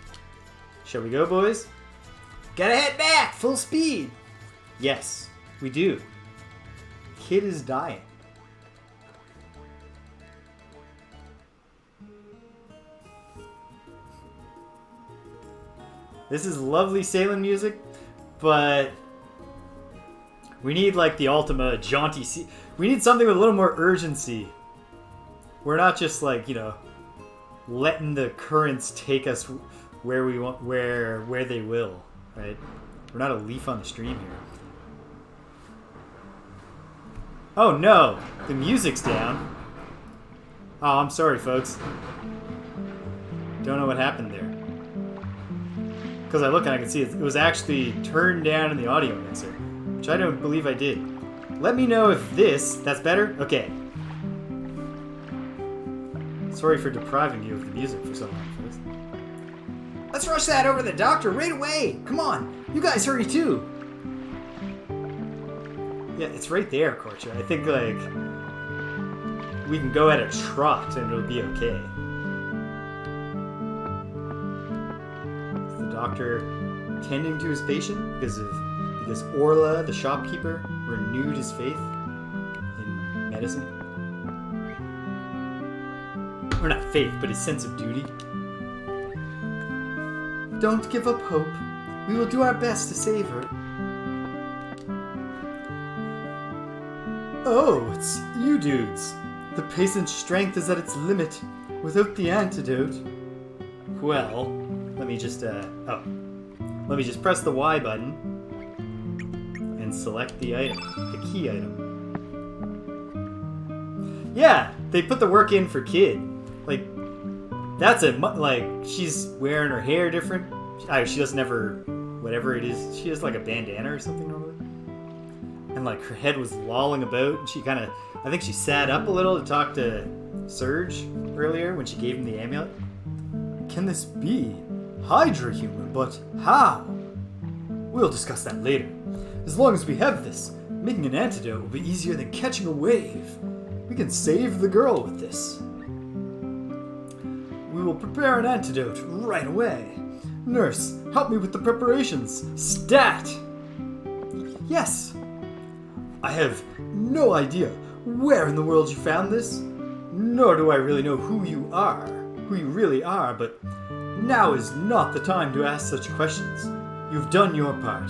Shall we go, boys? Gotta head back! Full speed! Yes, we do. Kid is dying. This is lovely Salem music, but we need like the Ultima jaunty. We need something with a little more urgency. We're not just like, you know, letting the currents take us where we want, where they will, right? We're not a leaf on the stream here. Oh no, the music's down. Oh, I'm sorry, folks. Don't know what happened there. Because I look and I can see it was actually turned down in the audio mixer, which I don't believe I did. Let me know if that's better? Okay. Sorry for depriving you of the music for so long, folks. Let's rush that over to the doctor right away! Come on! You guys hurry too! Yeah, it's right there, Korcha. I think, like, we can go at a trot and it'll be okay. Is the doctor tending to his patient because Orla, the shopkeeper, renewed his faith in medicine? Or not faith, but his sense of duty. Don't give up hope. We will do our best to save her. Oh, it's you dudes. The patient's strength is at its limit. Without the antidote... Well, let me just, let me just press the Y button and select the item, the key item. Yeah, they put the work in for Kid. Like, that's she's wearing her hair different. She doesn't have her, whatever it is, she has like a bandana or something normally. And like her head was lolling about, and she kind of, I think she sat up a little to talk to Serge earlier when she gave him the amulet. Can this be Hydra Humour? But how? We'll discuss that later. As long as we have this, making an antidote will be easier than catching a wave. We can save the girl with this. We will prepare an antidote right away. Nurse, help me with the preparations. Stat! Yes. I have no idea where in the world you found this, nor do I really know who you really are, but now is not the time to ask such questions. You've done your part.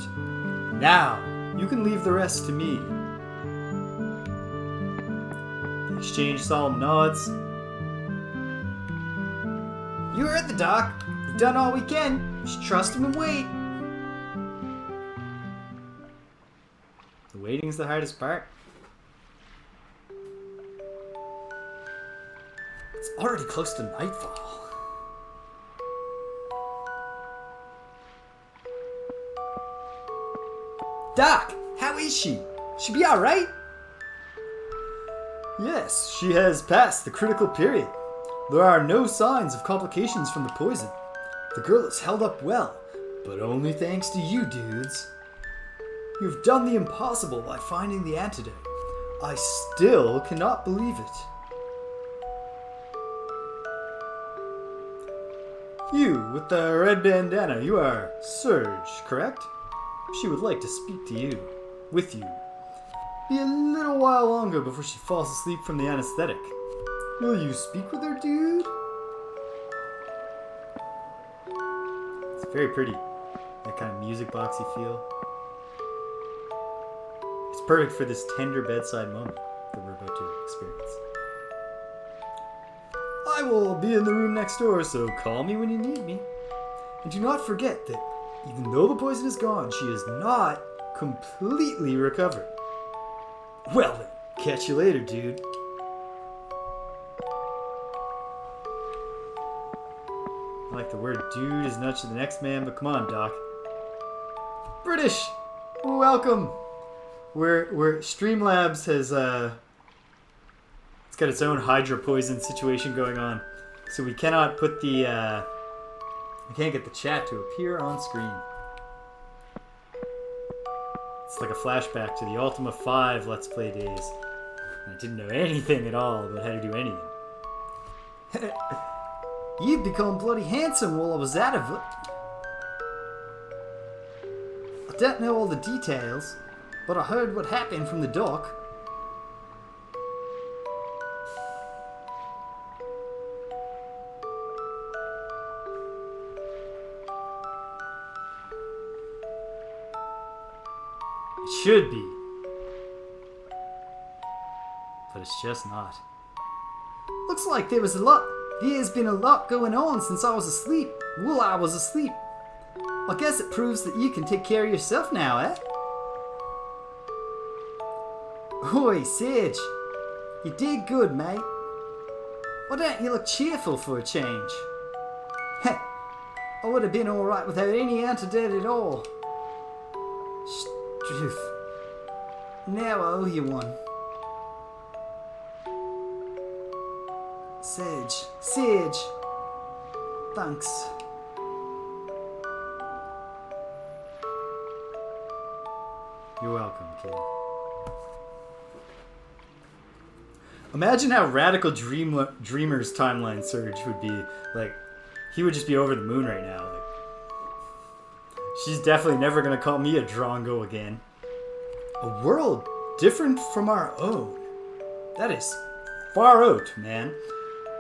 Now, you can leave the rest to me. They exchange solemn nods. You heard the doc. We've done all we can. Just trust him and wait. The waiting's the hardest part. It's already close to nightfall. Doc, how is she? She be alright? Yes, she has passed the critical period. There are no signs of complications from the poison. The girl is held up well, but only thanks to you dudes. You've done the impossible by finding the antidote. I still cannot believe it. You, with the red bandana, you are Serge, correct? She would like to speak to you. With you. Be a little while longer before she falls asleep from the anesthetic. Will you speak with her, dude? It's very pretty. That kind of music boxy feel. It's perfect for this tender bedside moment that we're about to experience. I will be in the room next door, so call me when you need me. And do not forget that even though the poison is gone, she is not completely recovered. Well then, catch you later, dude. I like the word dude as much as the next man, but come on, Doc. British! Welcome! We're Streamlabs has, it's got its own Hydra Poison situation going on. So we cannot put the, we can't get the chat to appear on screen. It's like a flashback to the Ultima 5 Let's Play days. I didn't know anything at all about how to do anything. You've become bloody handsome while I was out of it. I don't know all the details, but I heard what happened from the doc. It should be. But it's just not. Looks like there's been a lot going on since I was asleep. While I was asleep. I guess it proves that you can take care of yourself now, eh? Oi, Serge. You did good, mate. Why don't you look cheerful for a change? Heh, I would have been alright without any antidote at all. Struth. Now I owe you one. Serge. Thanks. You're welcome, kid. Imagine how radical Dreamer's timeline Serge would be. Like, he would just be over the moon right now. Like, she's definitely never gonna call me a Drongo again. A world different from our own. That is far out, man.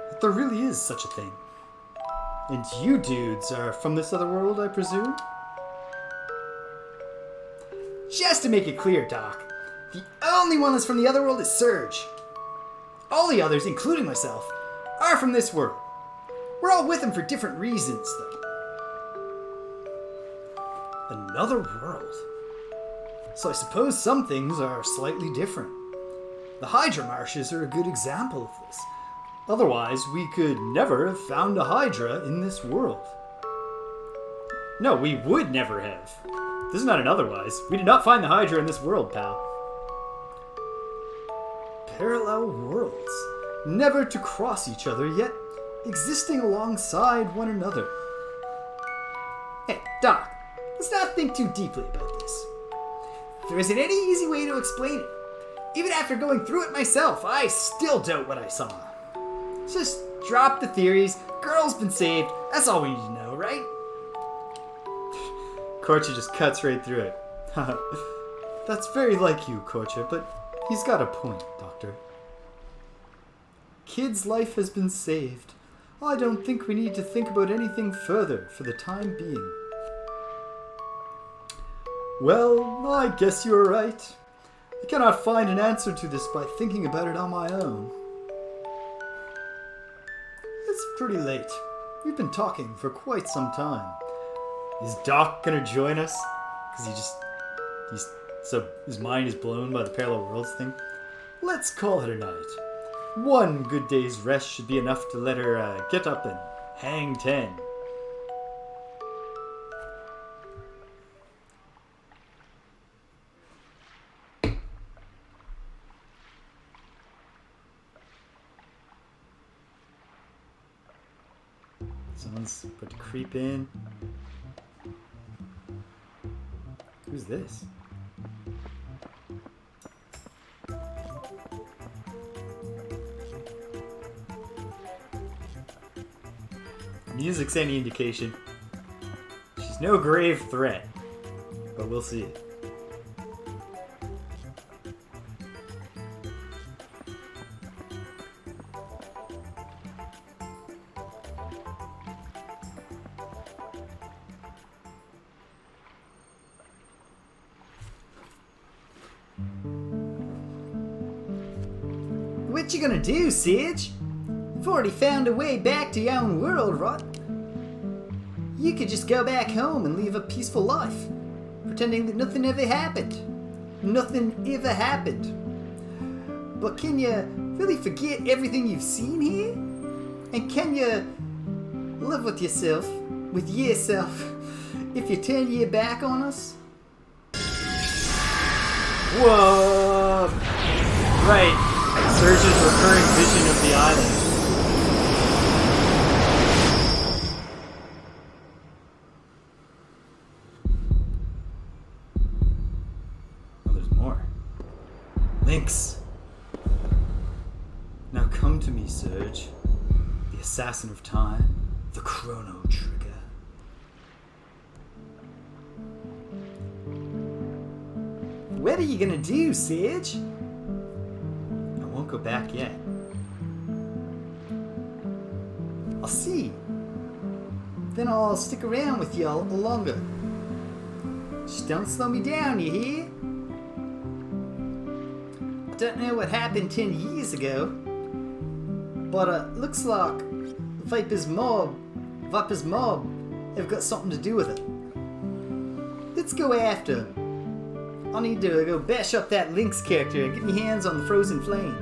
But there really is such a thing. And you dudes are from this other world, I presume? Just to make it clear, Doc, the only one that's from the other world is Serge. All the others, including myself, are from this world. We're all with him for different reasons, though. Another world? So I suppose some things are slightly different. The Hydra marshes are a good example of this. Otherwise, we could never have found a Hydra in this world. No, we would never have. This is not an otherwise. We did not find the Hydra in this world, pal. Parallel worlds, never to cross each other, yet existing alongside one another. Hey, Doc, let's not think too deeply about this. There isn't any easy way to explain it. Even after going through it myself, I still doubt what I saw. Just drop the theories. Girl's been saved. That's all we need to know, right? Korcha just cuts right through it. That's very like you, Korcha, but he's got a point, Doctor. Kid's life has been saved. I don't think we need to think about anything further for the time being. Well, I guess you're right. I cannot find an answer to this by thinking about it on my own. It's pretty late. We've been talking for quite some time. Is Doc gonna join us? Because he So his mind is blown by the parallel worlds thing. Let's call it a night. One good day's rest should be enough to let her get up and hang 10. Someone's about to creep in. Who's this? Music's any indication. She's no grave threat, but we'll see. What you gonna do, Serge? You've already found a way back to your own world, right? You could just go back home and live a peaceful life, pretending that nothing ever happened. Nothing ever happened. But can you really forget everything you've seen here? And can you live with yourself, if you turn your back on us? Whoa! Right. Serge's recurring vision of the island. Oh, there's more. Links. Now come to me, Serge. The assassin of time. The Chrono trigger. What are you gonna do, Serge? I won't go back yet. I'll see. Then I'll stick around with you a little longer. Just don't slow me down, you hear? I don't know what happened 10 years ago, but looks like Viper's mob have got something to do with it. Let's go after him. I need to go bash up that Lynx character and get my hands on the frozen flame.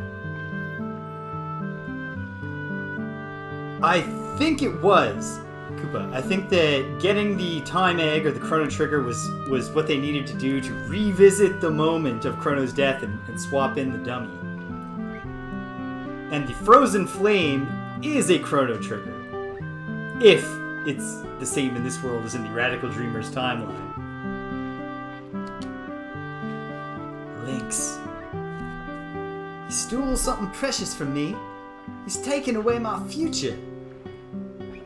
I think it was, Koopa. I think that getting the time egg or the Chrono trigger was what they needed to do to revisit the moment of Chrono's death and swap in the dummy. And the frozen flame is a Chrono trigger. If it's the same in this world as in the Radical Dreamers timeline. Lynx. He stole something precious from me. He's taken away my future.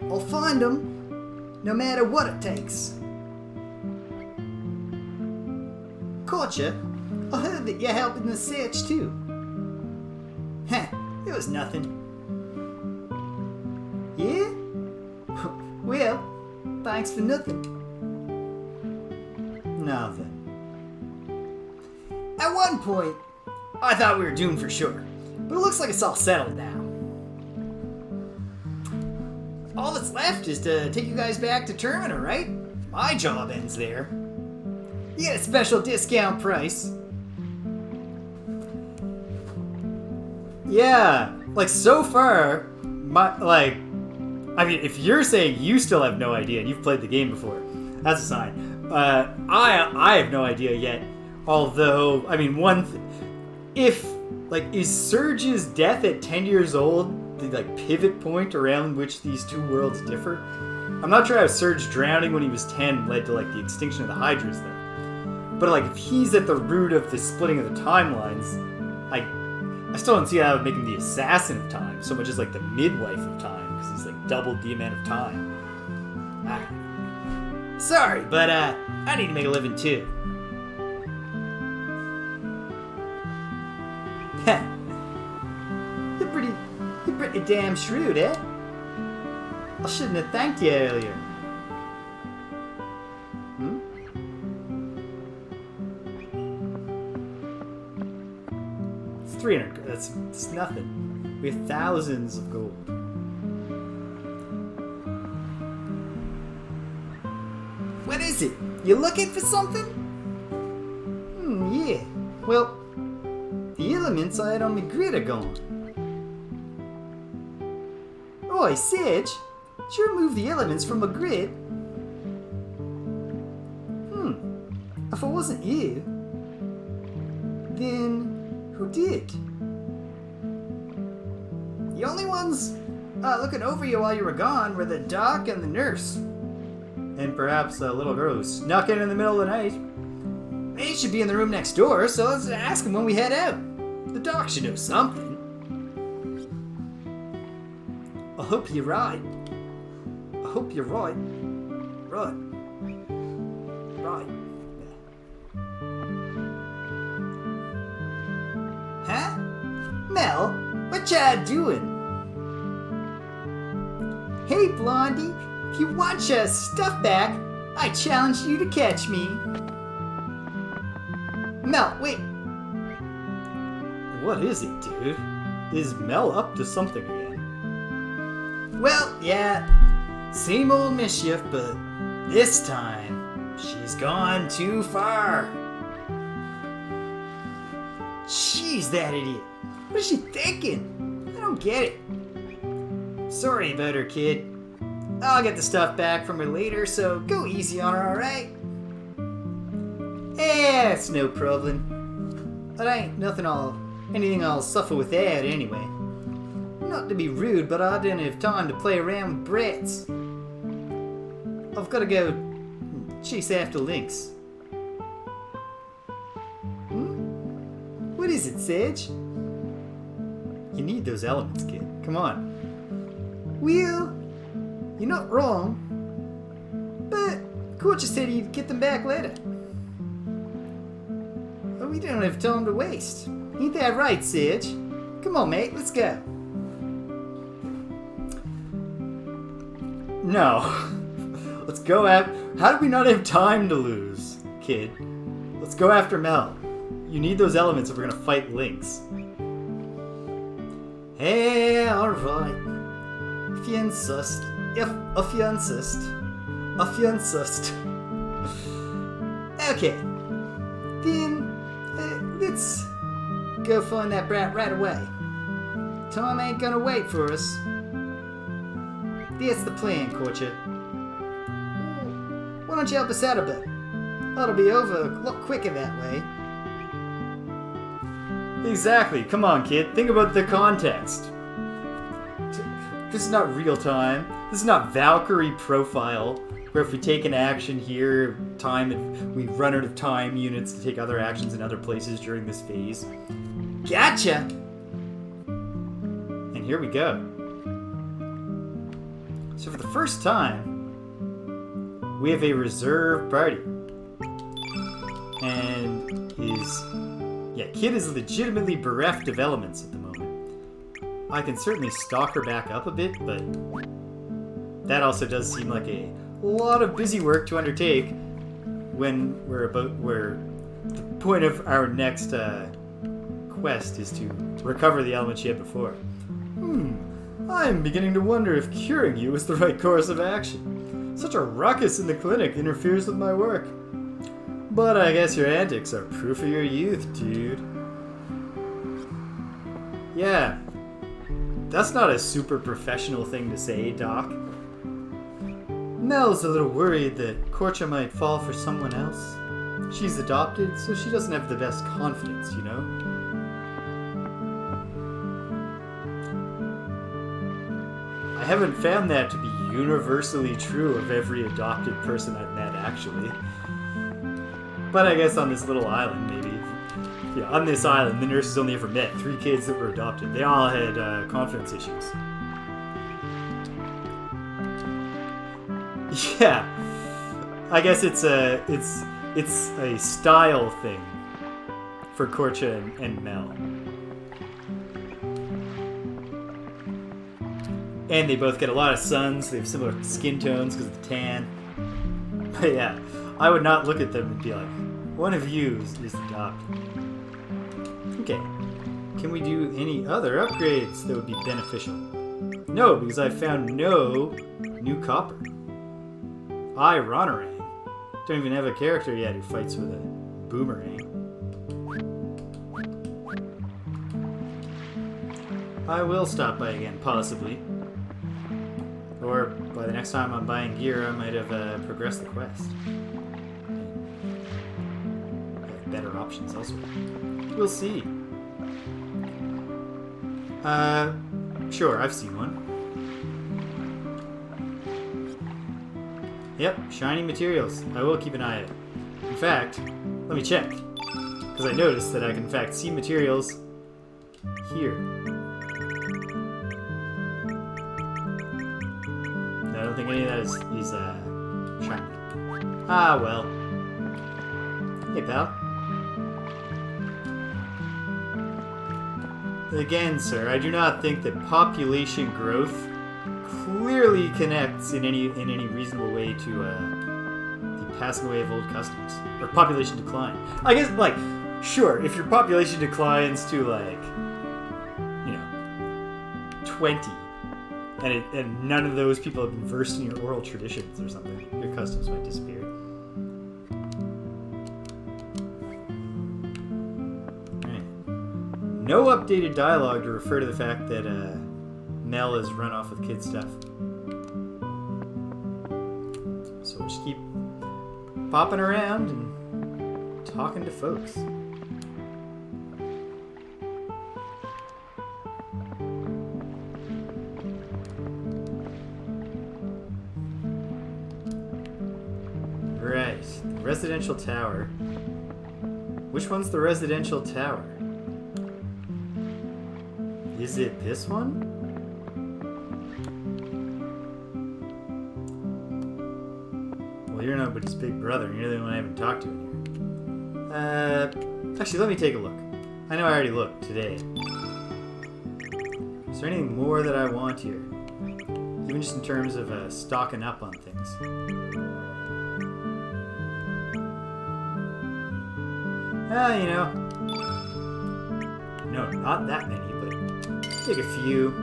I'll find him, no matter what it takes. Korcha, I heard that you're helping the search too. Heh, it was nothing. Yeah? Well, thanks for nothing. Now then. At one point, I thought we were doomed for sure, but it looks like it's all settled now. All that's left is to take you guys back to Termina, right? My job ends there. You get a special discount price. Yeah, like so far, I mean, if you're saying you still have no idea and you've played the game before, that's a sign. I have no idea yet. Although, I mean, is Serge's death at 10 years old the pivot point around which these two worlds differ? I'm not sure how Serge drowning when he was 10 led to the extinction of the Hydras though. But if he's at the root of the splitting of the timelines, I still don't see how that would make him the assassin of time so much as the midwife of time, because he's doubled the amount of time. Sorry, but I need to make a living too. You're pretty damn shrewd, eh? I shouldn't have thanked you earlier. Hmm? It's 300. That's nothing. We have thousands of gold. What is it? You looking for something? Well, the elements I had on my grid are gone. Oi, Serge, did you remove the elements from my grid? If it wasn't you, then who did? The only ones looking over you while you were gone were the doc and the nurse. And perhaps a little girl who snuck in the middle of the night. They should be in the room next door, so let's ask them when we head out. The doc should know something. I hope you're right. I hope you're right. Right. Right. Huh? Mel, what ya doing? Hey, Blondie, if you want your stuff back, I challenge you to catch me. Mel, wait. What is it, dude? Is Mel up to something again? Well, yeah, same old mischief, but this time, she's gone too far. Jeez, that idiot. What is she thinking? I don't get it. Sorry about her, kid. I'll get the stuff back from her later, so go easy on her, alright? Yeah, it's no problem. But ain't anything I'll suffer with that anyway. Not to be rude, but I didn't have time to play around with brats. I've got to go chase after Lynx. What is it, Serge? You need those elements, kid. Come on. Well, you're not wrong. But Korcha said he'd get them back later. But we don't have time to waste. Ain't that right, Serge? Come on, mate, let's go. No. Let's go how do we not have time to lose, kid? Let's go after Mel. You need those elements if we're gonna fight Lynx. Hey, alright. If you insist. If you insist. If you insist. Okay. Then, let's go find that brat right away. Time ain't gonna wait for us. That's the plan, Korcha. Why don't you help us out a bit? That'll be over a lot quicker that way. Exactly. Come on, kid. Think about the context. This is not real time. This is not Valkyrie profile, where if we take an action here, we run out of time units to take other actions in other places during this phase. Gotcha! And here we go. So for the first time, we have a reserve party. And Kid is legitimately bereft of elements at the moment. I can certainly stalk her back up a bit, but that also does seem like a lot of busy work to undertake when where the point of our next quest is to recover the element she had before. I'm beginning to wonder if curing you is the right course of action. Such a ruckus in the clinic interferes with my work. But I guess your antics are proof of your youth, dude. Yeah, that's not a super professional thing to say, Doc. Mel's a little worried that Korcha might fall for someone else. She's adopted, so she doesn't have the best confidence, you know? I haven't found that to be universally true of every adopted person I've met, actually. But I guess on this little island, maybe. Yeah, on this island, the nurses only ever met 3 kids that were adopted. They all had confidence issues. Yeah, I guess it's a style thing for Korcha and Mel. And they both get a lot of sun, so they have similar skin tones because of the tan. But yeah, I would not look at them and be like, one of you is adopted. Okay, can we do any other upgrades that would be beneficial? No, because I found no new copper. Ronarang. Don't even have a character yet who fights with a boomerang. I will stop by again, possibly. Or by the next time I'm buying gear, I might have progressed the quest. I have better options elsewhere. We'll see. Sure, I've seen one. Yep, shiny materials. I will keep an eye out. In fact, let me check. Because I noticed that I can in fact see materials here. I don't think any of that is shiny. Ah, well. Hey, pal. Again, sir, I do not think that population growth clearly connects in any reasonable way to the passing away of old customs or population decline. I guess, like, sure, if your population declines to like, 20, and none of those people have been versed in your oral traditions or something, your customs might disappear. No updated dialogue to refer to the fact that Mel has run off with kid stuff. So we'll just keep popping around and talking to folks. Right, residential tower. Which one's the residential tower? Is it this one? Well, you're nobody's big brother, and you're the only one I haven't talked to in here. Actually, let me take a look. I know I already looked today. Is there anything more that I want here? Even just in terms of stocking up on things. No, not that many, but take a few.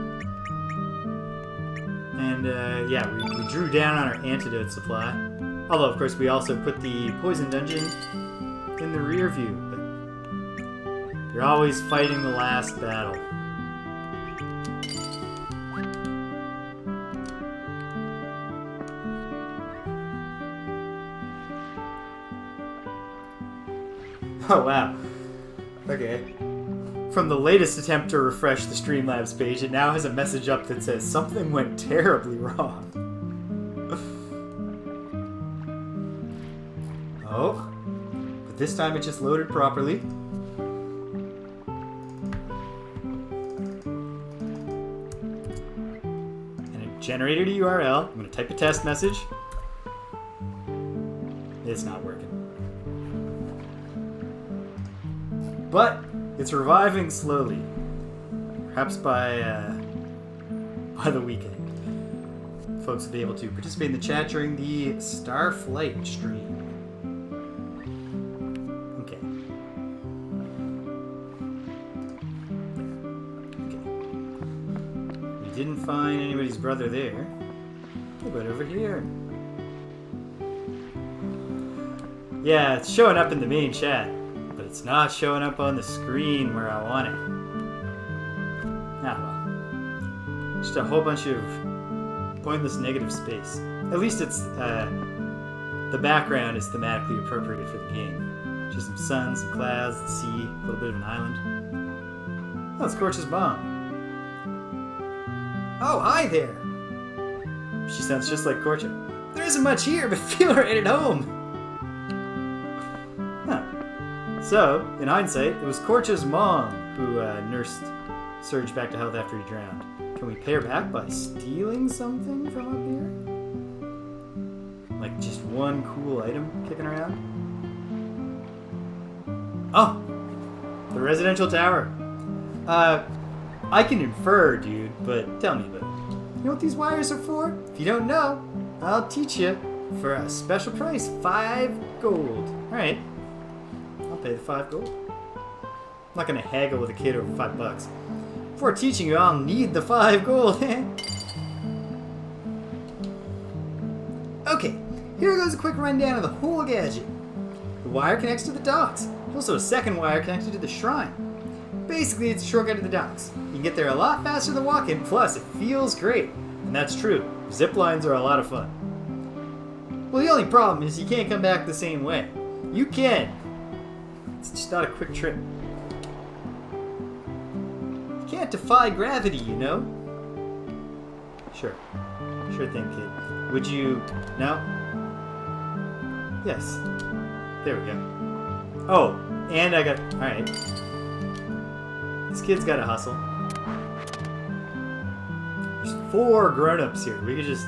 And, yeah, we drew down on our antidote supply. Although, of course, we also put the poison dungeon in the rear view. But you're always fighting the last battle. Oh, wow. Okay. From the latest attempt to refresh the Streamlabs page, it now has a message up that says something went terribly wrong. Oh. But this time it just loaded properly. And it generated a URL. I'm going to type a test message. It's not working. But it's reviving slowly. Perhaps by the weekend. Folks will be able to participate in the chat during the Starflight stream. Okay. Okay. We didn't find anybody's brother there. What about over here? Yeah, it's showing up in the main chat. But it's not showing up on the screen where I want it. Ah, well. Just a whole bunch of pointless negative space. At least it's, the background is thematically appropriate for the game. Just some sun, some clouds, the sea, a little bit of an island. Oh, it's Korcha's mom. Oh, hi there! She sounds just like Korcha. There isn't much here, but feel right at home! So, in hindsight, it was Korcha's mom who nursed Serge back to health after he drowned. Can we pay her back by stealing something from up here? Like just one cool item kicking around? Oh! The residential tower. I can infer, dude, but tell me about it. You know what these wires are for? If you don't know, I'll teach you for a special price, 5 gold. Alright. Pay the 5 gold. I'm not gonna haggle with a kid over $5. Before teaching you, I'll need the 5 gold. Okay, here goes a quick rundown of the whole gadget. The wire connects to the docks. There's also a second wire connected to the shrine. Basically, it's a shortcut to the docks. can get there a lot faster than walking, plus it feels great. And that's true. Zip lines are a lot of fun. Well, the only problem is you can't come back the same way. You can. It's just not a quick trip. You can't defy gravity, you know? Sure. Sure thing, kid. Would you... No? Yes. There we go. Oh, and I got... Alright. This kid's got to hustle. There's 4 grown-ups here. We could just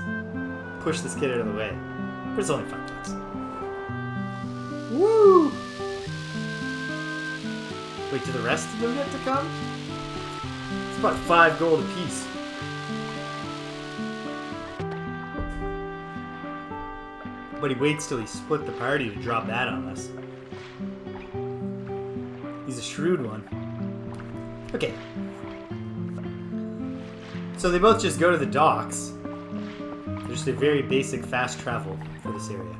push this kid out of the way. But it's only $5. Woo! Wait, do the rest of them get to come? It's about 5 gold apiece. But he waits till he split the party to drop that on us. He's a shrewd one. Okay. So they both just go to the docks. There's just a very basic fast travel for this area.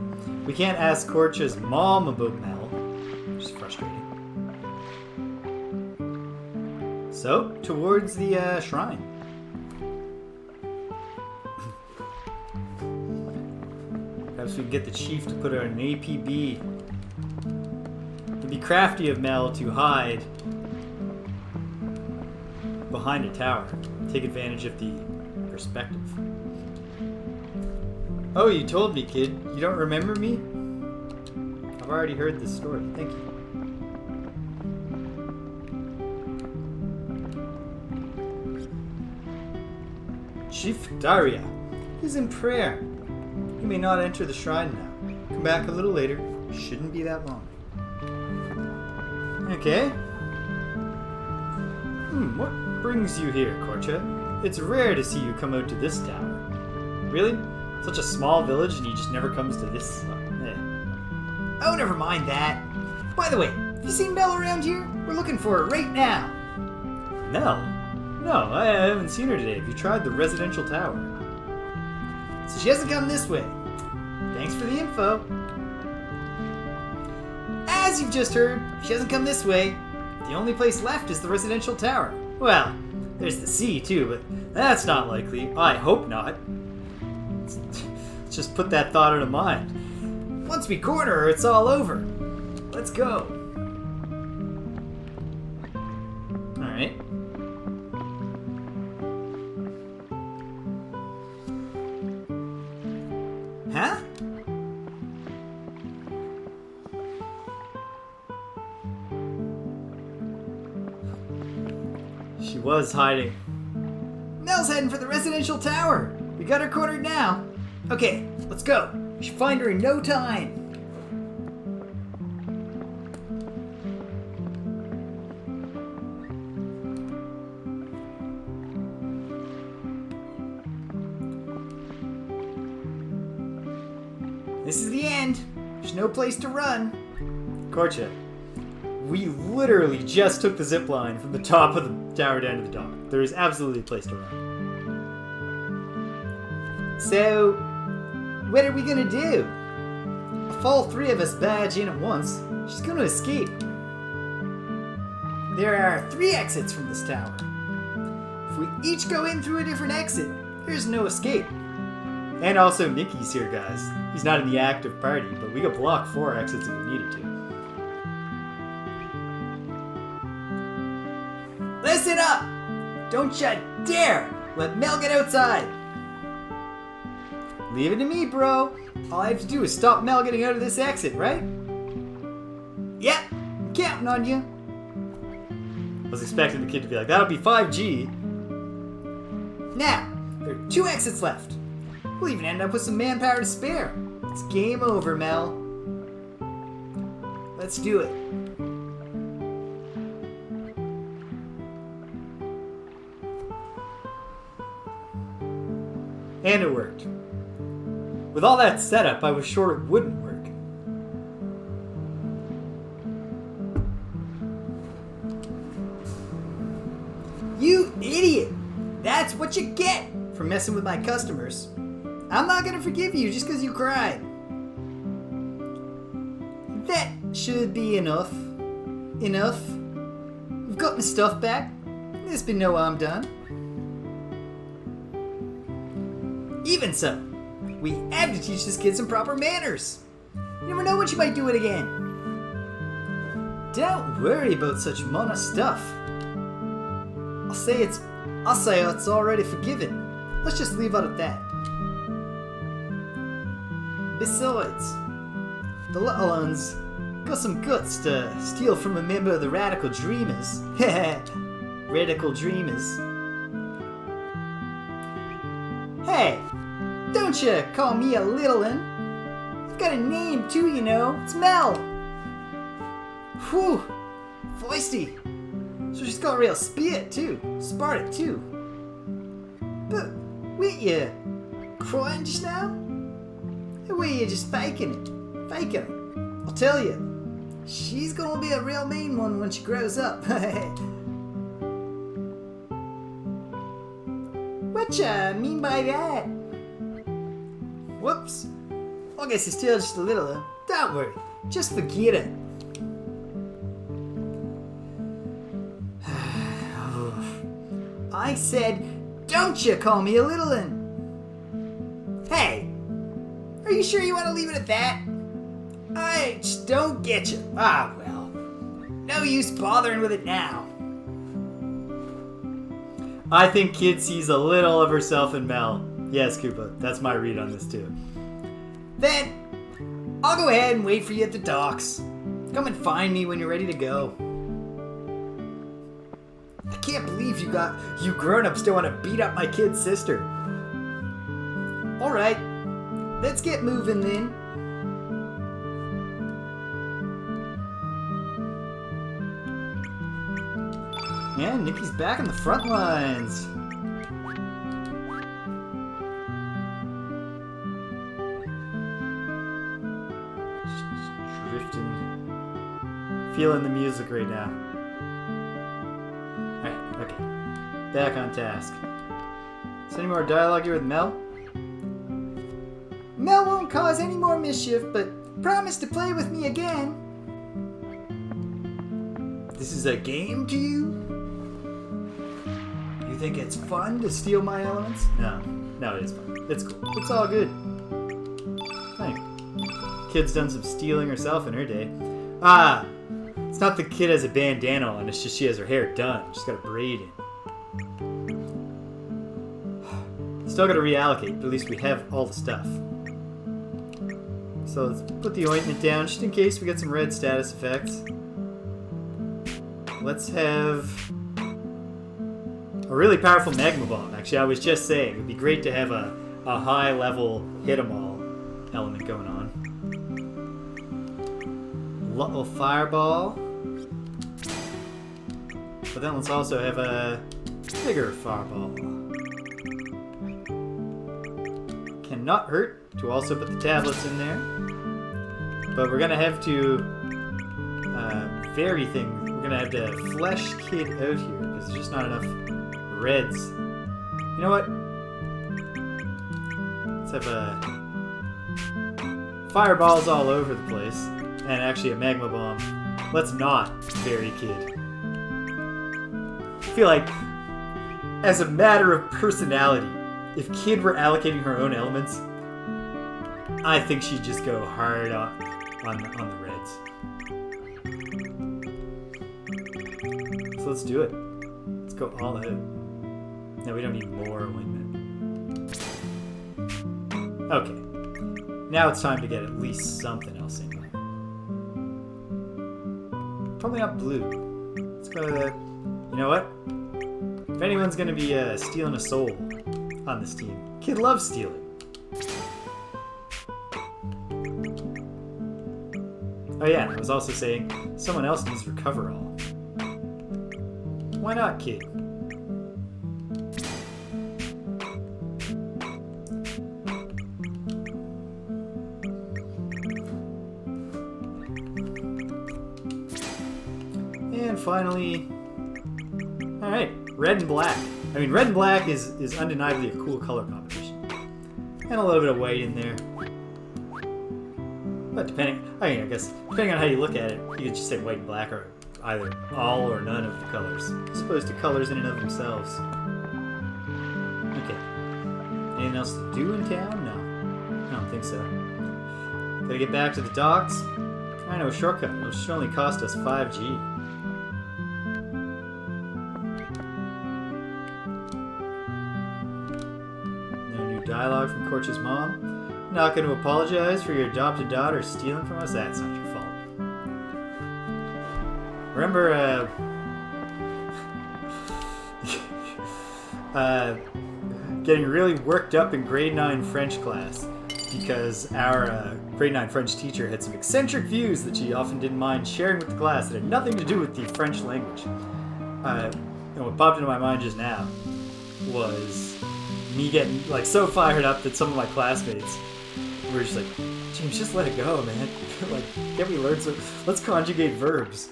We can't ask Korcha's mom about Mel, which is frustrating. So, towards the shrine. Perhaps we can get the chief to put out an APB. It'd be crafty of Mel to hide behind a tower. Take advantage of the perspective. Oh, you told me, kid. You don't remember me? I've already heard this story. Thank you. Chief Daria is in prayer. You may not enter the shrine now. Come back a little later. Shouldn't be that long. Okay. What brings you here, Korcha? It's rare to see you come out to this tower. Really? Such a small village and he just never comes to this? Oh, never mind that. By the way, have you seen Mel around here? We're looking for her right now. Mel? No, I haven't seen her today. Have you tried the residential tower? So she hasn't come this way. Thanks for the info. As you've just heard, she hasn't come this way. The only place left is the residential tower. Well, there's the sea too, but that's not likely. I hope not. Let's just put that thought out of mind. Once we corner her, it's all over. Let's go. Alright. Huh? She was hiding. Mel's heading for the residential tower. We got her cornered now. Okay, let's go. We should find her in no time. This is the end. There's no place to run. Korcha, we literally just took the zip line from the top of the tower down to the dock. There is absolutely a place to run. So, what are we gonna do? If all 3 of us barge in at once, she's gonna escape. There are 3 exits from this tower. If we each go in through a different exit, there's no escape. And also Nikki's here, guys. He's not in the active party, but we could block 4 exits if we needed to. Listen up! Don't you dare let Mel get outside! Leave it to me, bro. All I have to do is stop Mel getting out of this exit, right? Yep, I'm counting on you. I was expecting the kid to be like, that'll be 5G. Now, there are 2 exits left. We'll even end up with some manpower to spare. It's game over, Mel. Let's do it. And it worked. With all that setup, I was sure it wouldn't work. You idiot! That's what you get for messing with my customers. I'm not gonna forgive you just because you cried. That should be enough. Enough. We've got my stuff back. There's been no harm done. Even so, we have to teach this kid some proper manners. You never know when she might do it again. Don't worry about such minor stuff. I'll say it's already forgiven. Let's just leave it at that. Besides, the little one's got some guts to steal from a member of the Radical Dreamers. Radical Dreamers. Hey, don't you call me a little one. I've got a name too, you know. It's Mel. Whew, feisty. So she's got a real spirit too. Sparta too. But, wait, you crying just now? Or were you just faking it? Faking it. I'll tell you, she's gonna be a real mean one when she grows up. What you mean by that? Whoops. I guess you're still just a little. Don't worry. Just forget it. I said, don't you call me a little one. Hey, are you sure you want to leave it at that? I just don't get you. Ah, well. No use bothering with it now. I think Kid sees a little of herself in Mel. Yes, Koopa, that's my read on this too. Then, I'll go ahead and wait for you at the docks. Come and find me when you're ready to go. I can't believe you grown-ups don't want to beat up my kid's sister. Alright, let's get moving then. And Nikki's back in the front lines. Just drifting. Feeling the music right now. Alright, okay. Back on task. Is there any more dialogue here with Mel? Mel won't cause any more mischief, but promise to play with me again. This is a game to you? You think it's fun to steal my elements? No, it is fun. It's cool. It's all good. Hey, kid's done some stealing herself in her day. Ah, it's not the kid has a bandana on, it's just she has her hair done. She's got a braid in. Still gotta reallocate, but at least we have all the stuff. So let's put the ointment down just in case we get some red status effects. Let's have a really powerful magma bomb. Actually, I was just saying, it would be great to have a high level hit 'em all element going on. Little fireball. But then let's also have a bigger fireball. Cannot hurt to also put the tablets in there. But we're gonna have to vary things. We're gonna have to flesh Kid out here because there's just not enough reds. You know what? Let's have fireballs all over the place. And actually a magma bomb. Let's not vary Kid. I feel like, as a matter of personality, if Kid were allocating her own elements, I think she'd just go hard on the reds. So let's do it. Let's go all out. No, we don't need more ointment. Okay. Now it's time to get at least something else in there. Probably not blue. Let's go to... You know what? If anyone's going to be stealing a soul on this team, Kid loves stealing. Oh yeah, I was also saying someone else needs to recover all. Why not, Kid? And finally, all right, red and black. I mean, red and black is undeniably a cool color combination, and a little bit of white in there. But I guess depending on how you look at it, you could just say white and black are either all or none of the colors, as opposed to colors in and of themselves. Okay. Anything else to do in town? No. I don't think so. Gotta get back to the docks. I know a shortcut. It'll should only cost us 5G. No new dialogue from Korcha's mom. Not going to apologize for your adopted daughter stealing from us? That's not your fault. Remember, getting really worked up in grade 9 French class because our grade 9 French teacher had some eccentric views that she often didn't mind sharing with the class that had nothing to do with the French language. And what popped into my mind just now was me getting like so fired up that some of my classmates were just like, James, just let it go, man. Like, can't we learn some? Let's conjugate verbs.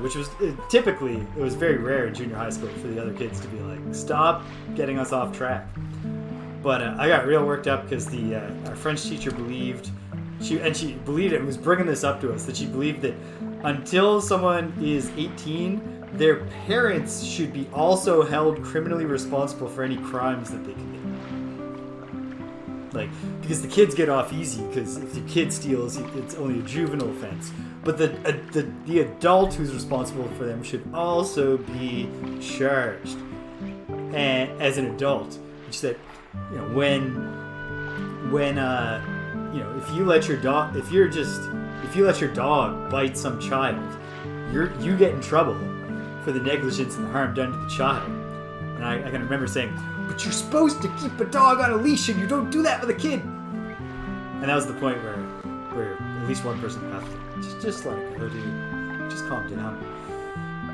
Which was typically, it was very rare in junior high school for the other kids to be like, stop getting us off track. But I got real worked up because our French teacher believed, she believed it and was bringing this up to us, that she believed that until someone is 18, their parents should be also held criminally responsible for any crimes that they commit. Like, because the kids get off easy, because if the kid steals, it's only a juvenile offense. But the adult who's responsible for them should also be charged as an adult. Which that, you know, when you know, if you let your dog bite some child, you get in trouble for the negligence and the harm done to the child. And I can remember saying, but you're supposed to keep a dog on a leash and you don't do that with a kid. And that was the point where at least one person passed it. Just let it go, dude. Just calm down.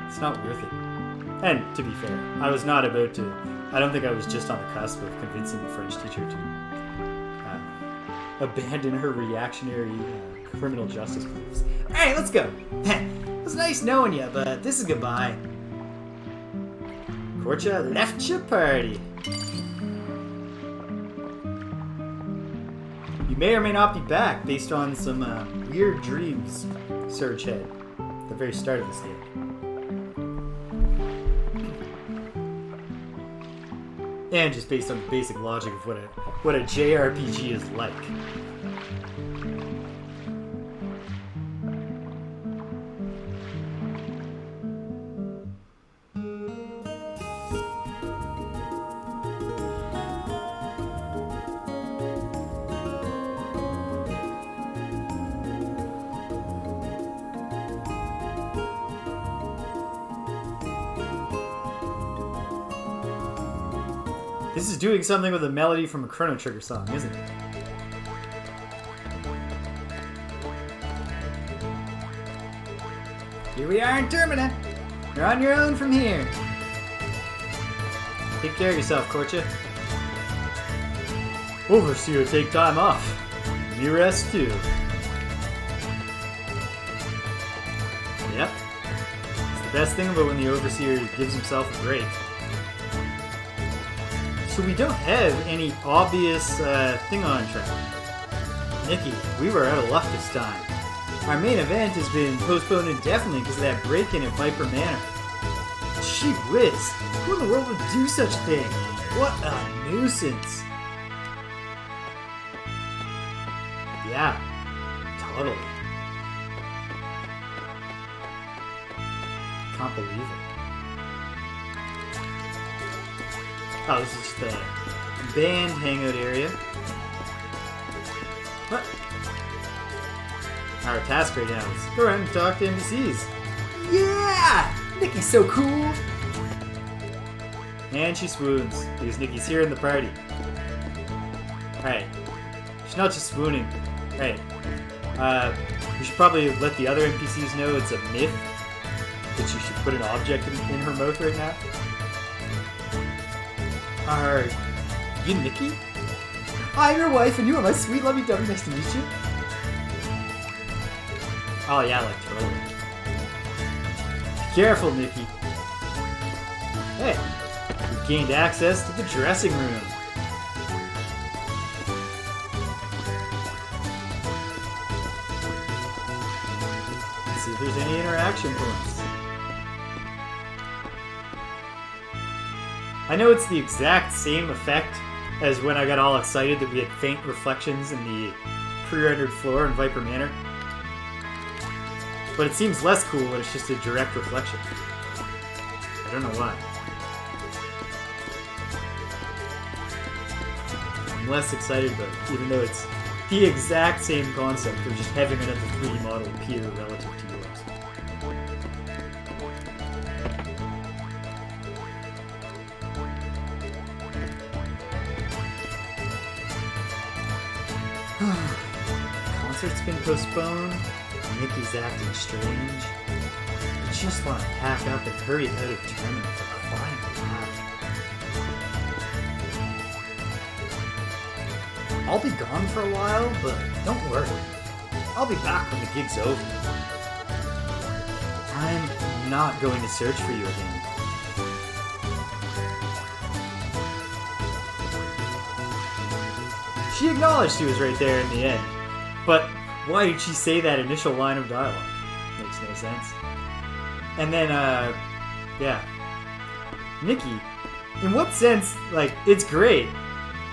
It's not worth it. And to be fair, I was not about to. I don't think I was just on the cusp of convincing the French teacher to abandon her reactionary criminal justice beliefs. All right, let's go. It was nice knowing you, but this is goodbye. Korcha left your party. You may or may not be back based on some weird dreams Serge had at the very start of this game. And just based on the basic logic of what a JRPG is like. This is doing something with a melody from a Chrono Trigger song, isn't it? Here we are in Termina. You're on your own from here. Take care of yourself, Korcha. Overseer, take time off. Me rest too. Yep. It's the best thing about when the Overseer gives himself a break. So we don't have any obvious thing on track. Nikki, we were out of luck this time. Our main event has been postponed indefinitely because of that break-in at Viper Manor. Gee whiz, who in the world would do such a thing? What a nuisance. Yeah, totally. Can't believe it. Oh, this is just the band hangout area. What? Our task right now is go around and talk to NPCs. Yeah! Nikki's so cool! And she swoons, because Nikki's here in the party. Alright. She's not just swooning. Alright. We should probably let the other NPCs know it's a myth that you should put an object in her mouth right now. Are you Nikki? I'm your wife and you are my sweet lovey-dovey. Nice to meet you. Oh yeah, like totally. Careful, Nikki. Hey, we've gained access to the dressing room. Let's see if there's any interaction points. I know it's the exact same effect as when I got all excited that we had faint reflections in the pre-rendered floor in Viper Manor. But it seems less cool when it's just a direct reflection. I don't know why. I'm less excited about it, even though it's the exact same concept of just having another 3D model appear relative to yours. Concert's been postponed. Nikki's acting strange. I just want to pack up and hurry out of tournament for crying out loud. I'll be gone for a while, but don't worry. I'll be back when the gig's over. I'm not going to search for you again. She acknowledged he was right there in the end, but why did she say that initial line of dialogue? Makes no sense. And then, yeah. Nikki, in what sense, like, it's great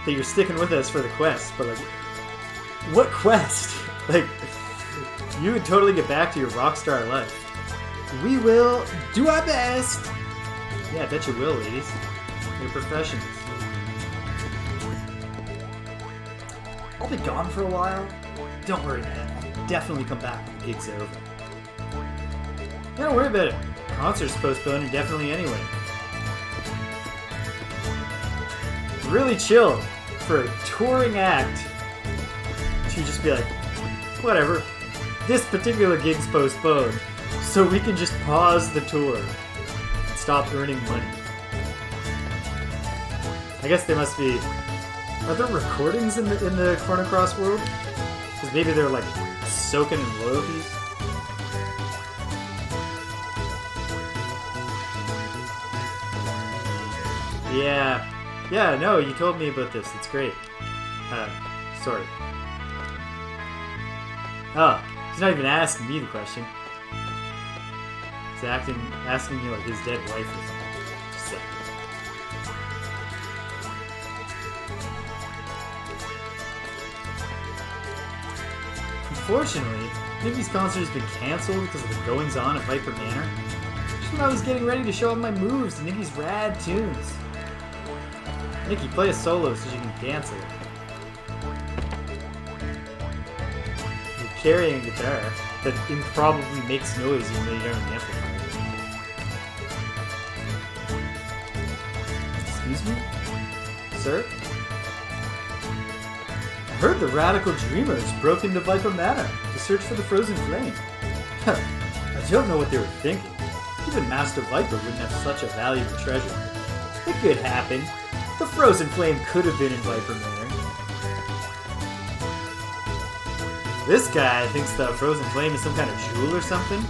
that you're sticking with us for the quest, but, like, what quest? Like, you would totally get back to your rockstar life. We will do our best. Yeah, I bet you will, ladies. You're professionals. I'll be gone for a while. Don't worry, man. I'll definitely come back when the gig's over. Don't worry about it. Concert's postponed indefinitely anyway. Really chill for a touring act to just be like, whatever, this particular gig's postponed, so we can just pause the tour and stop earning money. I guess they must be... Are there recordings in the Chrono Cross world? Because maybe they're like soaking in royalties. Yeah, no, you told me about this. It's great. Sorry. Oh, he's not even asking me the question. He's asking me like his dead wife or something. Just saying. Unfortunately, Nikki's concert has been cancelled because of the goings-on at Viper Manor. Just when I was getting ready to show off my moves to Nikki's rad tunes. Nikki, play a solo so you can dance it. You're carrying a guitar that improbably makes noise even though you don't have an amplifier. Excuse me? Sir? I heard the radical dreamers broke into Viper Manor to search for the frozen flame. I don't know what they were thinking. Even Master Viper wouldn't have such a valuable treasure. It could happen. The frozen flame could have been in Viper Manor. This guy thinks the frozen flame is some kind of jewel or something.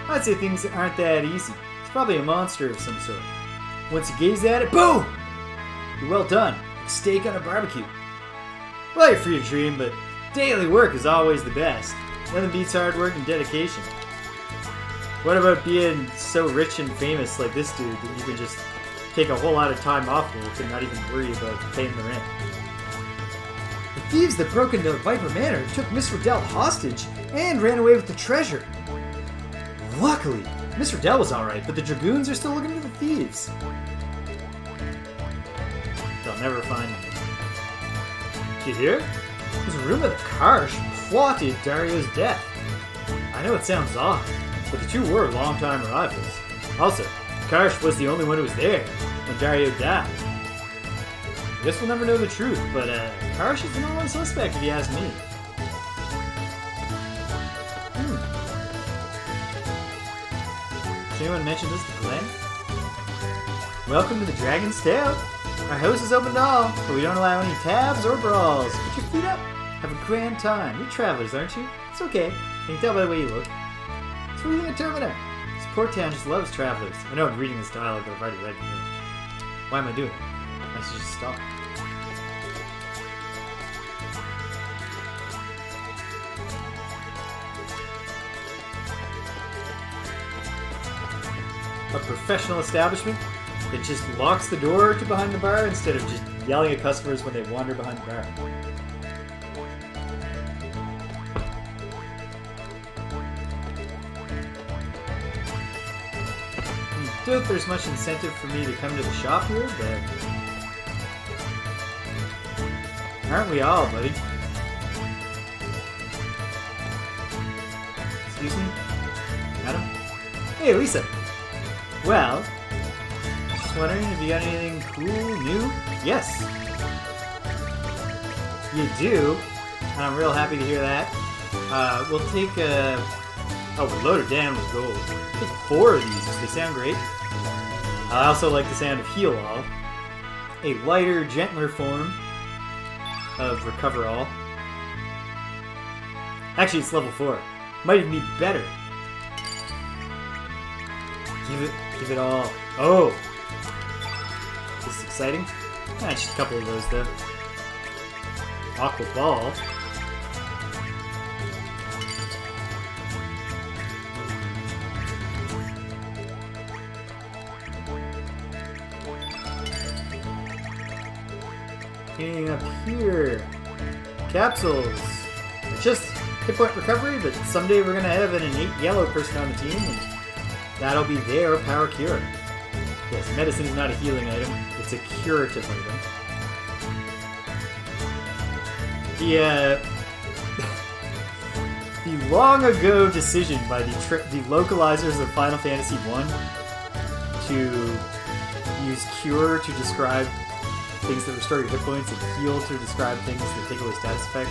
I'd say things aren't that easy. It's probably a monster of some sort. Once you gaze at it, boom! You're well done. Like steak on a barbecue. Well, you're free to dream, but daily work is always the best. Nothing beats hard work and dedication. What about being so rich and famous like this dude that you can just take a whole lot of time off work and not even worry about paying the rent? The thieves that broke into Viper Manor took Miss Riddell hostage and ran away with the treasure. Luckily, Miss Riddell was alright, but the Dragoons are still looking for the thieves. They'll never find them. Did you hear? There's a rumor that Karsh plotted Dario's death. I know it sounds odd, but the two were longtime rivals. Also, Karsh was the only one who was there when Dario died. I guess we'll never know the truth, but Karsh is the number one suspect if you ask me. Has anyone mentioned this to Glenn? Welcome to the Dragon's Tail. Our house is open to all, but we don't allow any tabs or brawls. Put your feet up. Have a grand time. You're travelers, aren't you? It's okay. I can tell by the way you look. So what do you think of Termina? This poor town just loves travelers. I know I'm reading this dialogue, but I've already read it. Why am I doing it? I should just stop. A professional establishment? It just locks the door to behind the bar instead of just yelling at customers when they wander behind the bar. I doubt there's much incentive for me to come to the shop here, but aren't we all, buddy? Excuse me? Madam? Hey, Lisa! Well, just wondering if you got anything cool, new? Yes! You do? And I'm real happy to hear that. We'll take a... Oh, we're loaded down with gold. Take 4 of these, they sound great. I also like the sound of Heal All. A lighter, gentler form of Recover All. Actually, it's level 4. Might even be better. Give it all. Oh! This is exciting. Just a couple of those, though. Aqua Ball. Anything up here? Capsules. It's just hit point recovery, but someday we're gonna have an innate yellow person on the team, and that'll be their power cure. Yes, medicine is not a healing item; it's a curative item. The long ago decision by the localizers of Final Fantasy I to use cure to describe things that restore your hit points and heal to describe things that take away status effect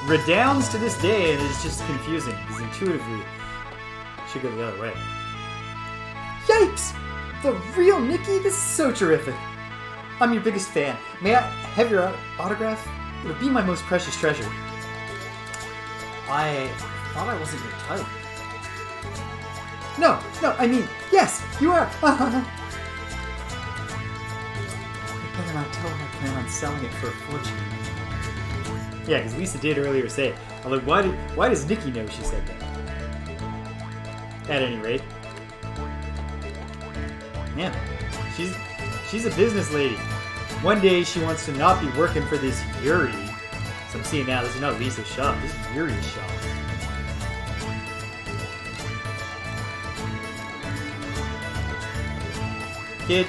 redounds to this day, and it's just confusing because intuitively it should go the other way. Yikes! The real Nikki? This is so terrific. I'm your biggest fan. May I have your autograph? It would be my most precious treasure. I thought I wasn't your type. No, I mean, yes, you are. I better not tell her I plan on selling it for a fortune. Yeah, because Lisa did earlier say it. Although, why does Nikki know she said that? At any rate. Yeah, she's a business lady. One day she wants to not be working for this Yuri. So I'm seeing now, this is not Lisa's shop, this is Yuri's shop. Kid.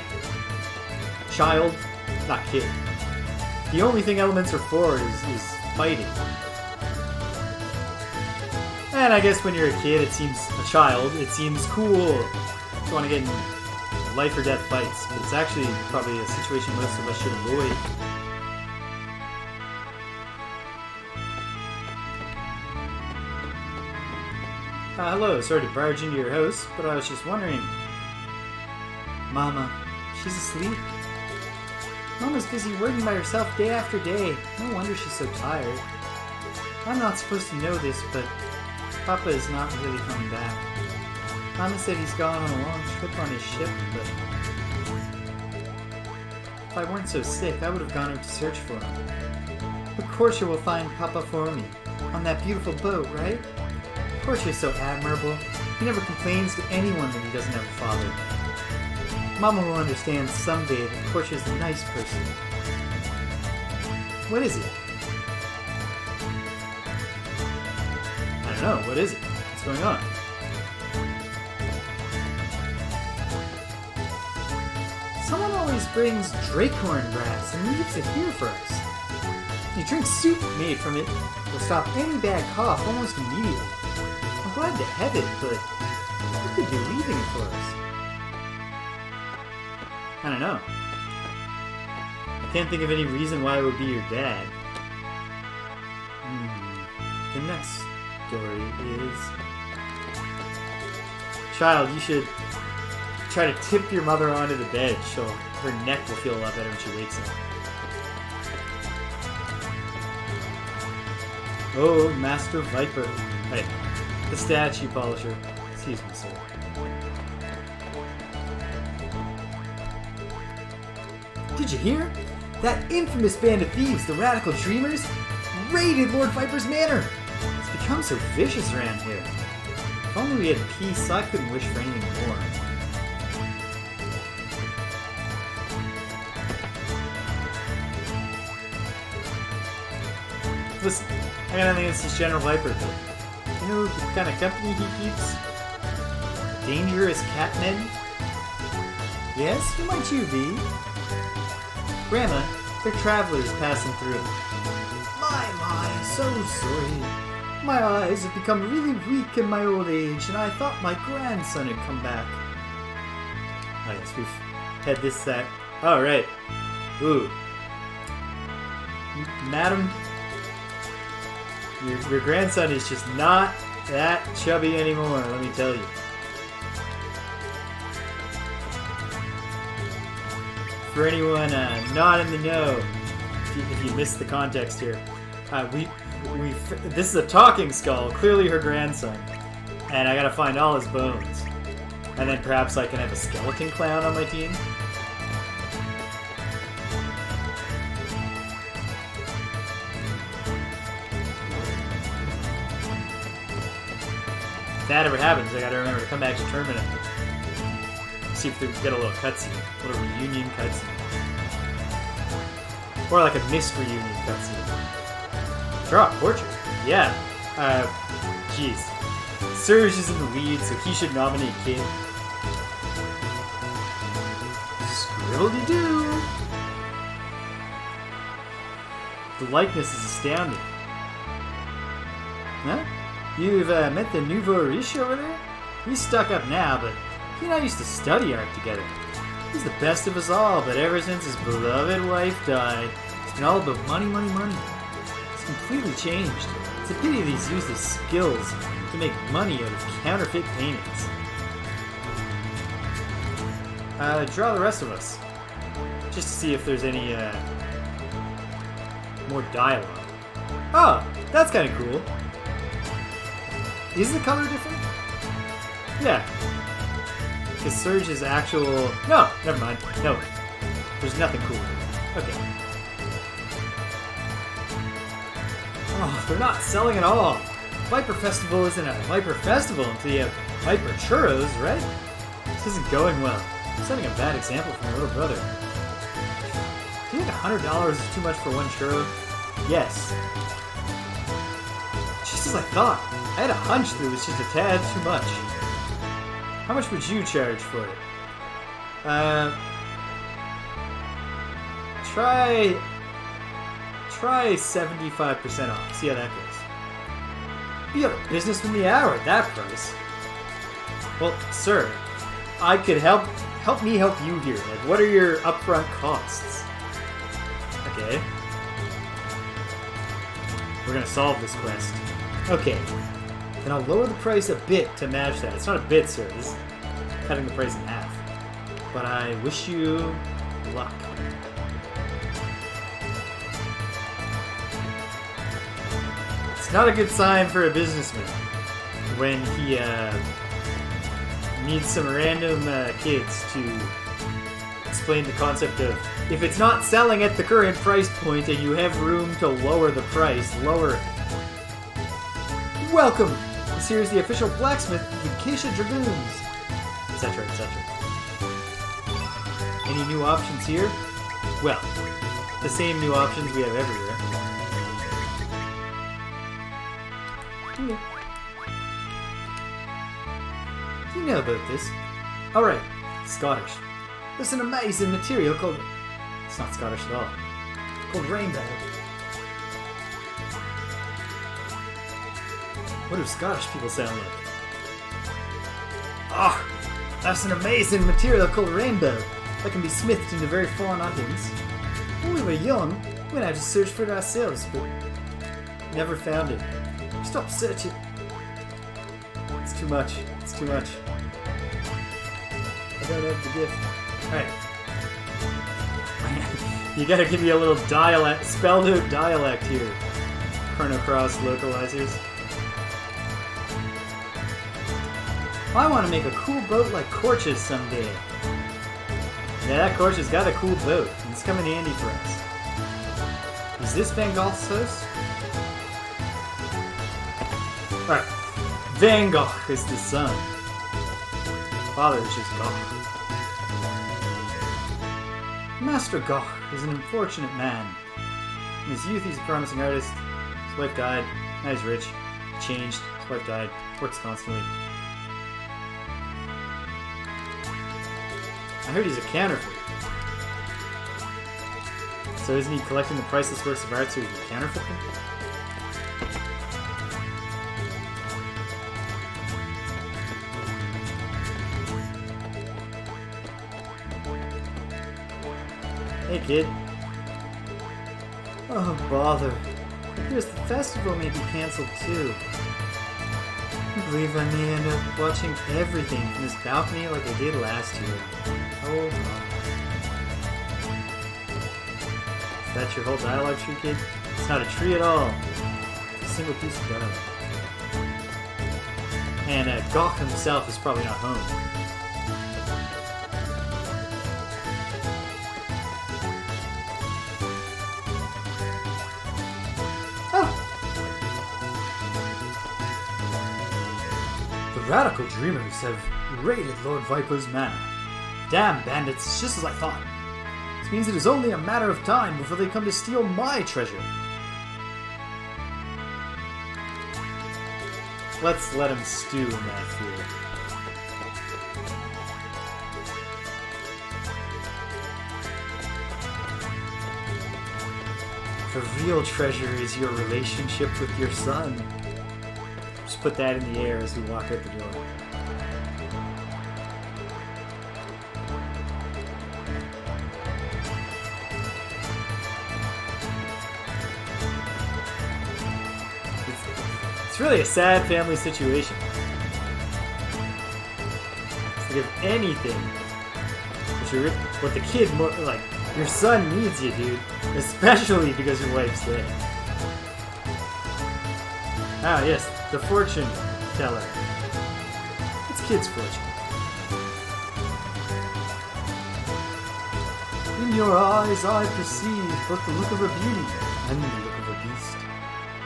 Child. Not kid. The only thing elements are for is fighting. And I guess when you're a kid, it seems a child, it seems cool to want to get in life or death fights, but it's actually probably a situation most of us should avoid. Hello, sorry to barge into your house, but I was just wondering. Mama, she's asleep. Mama's busy working by herself day after day. No wonder she's so tired. I'm not supposed to know this, but Papa is not really coming back. Mama said he's gone on a long trip on his ship, but if I weren't so sick, I would have gone out to search for him. But Korcha will find Papa for me, on that beautiful boat, right? Korcha is so admirable. He never complains to anyone that he doesn't have a father. Mama will understand someday that Korcha is a nice person. What is it? I don't know. What is it? What's going on? Someone always brings Dracorn grass and leaves it here for us. You drink soup made from it will stop any bad cough almost immediately. I'm glad to have it, but who could be leaving it for us? I don't know. I can't think of any reason why it would be your dad. The next story is... Child, you should try to tip your mother onto the bed. Her neck will feel a lot better when she wakes up. Oh, Master Viper. Hey, the statue polisher. Excuse me, sir. Did you hear? That infamous band of thieves, the Radical Dreamers, raided Lord Viper's manor. It's become so vicious around here. If only we had peace, I couldn't wish for anything more. Listen, I got nothing against this General Viper, but you know the kind of company he keeps? Dangerous catmen? Yes, who might you be? Grandma, they're travelers passing through. My, so sorry. My eyes have become really weak in my old age, and I thought my grandson had come back. Oh yes, we've had this, that. Oh, right. Ooh. Madam, your grandson is just not that chubby anymore, let me tell you. For anyone not in the know, if you missed the context here, this is a talking skull, clearly her grandson, and I gotta find all his bones. And then perhaps I can have a skeleton clown on my team. If that ever happens, I gotta remember to come back to Terminate. See if we can get a little cutscene. A little reunion cutscene. Or like a missed reunion cutscene. Draw a portrait. Yeah. Jeez. Serge is in the lead, so he should nominate Kid. Scribble-de-doo! The likeness is astounding. Huh? You've met the nouveau riche over there? He's stuck up now, but he and I used to study art together. He's the best of us all, but ever since his beloved wife died, it's been all about money, money, money. It's completely changed. It's a pity that he's used his skills to make money out of counterfeit paintings. Draw the rest of us. Just to see if there's any, more dialogue. Oh, that's kind of cool. Is the color different? Yeah. Because Serge is actual... No, never mind. No. There's nothing cool. Okay. Oh, they're not selling at all. Viper Festival isn't a Viper Festival until you have Viper Churros, right? This isn't going well. I'm setting a bad example for my little brother. Do you think $100 is too much for one churro? Yes. Just as I thought. I had a hunch that it was just a tad too much. How much would you charge for it? Try 75% off. See how that goes. Be out of business from the hour at that price. Well, sir, I could help me help you here. Like, what are your upfront costs? Okay. We're gonna solve this quest. Okay. Then I'll lower the price a bit to match that. It's not a bit, sir. This is cutting the price in half. But I wish you luck. It's not a good sign for a businessman when he needs some random kids to explain the concept of if it's not selling at the current price point and you have room to lower the price, lower it. Welcome! This here is the official blacksmith of the Korcha Dragoons, etc., etc. Any new options here? Well, the same new options we have everywhere. You know about this. Alright, Scottish. There's an amazing material called... It's not Scottish at all. Called rainbow. What do Scottish people sound like? Ah, oh, that's an amazing material called rainbow that can be smithed into very fine items. When we were young, we went out to search for it ourselves, but never found it. Stop searching. It's too much. It's too much. I don't have the gift. Alright. You gotta give me a little dialect, spelled out dialect here. Chrono Cross localizers. I want to make a cool boat like Korcha's someday. Yeah, that Korcha's got a cool boat, and it's coming handy for us. Is this Van Gogh's house? Alright. Van Gogh is the son. Father is just Gogh. Master Gogh is an unfortunate man. In his youth, he's a promising artist. His wife died. Now he's rich. Changed. His wife died. Works constantly. I heard he's a counterfeit. So isn't he collecting the priceless works of art so he can counterfeit them? Hey kid. Oh bother. Here's the festival may be cancelled too. I believe I may end up watching everything from this balcony like I did last year. Oh my. Is that your whole dialogue tree, kid? It's not a tree at all. It's a single piece of dialogue. And Gawk himself is probably not home. Radical dreamers have raided Lord Viper's manor. Damn bandits, it's just as I thought. This means it is only a matter of time before they come to steal my treasure. Let's let him stew in that fear. The real treasure is your relationship with your son. Just put that in the air as we walk out the door. It's really a sad family situation. It's like if anything, what the kid, like, your son needs you, dude. Especially because your wife's dead. Ah, yes. The fortune teller. It's kid's fortune. In your eyes I perceive both the look of a beauty and the look of a beast.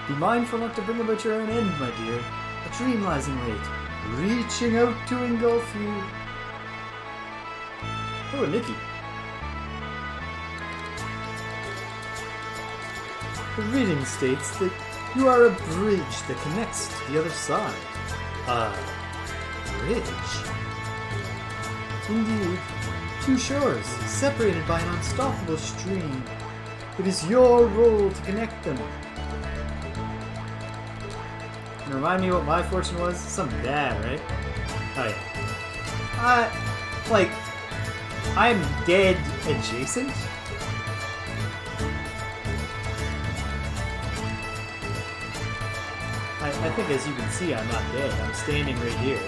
Be mindful not to bring about your own end, my dear. A dream lies in wait, reaching out to engulf you. Oh, Nikki. The reading states that you are a bridge that connects to the other side. A bridge? Indeed. Two shores, separated by an unstoppable stream. It is your role to connect them. Can you remind me what my fortune was? Something bad, right? Oh yeah. Like, I'm dead adjacent? I think, as you can see, I'm not dead. I'm standing right here.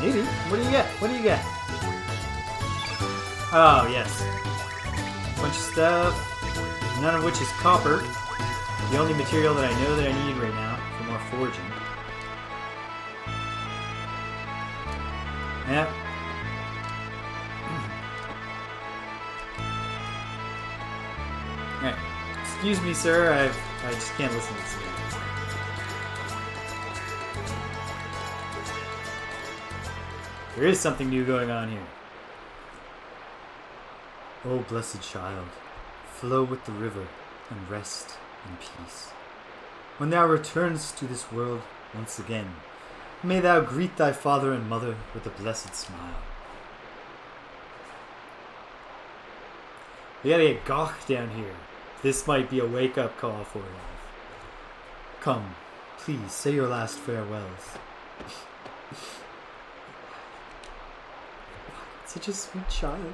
Maybe. What do you get? What do you get? Oh, yes. Bunch of stuff, none of which is copper. The only material that I know that I need right now for more forging. Yeah. Alright. Excuse me, sir. I just can't listen to this again. There is something new going on here. O blessed child, flow with the river and rest in peace. When thou returns to this world once again, may thou greet thy father and mother with a blessed smile. We gotta get Gawk down here. This might be a wake-up call for him. Come, please, say your last farewells. Such a sweet child.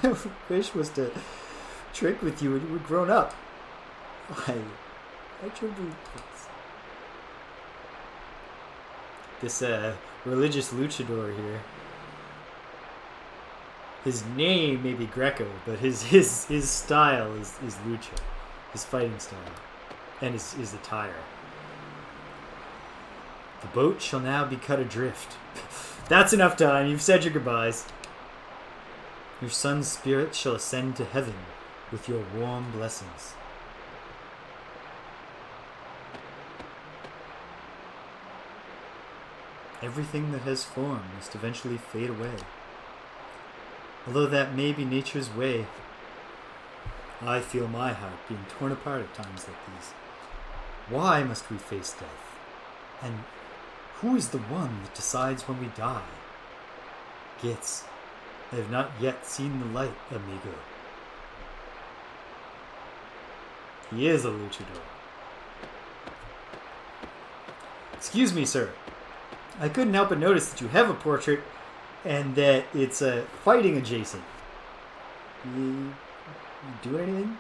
My wish was to trick with you when you were grown up. I truly this religious luchador here. His name may be Greco, but his style is lucha. His fighting style. And his attire. The boat shall now be cut adrift. That's enough time. You've said your goodbyes. Your son's spirit shall ascend to heaven with your warm blessings. Everything that has form must eventually fade away. Although that may be nature's way, I feel my heart being torn apart at times like these. Why must we face death? And who is the one that decides when we die? Gits, I have not yet seen the light, amigo. He is a luchador. Excuse me, sir. I couldn't help but notice that you have a portrait and that it's fighting adjacent. You doing anything?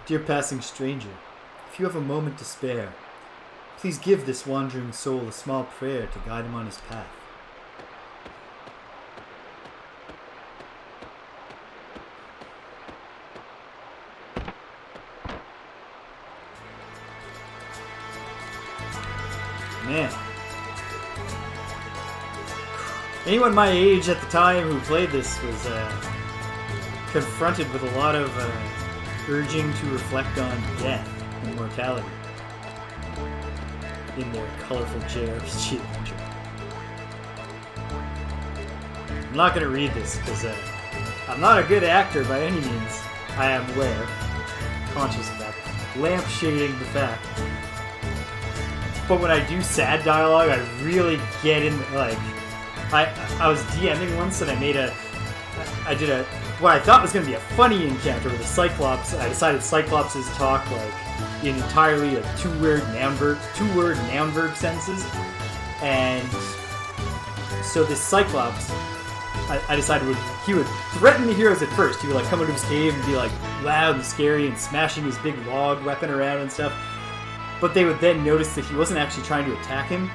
Dear passing stranger, if you have a moment to spare, please give this wandering soul a small prayer to guide him on his path. Man. Anyone my age at the time who played this was confronted with a lot of urging to reflect on death and mortality in their colorful JRPG adventure. I'm not going to read this because I'm not a good actor by any means. I am aware, conscious of that, lampshading the fact. But when I do sad dialogue, I really get in, like, I was DMing once and I did what I thought was going to be a funny encounter with a Cyclops. I decided Cyclopses talk, like, in entirely, like, two-word noun verb sentences. And so this Cyclops, I decided he would threaten the heroes at first. He would, like, come out of his cave and be, like, loud and scary and smashing his big log weapon around and stuff. But they would then notice that he wasn't actually trying to attack them.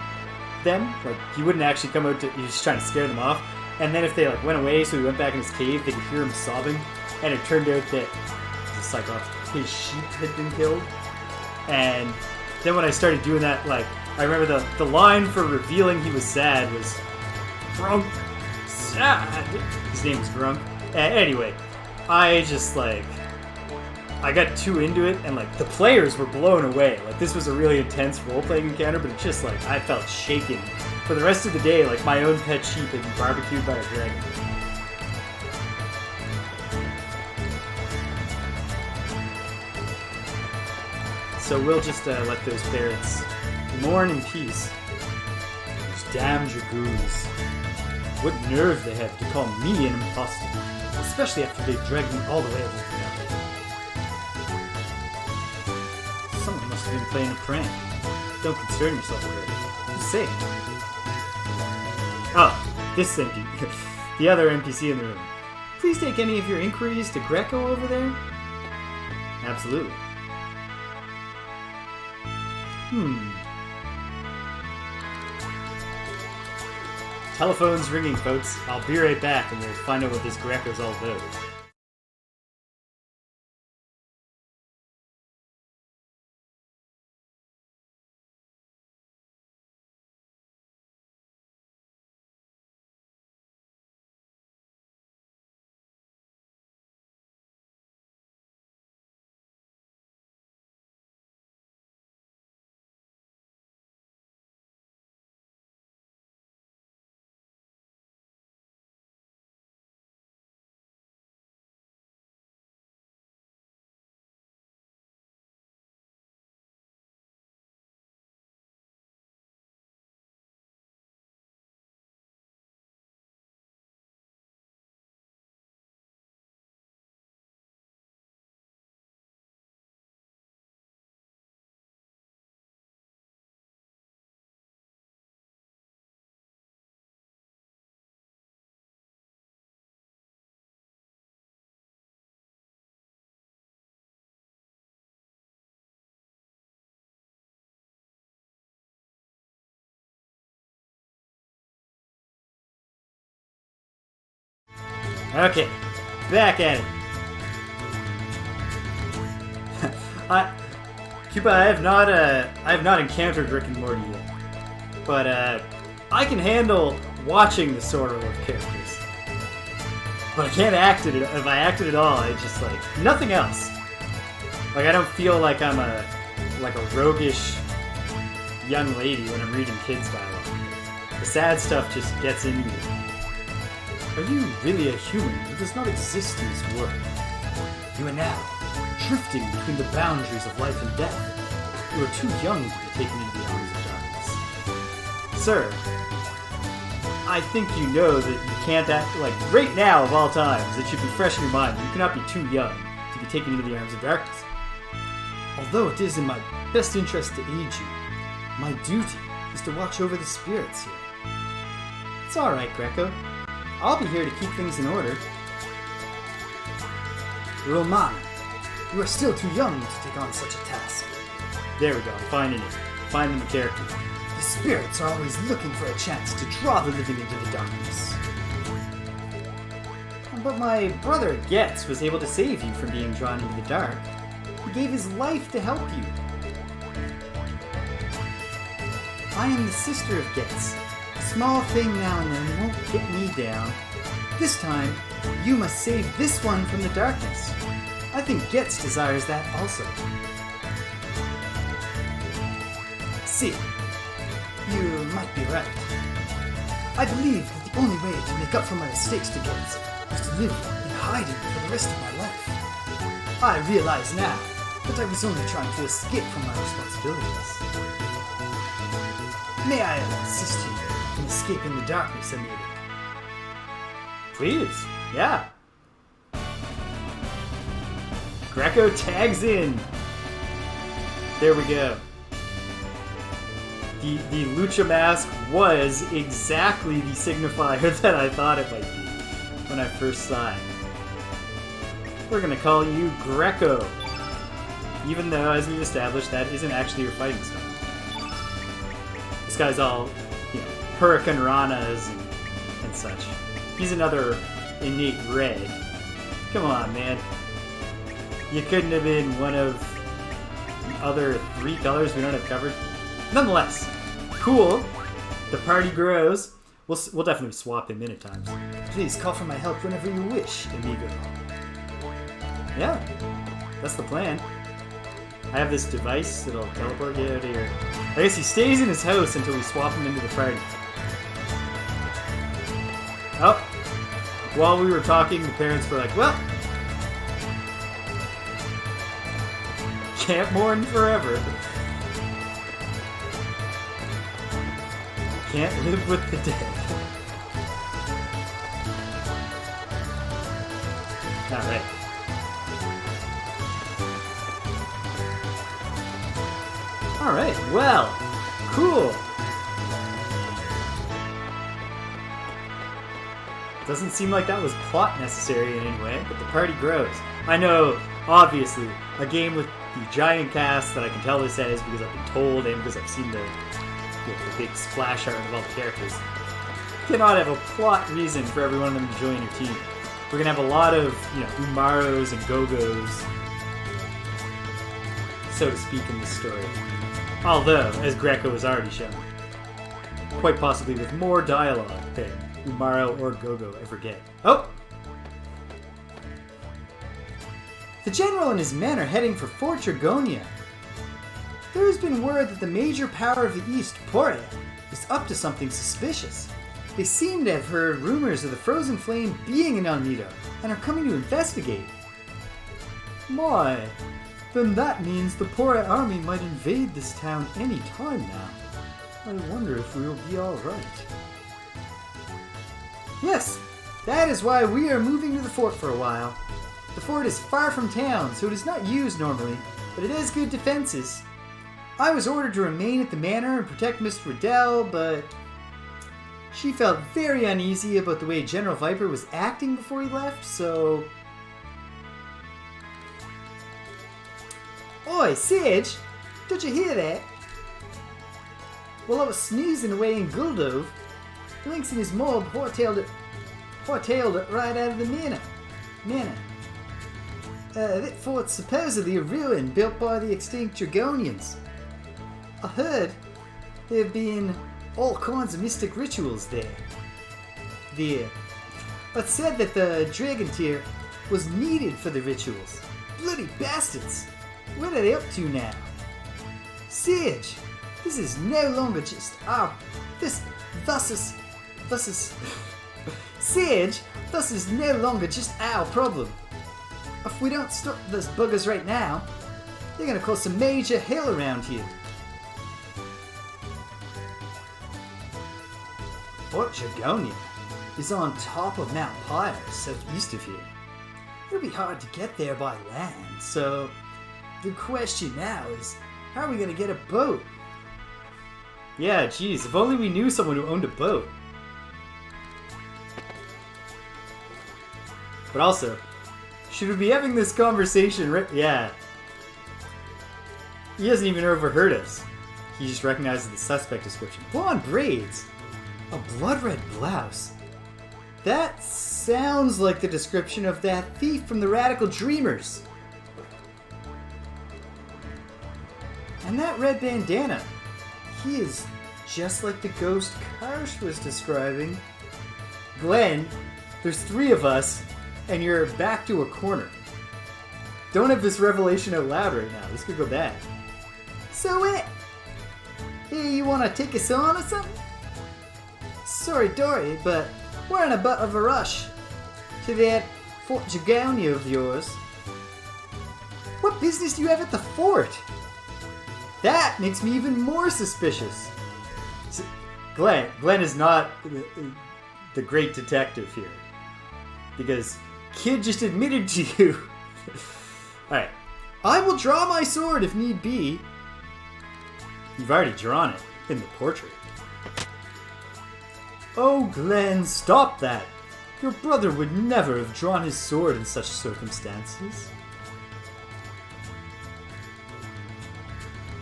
Like, he wouldn't actually come out he was just trying to scare them off. And then if they, like, went away, so he went back in his cave, they could hear him sobbing. And it turned out that the Cyclops, his sheep had been killed. And then when I started doing that, like, I remember the line for revealing he was sad was, Grunk, sad. His name was Grunk. Anyway, I just, like, I got too into it, and, like, the players were blown away. Like, this was a really intense role-playing encounter, but it just, like, I felt shaken. For the rest of the day, like, my own pet sheep had been barbecued by a dragon. So we'll just let those parrots mourn in peace. Those damn dragoons. What nerve they have to call me an imposter, especially after they dragged me all the way over here. Someone must have been playing a prank. Don't concern yourself with it. Who's safe? Oh, this NPC. The other NPC in the room. Please take any of your inquiries to Greco over there? Absolutely. Telephone's ringing, folks. I'll be right back and we'll find out what this Greco's all about. Okay, back at it. Cuba, I have not encountered Rick and Morty yet, but I can handle watching the Sorrow of characters. But I can't act it. If I acted at all, I just like nothing else. Like I don't feel like I'm a roguish young lady when I'm reading kids dialogue. The sad stuff just gets into you. Are you really a human who does not exist in this world? You are now drifting between the boundaries of life and death. You are too young to be taken into the arms of darkness. Sir, I think you know that you can't act like right now of all times. It should be fresh in your mind. You cannot be too young to be taken into the arms of darkness. Although it is in my best interest to aid you, my duty is to watch over the spirits here. It's alright, Greco. I'll be here to keep things in order. Romana, you are still too young to take on such a task. There we go, I'm finding it. Finding the character. The spirits are always looking for a chance to draw the living into the darkness. But my brother Getz was able to save you from being drawn into the dark. He gave his life to help you. I am the sister of Getz. A small thing now and then won't get me down. This time, you must save this one from the darkness. I think Getz desires that also. See, you might be right. I believe that the only way to make up for my mistakes to Getz was to live in hiding for the rest of my life. I realize now that I was only trying to escape from my responsibilities. May I assist you in escaping the darkness, amigo? Please, yeah. Greco tags in. There we go. The Lucha mask was exactly the signifier that I thought it might be when I first saw it. We're gonna call you Greco, even though, as we've established, that isn't actually your fighting style. This guy's all, Hurricane Ranas and such. He's another innate red. Come on, man. You couldn't have been one of the other 3 colors we don't have covered. Nonetheless, cool. The party grows. We'll definitely swap him in at times. Please call for my help whenever you wish, amigo. Yeah, that's the plan. I have this device that'll teleport you out here. I guess he stays in his house until we swap him into the party. Oh, while we were talking, the parents were like, well, can't mourn forever. Can't live with the dead. Alright. Alright, well, cool. Doesn't seem like that was plot necessary in any way, but the party grows. I know, obviously, a game with the giant cast that I can tell this as because I've been told and because I've seen the big splash art of all the characters, cannot have a plot reason for every one of them to join your team. We're going to have a lot of, Umaros and Gogos, so to speak, in this story. Although, as Greco has already shown, quite possibly with more dialogue than Umaro or Gogo ever get. Oh! The general and his men are heading for Fort Dragonia. There has been word that the major power of the East, Poria, is up to something suspicious. They seem to have heard rumors of the Frozen Flame being in El Nido and are coming to investigate. My, then that means the Poria army might invade this town any time now. I wonder if we will be alright. Yes, that is why we are moving to the fort for a while. The fort is far from town, so it is not used normally, but it has good defenses. I was ordered to remain at the manor and protect Miss Riddell, but she felt very uneasy about the way General Viper was acting before he left, so... Oi, Serge! Don't you hear that? While I was sneezing away in Guldove, Lynx and his mob hightailed it right out of the manor. That fort's supposedly a ruin built by the extinct Dragonians. I heard there have been all kinds of mystic rituals there. But said that the Dragon Tier was needed for the rituals. Bloody bastards! What are they up to now? Serge, This is no longer just our... Serge, thus is no longer just our problem. If we don't stop those buggers right now, they're gonna cause some major hell around here. Korcha is on top of Mount Pyre, southeast of here. It'll be hard to get there by land, so the question now is, how are we gonna get a boat? Yeah, geez, if only we knew someone who owned a boat. But also, should we be having this conversation right? Yeah. He hasn't even overheard us. He just recognizes the suspect description. Blonde braids. A blood red blouse. That sounds like the description of that thief from the Radical Dreamers. And that red bandana. He is just like the ghost Karsh was describing. Glenn, there's 3 of us, and you're back to a corner. Don't have this revelation out loud right now. This could go bad. So hey, you want to take us on or something? Sorry, Dory, but we're in a bit of a rush to that Fort Jagaunia of yours. What business do you have at the fort? That makes me even more suspicious. Glenn is not the great detective here. Because Kid just admitted to you. Alright. I will draw my sword if need be. You've already drawn it in the portrait. Oh, Glenn, stop that. Your brother would never have drawn his sword in such circumstances.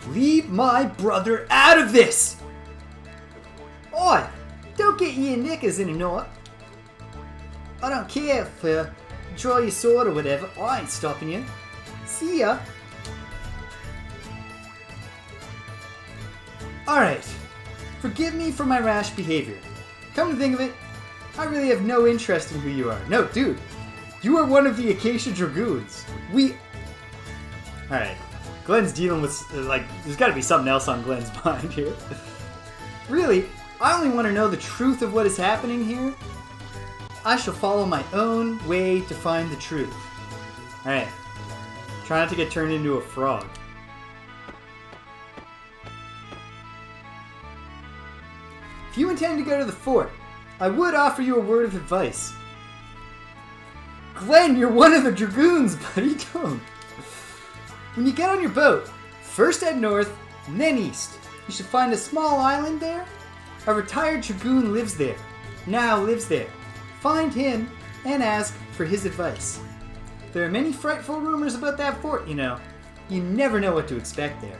Leave my brother out of this! Oi! Don't get your knickers in a knot. I don't care if you draw your sword or whatever. I ain't stopping you. See ya. Alright. Forgive me for my rash behavior. Come to think of it, I really have no interest in who you are. No, dude. You are one of the Acacia Dragoons. Alright. Glenn's dealing with, there's gotta be something else on Glenn's mind here. Really, I only want to know the truth of what is happening here. I shall follow my own way to find the truth. Alright. Try not to get turned into a frog. If you intend to go to the fort, I would offer you a word of advice. Glenn, you're one of the Dragoons, buddy. Don't. When you get on your boat, first head north, and then east. You should find a small island there. A retired Dragoon lives there. Now lives there. Find him and ask for his advice. There are many frightful rumors about that fort, you know. You never know what to expect there.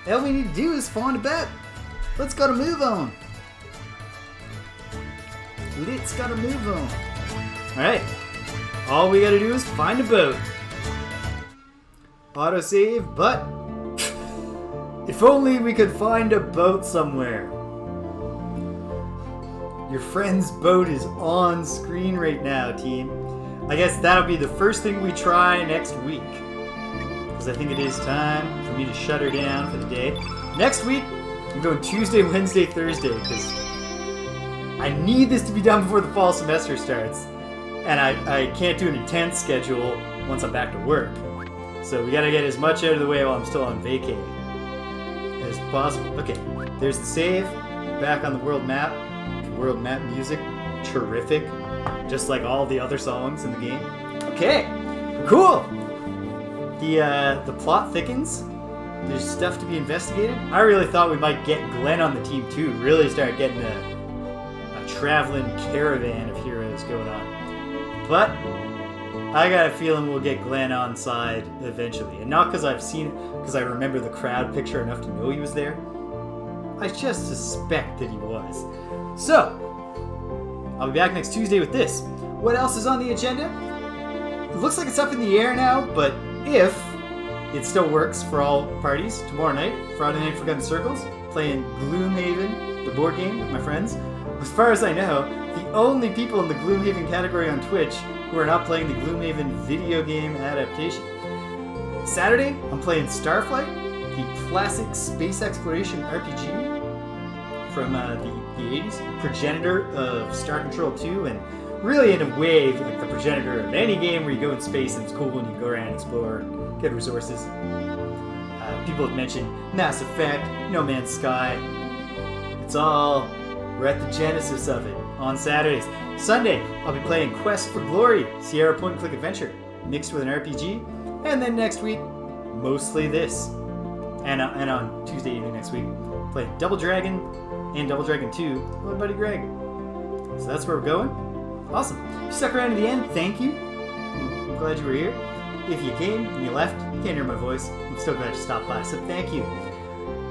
All we need to do is find a boat. Let's gotta move on. Let's gotta move on. Alright. All we gotta do is find a boat. Autosave, but if only we could find a boat somewhere. Your friend's boat is on screen right now, team. I guess that'll be the first thing we try next week. Because I think it is time for me to shut her down for the day. Next week, I'm going Tuesday, Wednesday, Thursday, because I need this to be done before the fall semester starts. And I can't do an intense schedule once I'm back to work. So we gotta get as much out of the way while I'm still on vacay as possible. Okay, there's the save. Back on the world map. World map music, terrific. Just like all the other songs in the game. Okay, cool. The plot thickens. There's stuff to be investigated. I really thought we might get Glenn on the team too. Really start getting a traveling caravan of heroes going on. But I got a feeling we'll get Glenn on side eventually. And not because I've seen it, because I remember the crowd picture enough to know he was there. I just suspect that he was. So, I'll be back next Tuesday with this. What else is on the agenda? It looks like it's up in the air now, but if it still works for all parties, tomorrow night, Friday Night Forgotten Circles, playing Gloomhaven, the board game with my friends. As far as I know, the only people in the Gloomhaven category on Twitch we're not playing the Gloomhaven video game adaptation. Saturday, I'm playing Starflight, the classic space exploration RPG from the 80s, progenitor of Star Control 2, and really in a way like the progenitor of any game where you go in space and it's cool and you go around and explore, get resources. People have mentioned Mass Effect, No Man's Sky. We're at the genesis of it on Saturdays. Sunday, I'll be playing Quest for Glory, Sierra point and click adventure, mixed with an RPG. And then next week, mostly this. And on Tuesday evening next week, play Double Dragon and Double Dragon 2 with my buddy Greg. So that's where we're going. Awesome. If you stuck around to the end, thank you. I'm glad you were here. If you came and you left, you can't hear my voice. I'm still glad you stopped by, so thank you.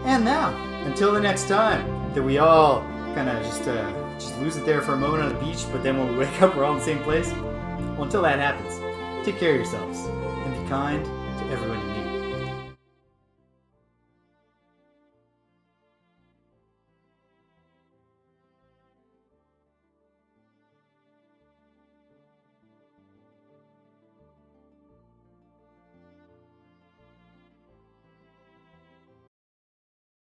And now, until the next time, that we all kind of just lose it there for a moment on the beach, but then when we wake up, we're all in the same place. Well, until that happens, take care of yourselves and be kind to everyone you meet.